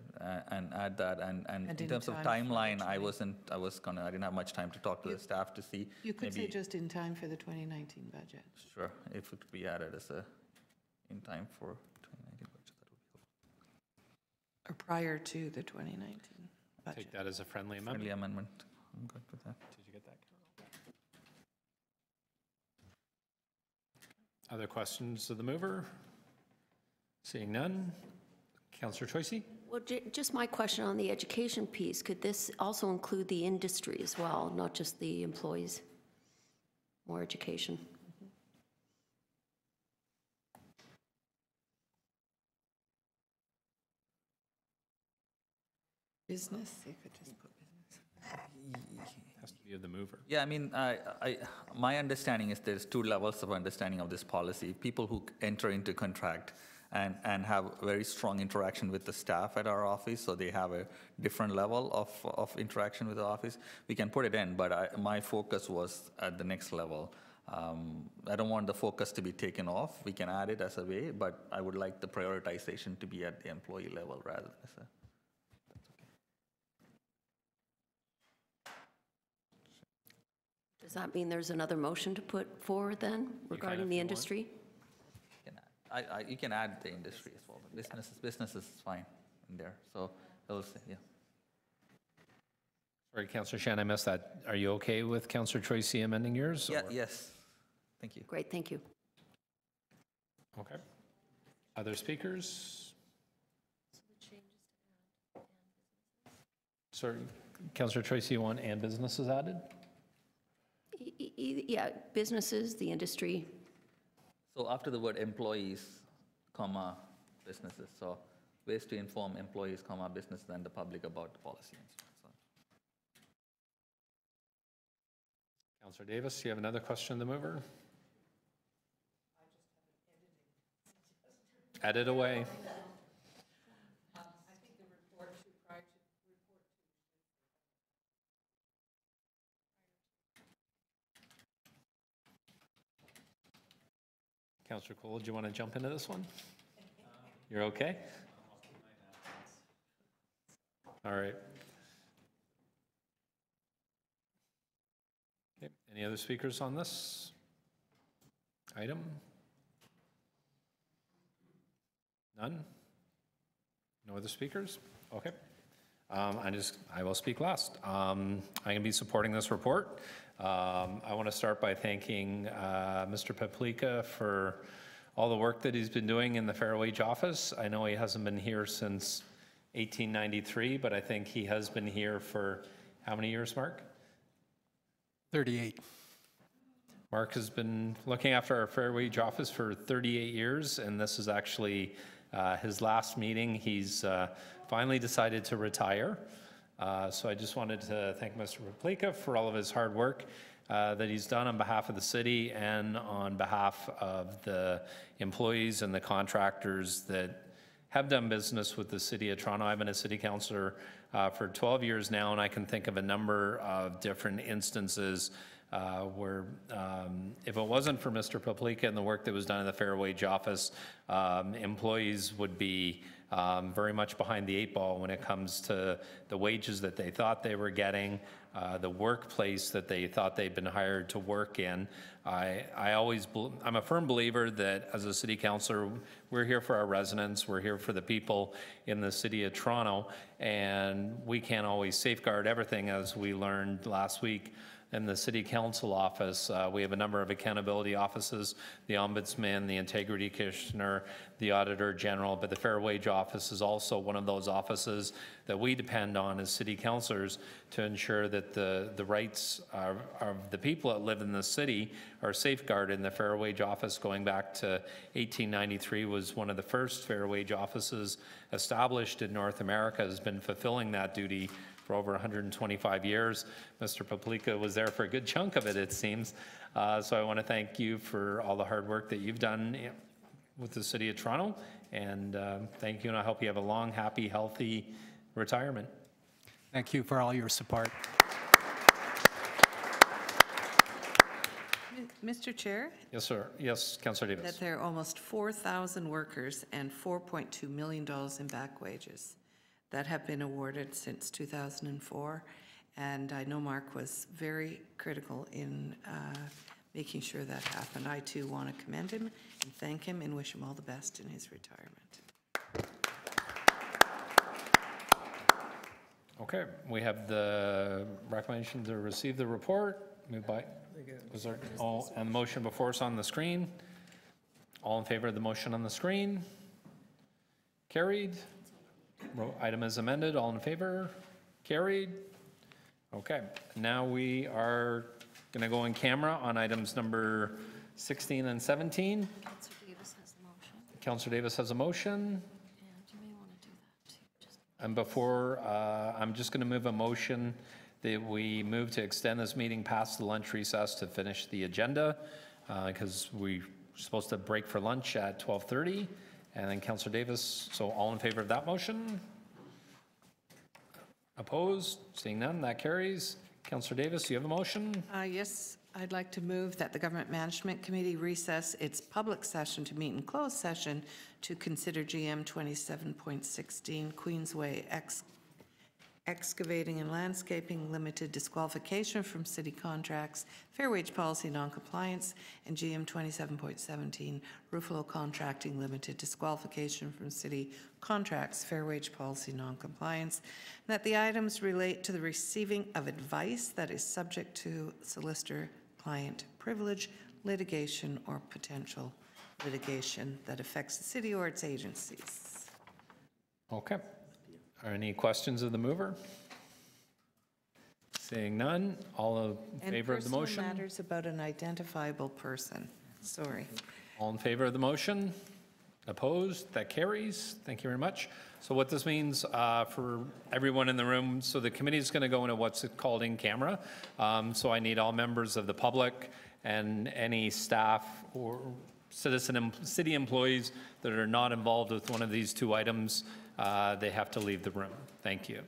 and add that. And in terms of timeline, I didn't have much time to talk to the staff to see. You could say just in time for the 2019 budget. Sure, if it could be added as in time for 2019 budget, that would be helpful. Or prior to the 2019 budget. Take that as a friendly amendment. Friendly amendment. I'm good with that. Did you get that, Carol? Other questions of the mover? Seeing none. Councillor Choisy? Well, just my question on the education piece. Could this also include the industry as well, not just the employees? More education. Business, you could just put business. Has to be of the mover. Yeah, I mean, my understanding is there's two levels of understanding of this policy. People who enter into contract and have very strong interaction with the staff at our office, so they have a different level of interaction with the office. We can put it in, but my focus was at the next level. I don't want the focus to be taken off. We can add it as a way, but I would like the prioritization to be at the employee level rather than as a... Does that mean there's another motion to put forward then regarding the industry? You can add the industry as well. Businesses is fine in there. So we'll see, yeah. Sorry, Councillor Shan, I missed that. Are you okay with Councillor Tracy amending yours? Yeah, or? yes. Thank you. Great, thank you. Okay. Other speakers? Sorry, Councillor Tracy, you want and businesses added? Yeah, businesses, the industry. So after the word employees, comma, businesses, so ways to inform employees, comma, businesses, and the public about the policy and stuff. So. Councillor Davis, you have another question, the mover? Edit away. Councillor Cole, do you want to jump into this one? You're okay? All right. Okay. Any other speakers on this item? None? No other speakers? Okay. I will speak last. I'm going to be supporting this report. I want to start by thanking Mr. Paplika for all the work that he's been doing in the Fair Wage Office. I know he hasn't been here since 1893, but I think he has been here for how many years, Mark? 38. Mark has been looking after our Fair Wage Office for 38 years, and this is actually his last meeting. He's finally decided to retire. So I just wanted to thank Mr. Paplika for all of his hard work that he's done on behalf of the city and on behalf of the employees and the contractors that have done business with the City of Toronto. I've been a city councillor for 12 years now, and I can think of a number of different instances where if it wasn't for Mr. Paplika and the work that was done in the Fair Wage Office, employees would be very much behind the eight ball when it comes to the wages that they thought they were getting, the workplace that they thought they'd been hired to work in. I'm a firm believer that as a city councillor, we're here for our residents, we're here for the people in the City of Toronto, and we can't always safeguard everything, as we learned last week in the City Council office. We have a number of accountability offices, the Ombudsman, the Integrity Commissioner, the Auditor General, but the Fair Wage Office is also one of those offices that we depend on as city councillors to ensure that the rights of the people that live in the city are safeguarded. And the Fair Wage Office, going back to 1893, was one of the first Fair Wage offices established in North America, has been fulfilling that duty for over 125 years. Mr. Paplika was there for a good chunk of it, it seems. So I want to thank you for all the hard work that you've done with the City of Toronto, and thank you, and I hope you have a long, happy, healthy retirement. Thank you for all your support. Mr. Chair? Yes, sir. Yes, Councillor Davis. That there are almost 4,000 workers and $4.2 million in back wages that have been awarded since 2004. And I know Mark was very critical in making sure that happened. I too want to commend him and thank him and wish him all the best in his retirement. Okay, we have the recommendation to receive the report. Moved by, was there, and the motion before us on the screen. All in favor of the motion on the screen? Carried. Item is amended. All in favor? Carried. Okay, now we are going to go in camera on items number 16 and 17. Councillor Davis has the motion. Councillor Davis has a motion. And you may want to do that too. And before, I'm just going to move a motion that we move to extend this meeting past the lunch recess to finish the agenda, because we're supposed to break for lunch at 12:30. And then Councillor Davis, so all in favor of that motion? Opposed? Seeing none, that carries. Councillor Davis, you have a motion? Yes, I'd like to move that the Government Management Committee recess its public session to meet in closed session to consider GM 27.16 Queensway Excavating and Landscaping Limited disqualification from city contracts, fair wage policy noncompliance, and GM 27.17 Ruffalo Contracting Limited disqualification from city contracts, fair wage policy noncompliance. That the items relate to the receiving of advice that is subject to solicitor-client privilege, litigation, or potential litigation that affects the city or its agencies. Okay. Are any questions of the mover? Seeing none, all in favor of the motion? And personal matters about an identifiable person. Sorry. All in favor of the motion? Opposed? That carries. Thank you very much. So what this means for everyone in the room, so the committee is going to go into what's called in camera. So I need all members of the public and any staff or city employees that are not involved with one of these two items, they have to leave the room. Thank you.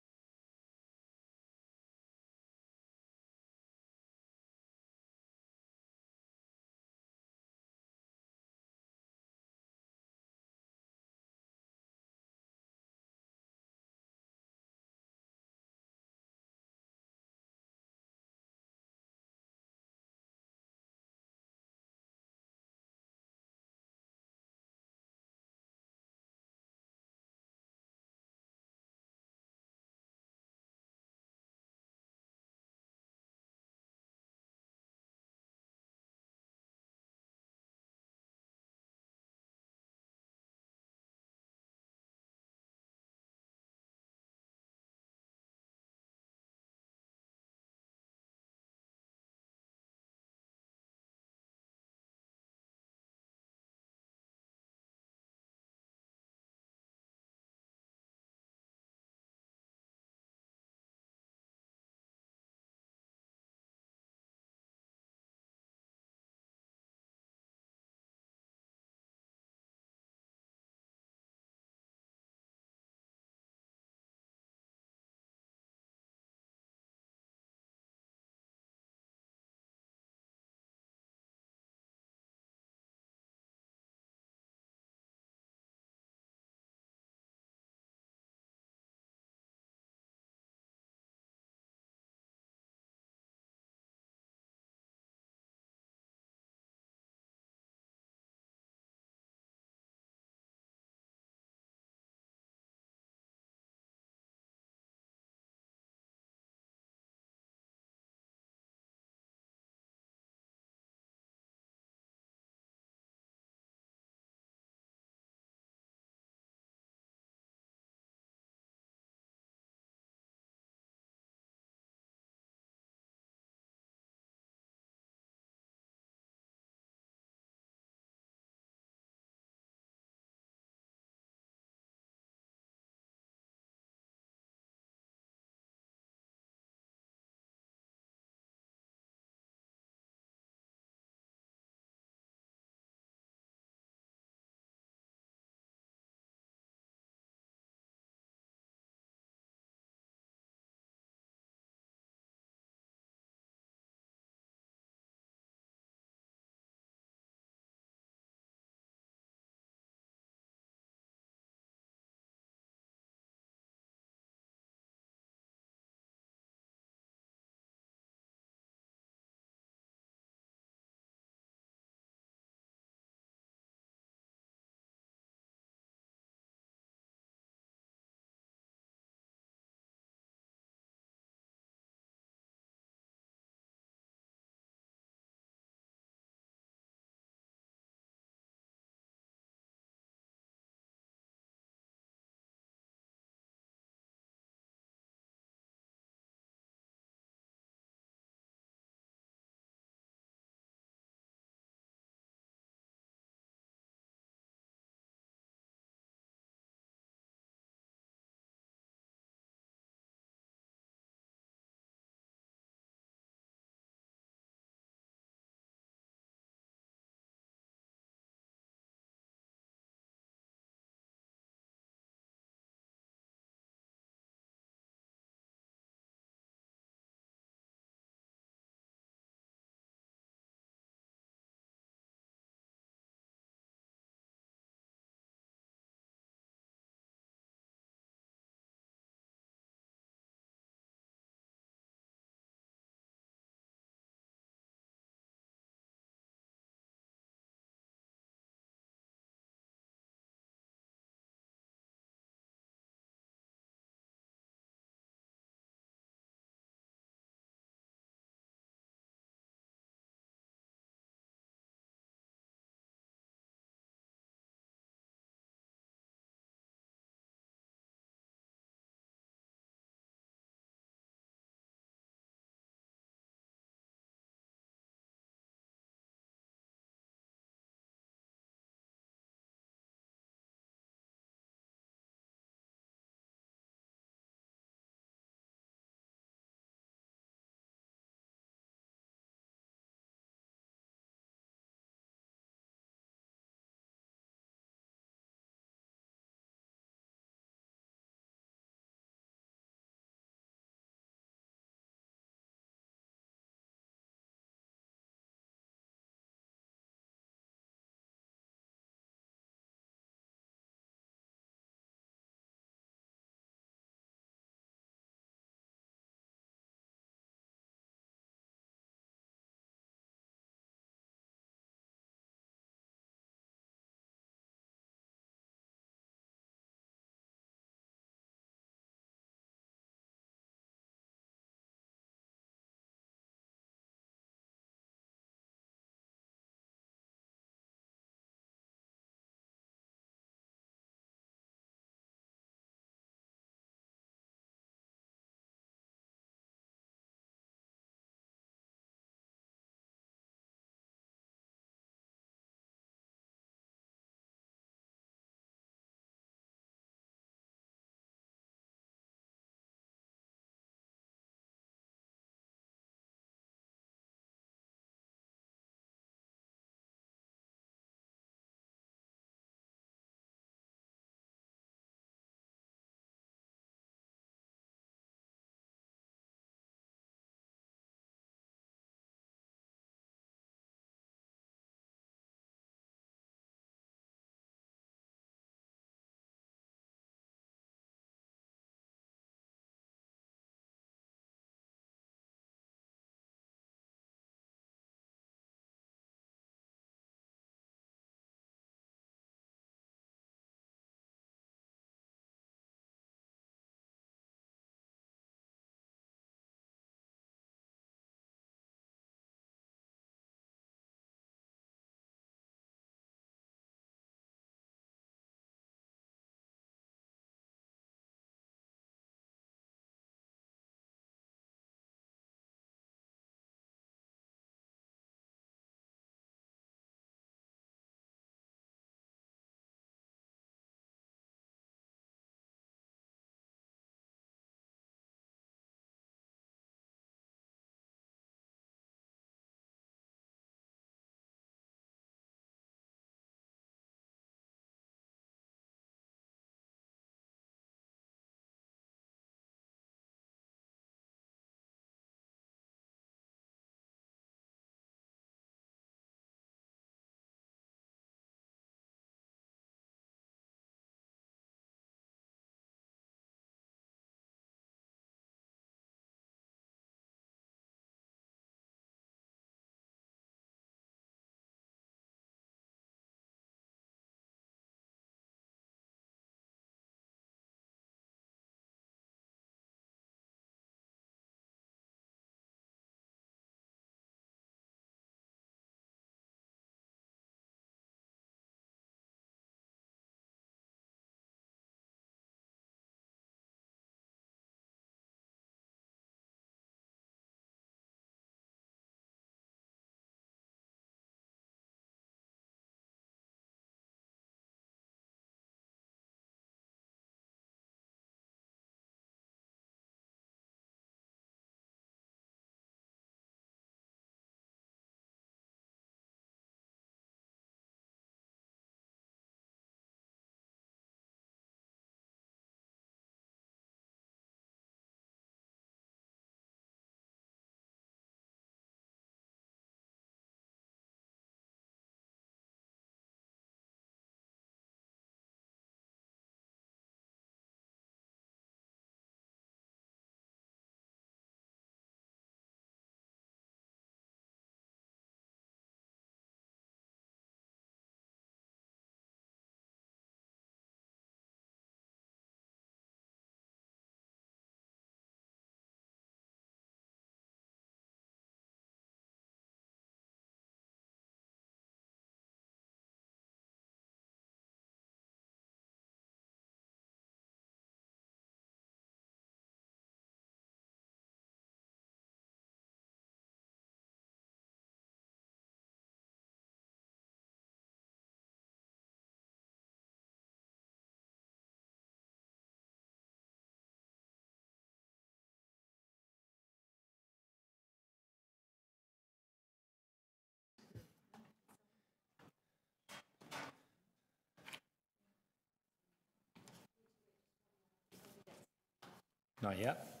Not yet?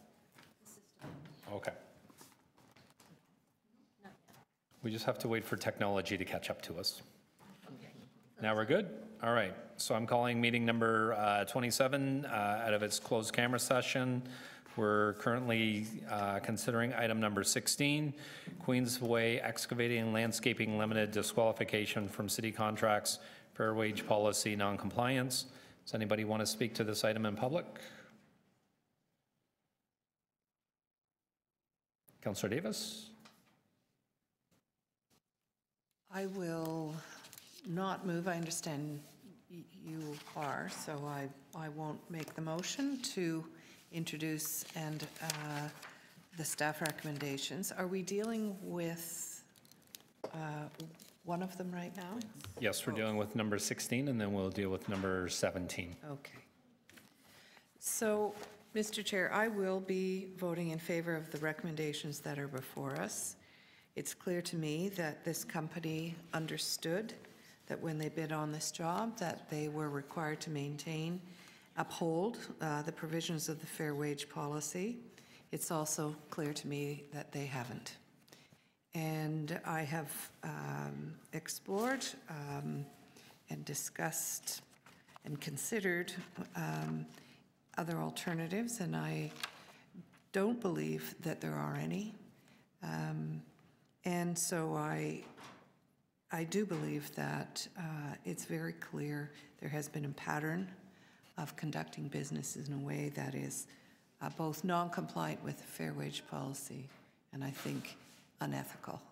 Okay. We just have to wait for technology to catch up to us. Now we're good? All right. So I'm calling meeting number 27 out of its closed camera session. We're currently considering item number 16, Queensway Excavating and Landscaping Limited disqualification from city contracts, fair wage policy non-compliance. Does anybody want to speak to this item in public? Councillor Davis? I will not move. I understand you are, so I won't make the motion to introduce and the staff recommendations. Are we dealing with one of them right now? Yes, we're dealing with number 16, and then we'll deal with number 17. Okay. So, Mr. Chair, I will be voting in favor of the recommendations that are before us. It's clear to me that this company understood that when they bid on this job, that they were required to maintain, uphold the provisions of the fair wage policy. It's also clear to me that they haven't. And I have explored and discussed and considered other alternatives, and I don't believe that there are any. And so I do believe that it's very clear there has been a pattern of conducting businesses in a way that is both non-compliant with the fair wage policy and I think unethical.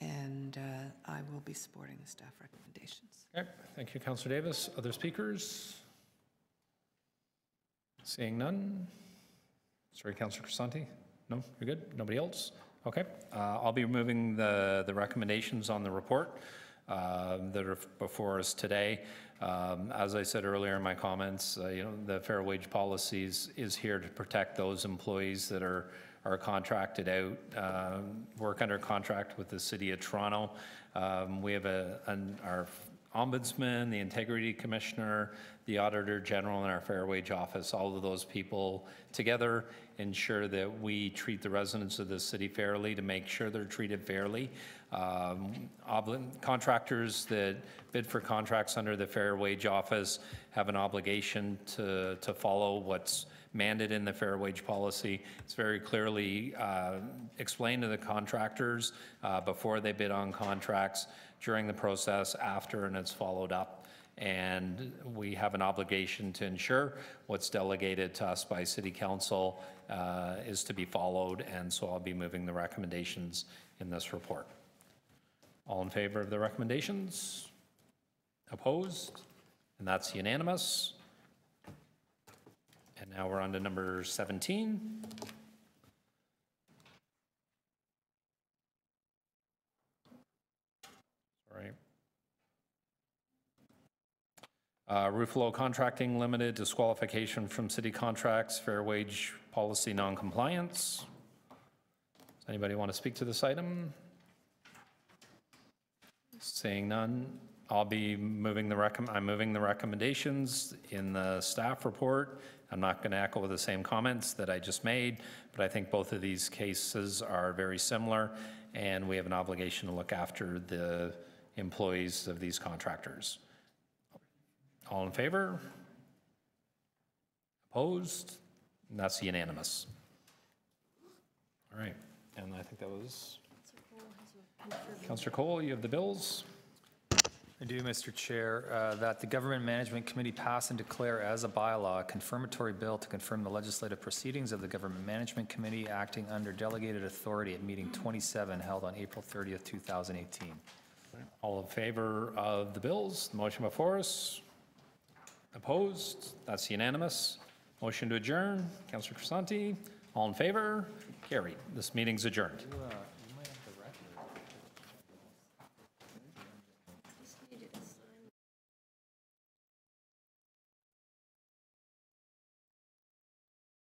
And I will be supporting the staff recommendations. Okay, thank you, Councillor Davis. Other speakers? Seeing none. Sorry, Councillor Crisanti? No, you're good? Nobody else? Okay, I'll be removing the recommendations on the report that are before us today. As I said earlier in my comments, the fair wage policies is here to protect those employees that are contracted out, work under contract with the City of Toronto. We have our Ombudsman, the Integrity Commissioner, the Auditor General, and our Fair Wage Office. All of those people together ensure that we treat the residents of the city fairly, to make sure they're treated fairly. Contractors that bid for contracts under the Fair Wage Office have an obligation to follow what's mandated in the fair wage policy. It's very clearly explained to the contractors before they bid on contracts, during the process, after, and it's followed up. And we have an obligation to ensure what's delegated to us by City Council is to be followed, and so I'll be moving the recommendations in this report. All in favor of the recommendations? Opposed? And that's unanimous. And now we're on to number 17. Sorry. Ruffalo Contracting Limited, disqualification from city contracts, fair wage policy non-compliance. Does anybody want to speak to this item? Seeing none, I'll be moving I'm moving the recommendations in the staff report. I'm not going to echo the same comments that I just made, but I think both of these cases are very similar, and we have an obligation to look after the employees of these contractors. All in favor? Opposed? And that's unanimous. All right, and I think that was Councillor Cole, you have the bills. I do, Mr. Chair, that the Government Management Committee pass and declare as a bylaw a confirmatory bill to confirm the legislative proceedings of the Government Management Committee acting under delegated authority at meeting 27 held on April 30th, 2018. All in favor of the bills? The motion before us? Opposed? That's unanimous. Motion to adjourn. Councillor Crisanti. All in favor? Carried. This meeting's adjourned.